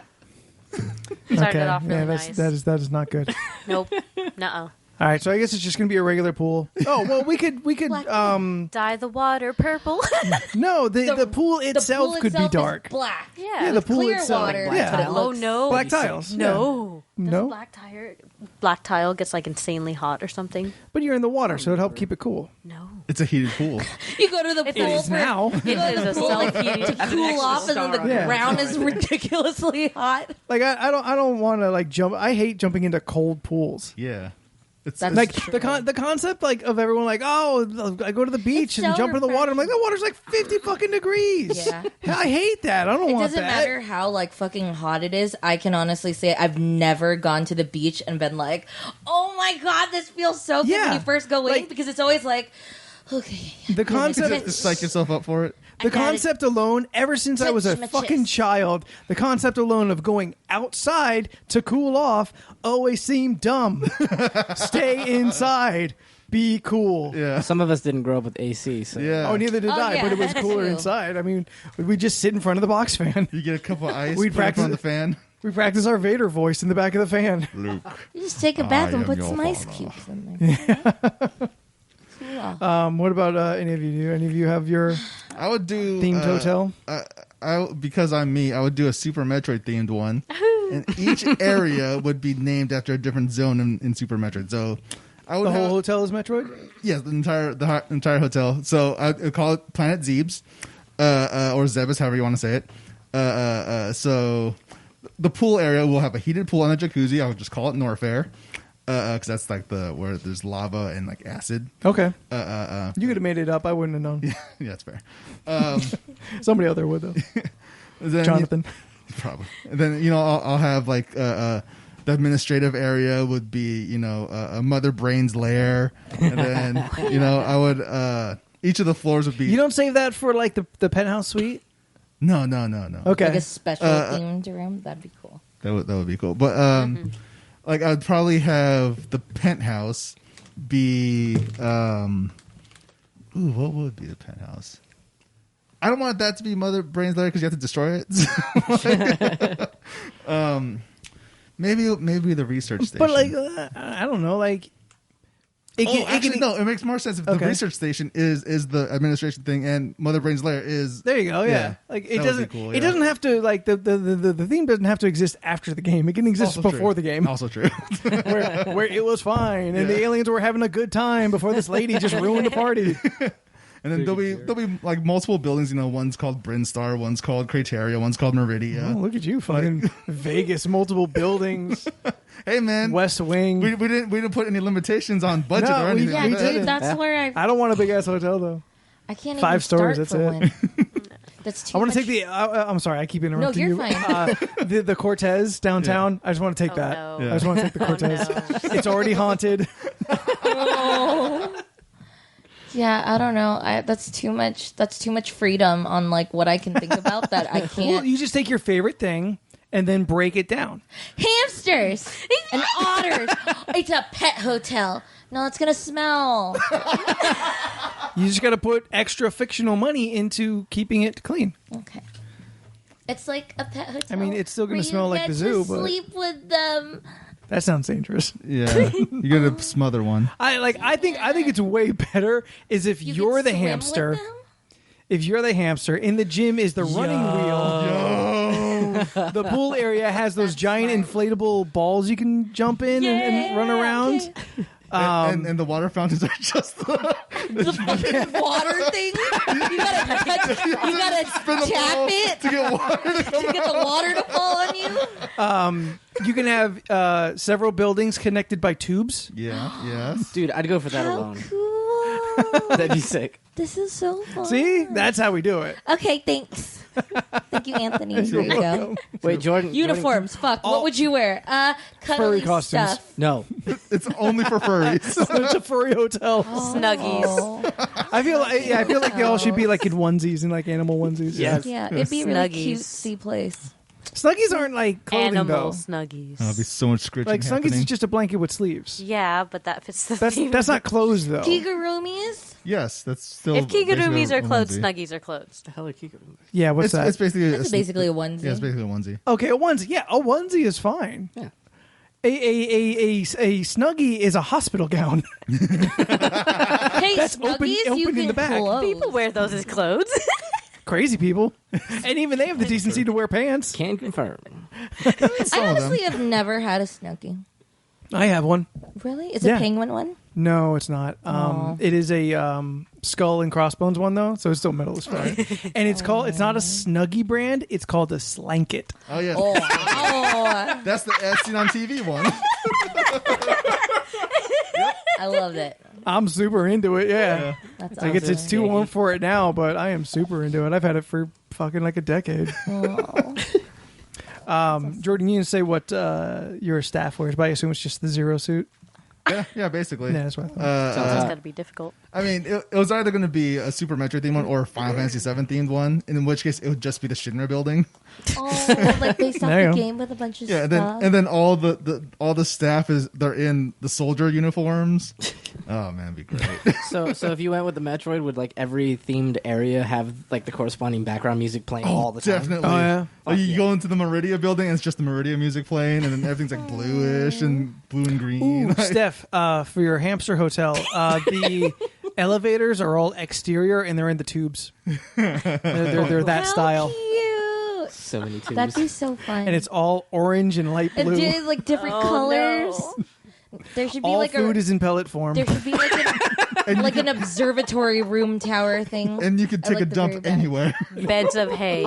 Started off really nice. that is not good. Nope. Nuh-uh. All right, so I guess it's just going to be a regular pool. Oh well, we could Black Dye the water purple. no, the pool The itself pool could be itself is dark. black. Yeah, the pool Clear itself. water. Yeah. But it Oh looks, no. Black tiles. No. Does No? black tile gets like insanely hot or something? But you're in the water, so it'd help keep it cool. No. It's a heated pool. You go to the It pool is for, now. You go to the It is a pool like, self-heating- to That's an cool extra off, and then star the on it. ground is ridiculously hot. Like I don't want to like jump. I hate jumping into cold pools. Yeah. It's That's Like true. the concept like of everyone like, oh, I go to the beach It's and so jump in the water. I'm like, that water's like 50 fucking degrees. Yeah. I hate that. I don't It want doesn't that. matter how like fucking hot it is. I can honestly say I've never gone to the beach and been like, "Oh my god, this feels so good." Yeah. When you first go in, Like- because it's always like, okay, The concept to psych yourself up for it. The I gotta concept alone, ever since I was a touch my fucking chest. child, the concept alone of going outside to cool off always seemed dumb. Stay inside. Be cool. Yeah. Some of us didn't grow up with AC, so Yeah. Oh, neither did Oh, I, yeah, but it was that's cooler true. inside. I mean, we just sit in front of the box fan. You get a cup of ice. We'd put it practice on the fan. We practice our Vader voice in the back of the fan. Luke. you just take a bath I and am put your some ice father. cubes in there. Cool off. What about any of you? Do any of you have your I would do themed hotel? Because I'm me, I would do a Super Metroid themed one, and each area would be named after a different zone in Super Metroid. So I would The whole have, hotel is Metroid? yes, the entire hotel. So I'd call it Planet Zebes, or Zebes, however you want to say it. So the pool area will have a heated pool and a jacuzzi. I would just call it Norfair, because that's like where there's lava and like acid. Okay. Yeah, You could have made it up. I wouldn't have known. that's fair. Somebody out there would, though. Then, Jonathan. Probably. And then I'll have like the administrative area would be a Mother Brain's lair, and then I would each of the floors would be You don't save that for like the penthouse suite? no. Okay. Like a special themed room, that'd be cool. That would be cool. But like I'd probably have the penthouse be what would be the penthouse? I don't want that to be Mother Brain's lair because you have to destroy it. Maybe the research station. But like, I don't know. Like, it makes more sense if the Okay. research station is the administration thing and Mother Brain's lair is. There you go. Yeah, Yeah. like That it would doesn't. be cool, It yeah. doesn't have to like the theme doesn't have to exist after the game. It can exist Also before true. the game, Also true. where it was fine and the Yeah. aliens were having a good time before this lady just ruined the party. And then there'll be like multiple buildings. One's called Brinstar, one's called Crateria, one's called Meridia. Oh, look at you, fucking Vegas, multiple buildings, Hey man, West Wing. we didn't put any limitations on budget No, or we- anything. Yeah, like we that. did dude, it. that's Yeah. where I don't want a big ass hotel though. I can't 5 even stars, start that's for it. one. That's too I want much. to take the. I'm sorry, I keep interrupting you're you. fine. The Cortez downtown. I just want to take Oh, that. no. Yeah. I just want to take the Cortez. It's already haunted. Oh. Yeah, I don't know. That's too much. That's too much freedom on like what I can think about that I Well, can't. you just take your favorite thing and then break it down. Hamsters and otters. It's a pet hotel. No, it's gonna smell. You just got to put extra fictional money into keeping it clean. Okay. It's like a pet hotel. I mean, it's still gonna where smell you like get the zoo, to but- sleep with them. That sounds dangerous. Yeah, you gotta smother one. I think it's way better is if You you're can the swim with hamster. them? If you're the hamster, in the gym is the running wheel. The pool area has those giant inflatable balls you can jump in and run around. And the water fountains are just The fucking water thing. You gotta touch. You gotta tap it to get water. to get the water to fall on you. You can have several buildings connected by tubes. Yeah. Yes. dude, I'd go for that How alone. cool! That'd be sick. This is so fun. See, that's how we do it. Okay, thanks. Thank you, Anthony. There you go. Wait, Jordan. Uniforms. Fuck. What would you wear? Cuddly Furry costumes. stuff. No. It's only for furries. It's a furry hotel. Snuggies. Oh. I feel like they all should be like in onesies and like animal onesies. Yes. Yeah, it'd be a really Snuggies. cutesy place. Snuggies aren't like clothing Animal though. snuggies. There'll be so much scritching Like Snuggies happening. is just a blanket with sleeves. Yeah, but that fits the That's theme. that's not clothes though. Kigurumis? Yes, that's still. If kigurumis basically are a clothes, onesie. snuggies are clothes. The hell are Kiko? Yeah, what's that? It's basically That's basically a onesie. Yeah, it's basically a onesie. Okay, a onesie. Yeah, a onesie is fine. Yeah. A snuggie is a hospital gown. Hey, That's Snuggies, open you in can the back. close. People wear those as clothes. Crazy people, and even they have the decency to wear pants. Can confirm. I Some of them. honestly have never had a Snuggie. I have one. Really? Is Yeah. it a penguin one? No, it's not. It is a skull and crossbones one though, so it's still metal as fuck. And it's called. It's not a Snuggie brand. It's called a Slanket. Oh yeah, Oh, that's the as seen on TV one. I loved it. I'm super into it. Yeah, That's like awesome. it's too warm for it now, but I am super into it. I've had it for fucking like a decade. Oh. Jordan, you can say what your staff wears, but I assume it's just the Zero suit. Yeah, basically. Yeah, that's what I thought. That's gotta be difficult. I mean, it was either going to be a Super Metroid themed one or a Final Fantasy VII themed one, in which case it would just be the Shinra building. Oh, like based off There you the go. game with a bunch of Yeah, stuff. and then all the staff they're in the soldier uniforms. Oh man, it'd be great. So if you went with the Metroid, would like every themed area have like the corresponding background music playing all the time? Definitely. Oh, yeah? Or you go into the Meridia building and it's just the Meridia music playing, and then everything's like bluish and blue and green. Ooh, Steph, for your hamster hotel, the elevators are all exterior and they're in the tubes. They're that How style, cute. So many tubes. That'd be so fun. and it's all orange and light and blue. did, like different Oh, colors. no. There should be All like food a is in pellet form. there should be like an observatory room tower thing. And you could At, take like, a the dump very back. anywhere. Beds of hay.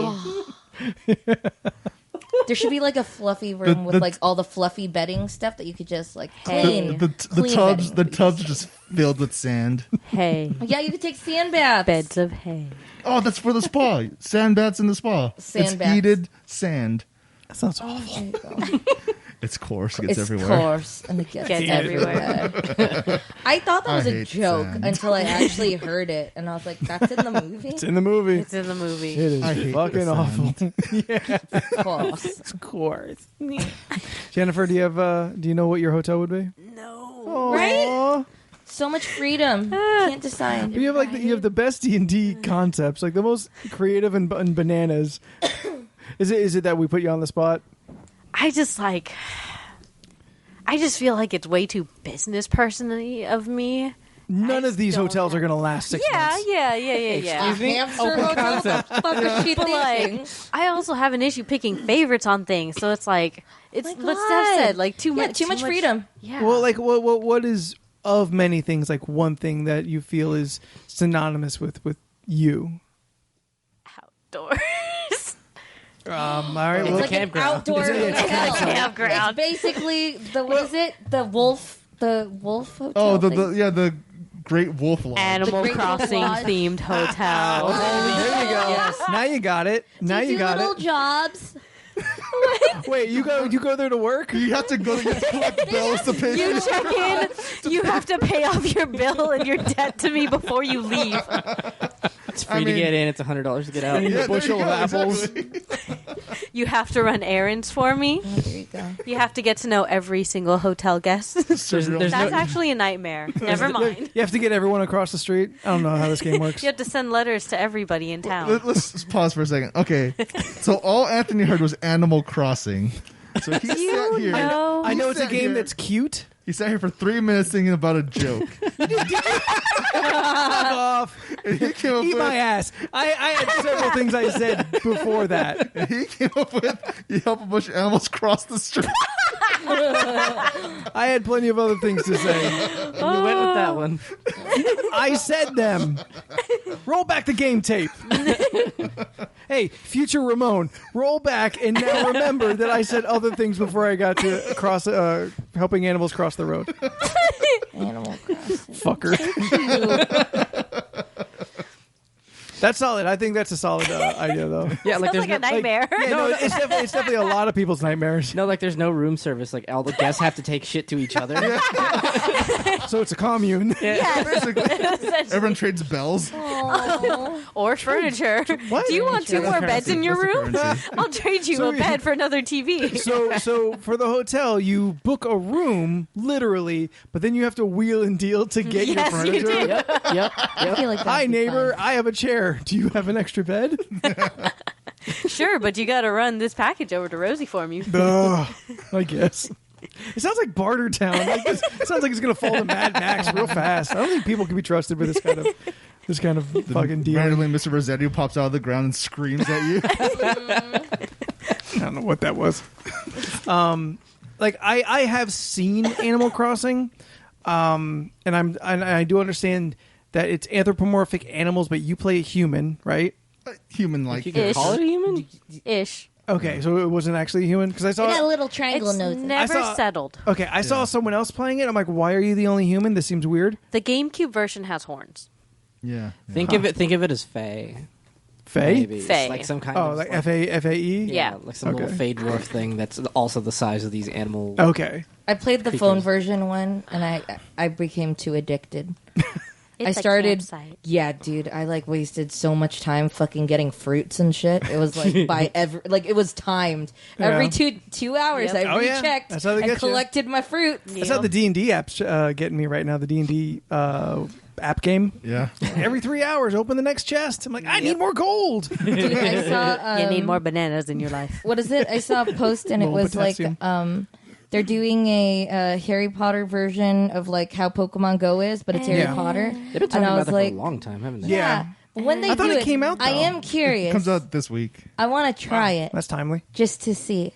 There should be like a fluffy room with like all the fluffy bedding stuff that you could just like clean. The Clean tubs bedding, are just filled with sand. Hay. Yeah, you could take sand baths. Beds of hay. Oh, that's for the spa. Sand baths in the spa. Sand it's baths. heated sand. That sounds awful. There you go. It's coarse. It gets It's everywhere. coarse and it gets Gets everywhere. I thought that was I a hate joke sand. until I actually heard it, and I was like, "That's in the movie." It's in the movie. It's in the movie. It is I hate fucking the awful. Of course. Of course. Jennifer, do you know what your hotel would be? No. Right? Aw. So much freedom. Can't decide. You have you have the best D&D concepts, like the most creative and bananas. Is it that we put you on the spot? I just feel like it's way too business person-y of me. None of these don't hotels are going to last 6 months. Yeah. A hamster hotel? Fuck is she But like, thinking? I also have an issue picking favorites on things, so it's like it's My what God. Steph said, like too Yeah, much, too much freedom. Yeah. Well, like what is of many things like one thing that you feel is synonymous with you? outdoors. All right. It's Well, like campground. an outdoor It's a hotel. campground. It's basically what is it? The wolf hotel. Oh, thing? the Great Wolf Lodge. Animal The Great Crossing Lodge. themed hotel. there you go. Yes. Now you got it. Now Do you got little it. jobs. Wait, you go there to work? You have to go to collect bills to pay. You check in. You have to pay off your bill and your debt to me before you leave. It's free to get in. It's $100 to get out. Yeah, there bushel you of go, apples. exactly. You have to run errands for me. Oh, there you go. You have to get to know every single hotel guest. There's That's no- actually a nightmare. Never mind. You have to get everyone across the street. I don't know how this game works. You have to send letters to everybody in town. Let's just pause for a second. Okay, so all Anthony heard was Animal Crossing. So he sat here. know? I know it's a sat game here- that's cute. He sat here for 3 minutes thinking about a joke. Fuck off. And he came up Eat my with. ass. I had several things I said before that. And he came up with. You help a bunch of animals cross the street. I had plenty of other things to say. And you went with that one. I said them. Roll back the game tape. Hey, future Ramon, roll back and now remember that I said other things before I got to cross helping animals cross the road. Animal Crossing. Fucker. That's solid. I think that's a solid idea, though. Yeah, like Sounds there's like a nightmare. No, it's definitely a lot of people's nightmares. no, like there's no room service. Like all the guests have to take shit to each other. So it's a commune. Yeah, Everyone trades bells. or furniture. What? Do you want two more beds in your What's the room? currency? I'll trade you a bed for another TV. So for the hotel, you book a room literally, but then you have to wheel and deal to get your Yes, you furniture. do. Yep. I feel like that'd Hi, be neighbor. fun. I have a chair. Do you have an extra bed? Sure, but you got to run this package over to Rosie for me. I guess. It sounds like Barter Town. Like this, it sounds like it's going to fall to Mad Max real fast. I don't think people can be trusted with this kind of fucking deal. Randomly, Mr. Rossetti pops out of the ground and screams at you. I don't know what that was. Like I have seen Animal Crossing, and I do understand that it's anthropomorphic animals, but you play a human, right? Human-like. You can Ish. call it a human? Ish. Okay, so it wasn't actually a human because I It had saw. little triangle It's nose. never I saw- settled. Okay, I saw someone else playing it. I'm like, why are you the only human? This seems weird. The GameCube version has horns. Yeah. Think of it as Fae. Faye? Maybe. It's Fae. like some kind Oh, of like FAE? Yeah. like some Okay. little Fae dwarf thing that's also the size of these animal. Okay. I played the phone Creatures. version one, and I became too addicted. It's I started. a campsite. Yeah, dude, I like wasted so much time fucking getting fruits and shit. It was like it was timed. Every Yeah. 2 hours, Yep. I Oh, yeah. rechecked That's how they and get you. collected my fruit. That's how the D&D app's getting me right now. The D&D app game. Yeah. Every 3 hours, open the next chest. I'm like, I need more gold. Dude, I saw. You need more bananas in your life. What is it? I saw a post and it Low was potassium. like they're doing a Harry Potter version of like how Pokemon Go is, but it's Harry Yeah. Potter. They've been talking And I about was that like, for a long time, haven't they? Yeah. When they I thought do it came out, I though. am curious. Comes out this week, I want to try it That's timely. just to see.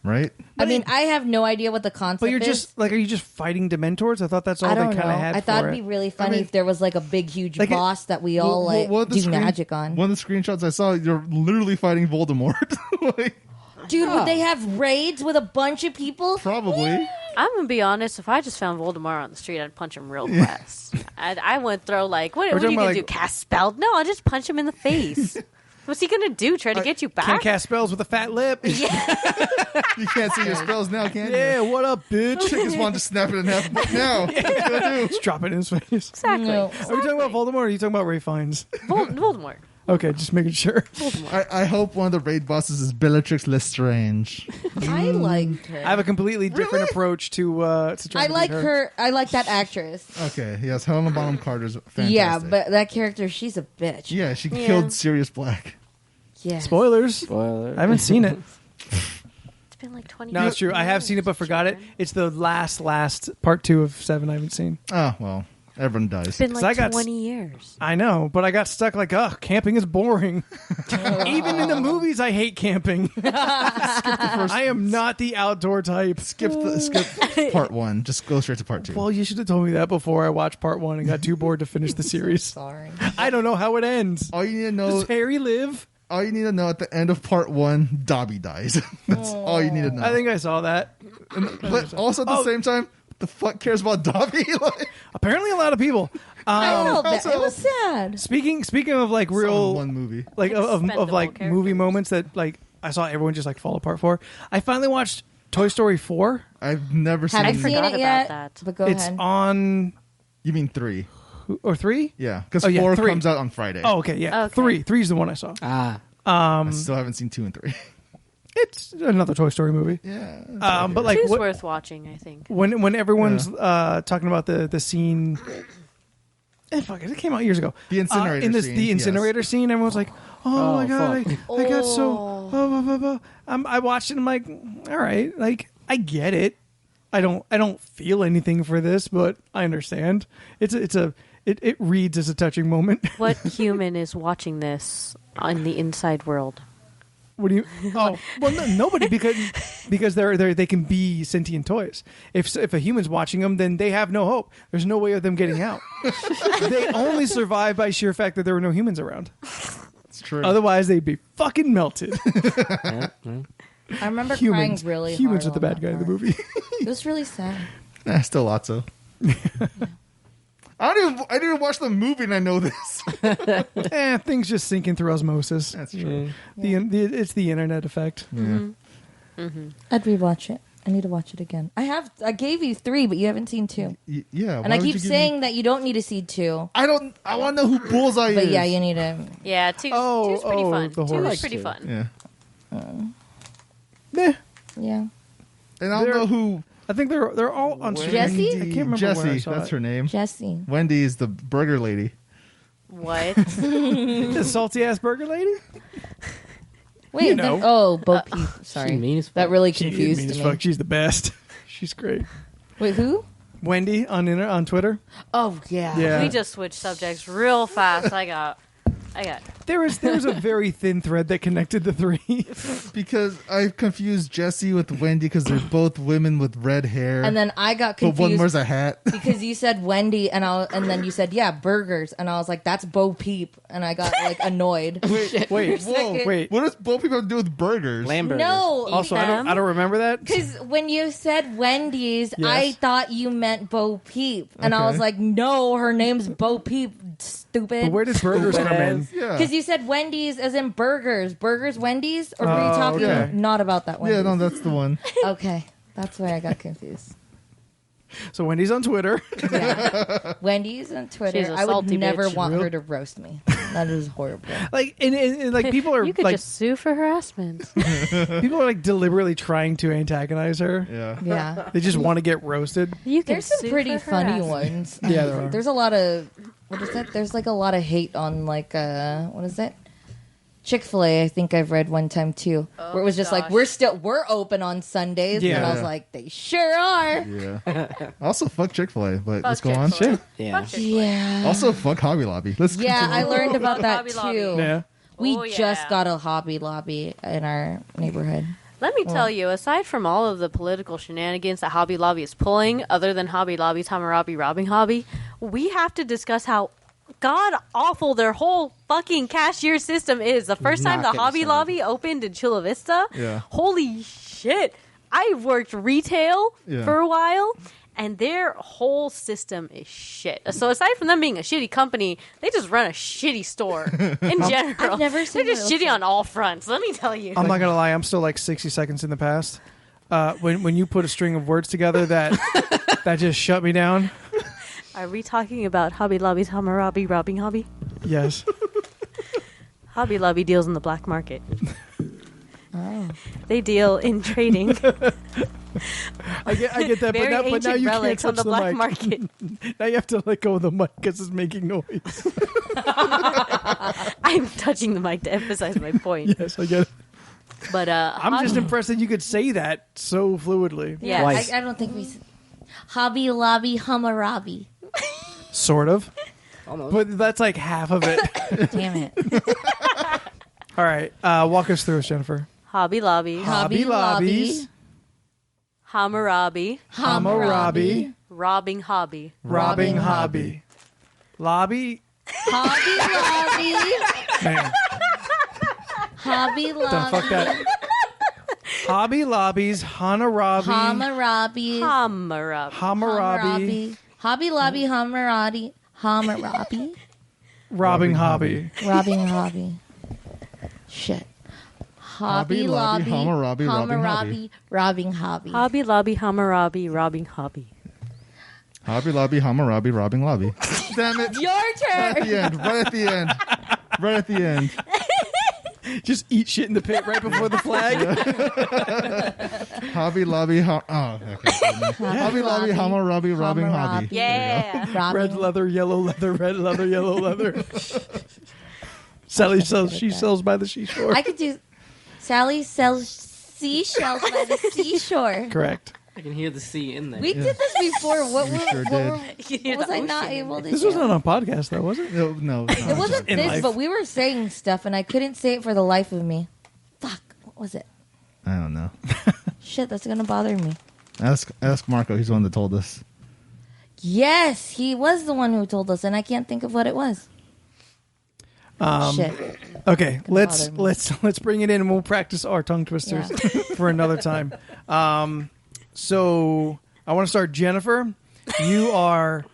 right? I mean, I have no idea what the concept But you're is. just like, are you just fighting Dementors? I thought that's all I they don't kind know. of had I thought for it'd be it. really funny if there was like a big, huge Like it- boss that we all like One of the do screen- magic on. One of the screenshots I saw, you're literally fighting Voldemort. Like, Dude, would they have raids with a bunch of people? probably. I'm gonna be honest. If I just found Voldemort on the street, I'd punch him real fast. I wouldn't throw like, what are you talking gonna about, do? like- Cast spell? No, I'll just punch him in the face. What's he gonna do? Try to get you back? Can't cast spells with a fat lip. You can't see your spells now, can you? Yeah, what up, bitch? Just want to snap it in half. What now? Just drop it in his face. Exactly. No. Are we talking about Voldemort or are you talking about Ray Fiennes? Voldemort. Okay, just making sure. I hope one of the raid bosses is Bellatrix Lestrange. I liked her. I have a completely different approach to I trying to like beat her. I like that actress. Okay, yes, Helena Bonham Carter's fantastic. Yeah, but that character, she's a bitch. Yeah, she Yeah. killed Sirius Black. Yeah. Spoilers. Spoiler. I haven't seen it. It's been like 20 No, years. it's true. I have seen it but forgot it. It's the last part 2 of 7 I haven't seen. Oh, well, everyone dies. It's been 'Cause I like got 20 years. I know, but I got stuck like, camping is boring. Even in the movies, I hate camping. I am not the outdoor type. Skip part 1. Just go straight to part 2. Well, you should have told me that before I watched part 1 and got too bored to finish the series. Sorry. I don't know how it ends. All you need to know, Does Harry live? all you need to know at the end of part 1, Dobby dies. That's all you need to know. I think I saw that. But also at the same time, what the fuck cares about Dobby? Like, Apparently, a lot of people. I know that. also- It was sad. Speaking of like saw real one movie. like of Expendable like movie characters. moments that like I saw everyone just like fall apart for. I finally watched Toy Story 4. I've never seen. Haven't seen forgot it about yet, that. but go It's ahead. on You mean 3? or 3? Yeah, because Oh, yeah, 4 3. comes out on Friday. Oh, okay, yeah. Okay. 3. 3 is the one I saw. Ah. I still haven't seen 2 and 3. It's another Toy Story movie. Yeah, But like Two's what, worth watching, I think. when everyone's talking about the scene. Fuck it! It came out years ago. The incinerator in scene, the incinerator scene, everyone's like, "Oh, my god, fuck. I got so." I watched it. And I'm like, all right, like I get it. I don't feel anything for this, but I understand. It reads as a touching moment. What human is watching this in the inside world? What do you? Oh, well, no, nobody because they can be sentient toys. If a human's watching them, then they have no hope. There's no way of them getting out. They only survive by sheer fact that there were no humans around. it's true. Otherwise, they'd be fucking melted. Yeah, yeah. I remember Humans, crying really humans are hard the on bad that guy in the part. movie. It was really sad. Still lots of. I didn't even watch the movie, and I know this. Things just sinking through osmosis. That's true. It's the internet effect. Yeah. I'd rewatch it. I need to watch it again. I gave you 3, but you haven't seen 2. Yeah. And I keep saying that you don't need to see 2. I want to know who Bullseye is. But yeah, you need to. Yeah, two's pretty fun. the 2 horse. is pretty fun. Yeah. Yeah. And I don't know who. I think they're all on stream. Jesse? I can't remember where I Jesse, saw that's it. her name. Jesse. Wendy is the burger lady. What? The salty ass burger lady. Wait, You know. Bo Peep. Sorry. She's mean as fuck. That really She is confused mean as me. fuck. She's the best. She's great. Wait, who? Wendy on Twitter. Oh, yeah. Yeah. We just switched subjects real fast. I got. There was a very thin thread that connected the 3. Because I confused Jesse with Wendy because they're both women with red hair. And then I got but one confused wears a hat. because you said Wendy and then you said, yeah, burgers. And I was like, that's Bo Peep. And I got like annoyed. Wait, second. wait. What does both people have to do with burgers? Lamb burgers. No. Also, I don't remember that. Because when you said Wendy's, Yes. I thought you meant Bo Peep. And I Okay. was like, no, her name's Bo Peep, stupid. But where did burgers come in? Yeah. Because you said Wendy's as in burgers. Burgers, Wendy's? Or were you Oh, talking okay. not about that Wendy's? Yeah, no, that's the one. Okay. That's why I got confused. So Wendy's on Twitter. Yeah. Wendy's on Twitter. She's a I would salty never bitch. want Real- her to roast me. That is horrible. Like and like people are You could like just sue for harassment. people are like deliberately trying to antagonize her. Yeah. Yeah. They just want to get roasted. You can There's some sue pretty for funny harassment. ones. Yeah, there are. There's a lot of what is that? There's like a lot of hate on like what is it? Chick-fil-A, I think I've read one time too, where it was just like gosh. we're open on Sundays, Yeah. and I was Yeah. like, they sure are. Yeah. Also, fuck Chick-fil-A, but Fuck let's go on. Chick-fil-A. Yeah. Fuck Chick-fil-A. Yeah, Also, fuck Hobby Lobby. Let's yeah, continue. I learned about that Hobby Lobby. too. Yeah. We Oh, yeah. just got a Hobby Lobby in our neighborhood. Let me tell you, aside from all of the political shenanigans that Hobby Lobby is pulling, other than Hobby Lobby's Hammurabi robbing hobby, we have to discuss how god awful their whole fucking cashier system is. The first time Not the getting Hobby started. Lobby opened in Chula Vista, Yeah. holy shit. I worked retail Yeah. for a while, and their whole system is shit. So aside from them being a shitty company, they just run a shitty store in general. I've never seen They're just those shitty on all fronts, let me tell you. I'm not gonna lie, I'm still like 60 seconds in the past. When you put a string of words together that just shut me down. Are we talking about Hobby Lobby's Hammurabi robbing hobby? Yes. Hobby Lobby deals in the black market. Oh, They deal in trading I get that, very but now ancient you can't relics on touch the the black mic. market. Now you have to let go of the mic because it's making noise. I'm touching the mic to emphasize my point. Yes, I get it. But I'm just impressed that you could say that so fluidly. yeah. Twice. I don't think we. Hobby Lobby Hammurabi. Sort of. Almost. But that's like half of it. Damn it. All right. Walk us through it, Jennifer. Hobby Lobby, Hobby Lobbies, Hammurabi, Hammurabi, robbing hobby. robbing hobby. Lobby? Hobby Lobby. Man, Hobby don't Lobby. fuck that. Hobby Lobbies, Hammurabi, Hammurabi. Hammurabi. Hammurabi, Hobby Lobby Hammurabi. Hammurabi. robbing hobby. Robbing Hobby. Shit. Hobby Lobby, Hammurabi, robbing Hammurabi. Robbing Hobby. Hobby Lobby, Hammurabi, robbing hobby. Hobby Lobby, Hammurabi, robbing lobby. Damn it. Your At turn. the end. Right at the end. Right at the end. Just eat shit in the pit right before the flag. Hobby Lobby. Hobby Lobby, Hammurabi, robbing hobby. Yeah. Robbing. Red leather, yellow leather, red leather, yellow leather. Sally sells. She sells by the seashore. I could do. Sally sells seashells by the seashore. Correct. I can hear the C in there. We did this before. What, We sure what was I not able to This do? wasn't on a podcast, though, was it? No. It wasn't In this, life. but we were saying stuff, and I couldn't say it for the life of me. Fuck. What was it? I don't know. Shit, that's gonna bother me. Ask Marco. He's the one that told us. Yes, he was the one who told us, and I can't think of what it was. Shit. Okay, let's bother me. bring it in, and we'll practice our tongue twisters for another time. So I want to start. Jennifer, you are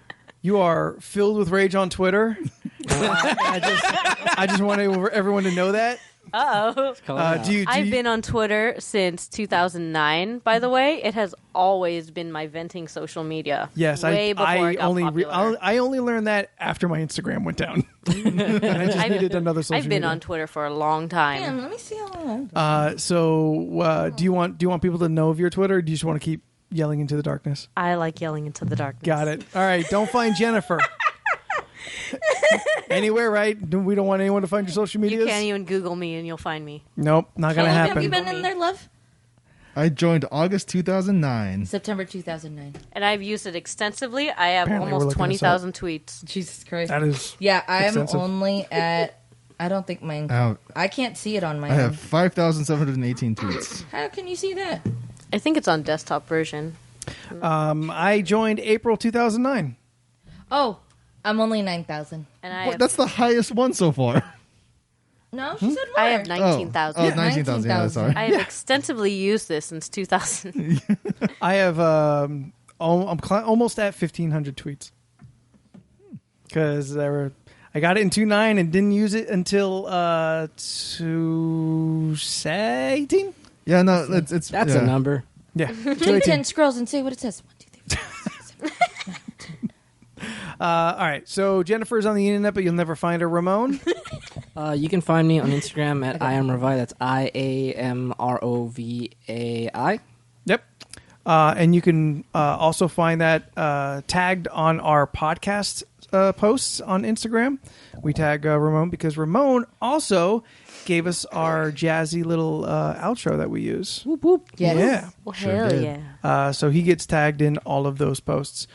You are filled with rage on Twitter. I just want everyone to know that. Uh-oh. I've been on Twitter since 2009, by the way. It has always been my venting social media. Yes, way before it got popular. I only learned that after my Instagram went down. And I just needed another social media. I've been on Twitter for a long time. Damn, let me see how long. Do you want people to know of your Twitter, or do you just want to keep yelling into the darkness? I like yelling into the darkness. Got it. All right, don't find Jennifer. Anywhere, right? We don't want anyone to find your social medias. You can't even Google me and you'll find me. Nope, not going to happen. Have you been in there, love? I joined August 2009. September 2009. And I've used it extensively. I have Apparently we're almost looking this 20,000 tweets. Jesus Christ. That is Yeah, I am extensive. only at... I don't think mine... I can't see it on my I have 5,718 tweets. How can you see that? I think it's on desktop version. I joined April 2009. Oh, I'm only 9,000. And I What? have, That's the highest one so far. No, she said more. I have 19,000. Oh, 19,000. Yeah, sorry. I have extensively used this since 2000. I have I'm almost at 1,500 tweets because I got it in 2.9 and didn't use it until 2018. Yeah, no, it's That's yeah. a number. Yeah, Take 218. 10 scrolls and say what it says. 1, 2, 3, 4, 5, 6, 7, 8, 9, 10. All right, so Jennifer's on the internet, but you'll never find her. Ramon? You can find me on Instagram at IamRovai. That's IAMROVAI. Yep. And you can also find that tagged on our podcast posts on Instagram. We tag Ramon because Ramon also gave us our jazzy little outro that we use. Whoop, whoop. Yes. Yeah. Well, Sure hell did. yeah. So he gets tagged in all of those posts.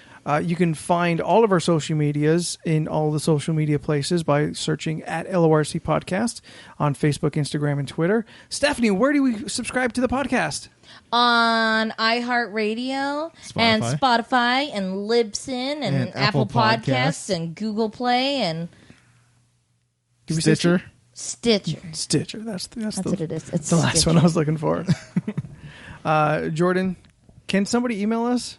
You can find all of our social medias in all the social media places by searching at LORC Podcast on Facebook, Instagram, and Twitter. Stephanie, where do we subscribe to the podcast? On iHeartRadio and Spotify and Libsyn and Apple Podcasts and Google Play and Stitcher. Stitcher. Stitcher. That's what it is. It's the last Stitcher. one I was looking for. Jordan, can somebody email us?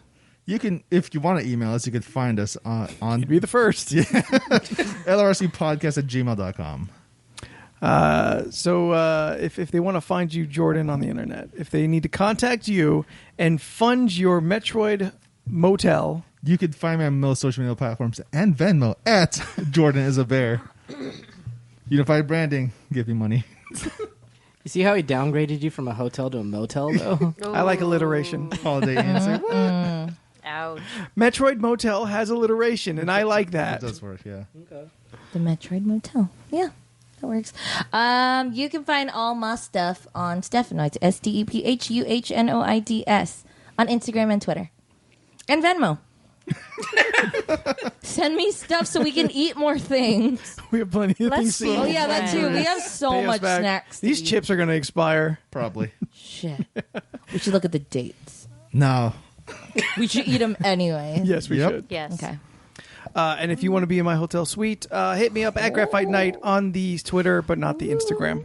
You can, if you want to email us, you can find us on You'd be the first. lrcpodcast@gmail.com. So if they want to find you, Jordan, on the internet, if they need to contact you and fund your Metroid motel, You can find me on most social media platforms and Venmo at Jordan is a bear. Unified branding, give me money. You see how he downgraded you from a hotel to a motel, though? I like alliteration. Holiday answer. What? Ouch. Metroid motel has alliteration, and I like that. That does work, yeah. The Metroid Motel. Yeah, that works. You can find all my stuff on Stephanoids, STEPHUHNOIDS, on Instagram and Twitter. And Venmo. Send me stuff so we can eat more things. We have plenty of things to see. eat. Oh, yeah, that too. We have so Pay us much back. snacks. to These eat. chips are going to expire. Probably. Shit. We should look at the dates. No. We should eat them anyway. Yes, we Yep. should. Yes. Okay. And if you want to be in my hotel suite, hit me up at Graphite Night on the Twitter, but not the Instagram.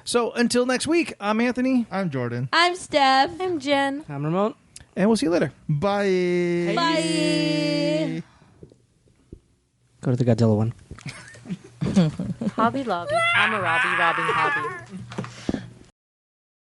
So until next week, I'm Anthony, I'm Jordan. I'm Steph. I'm Jen. I'm Ramon. and we'll see you later. Bye. Bye. Go to the Godzilla one. Hobby Lobby. I'm a Robbie robbing Hobby.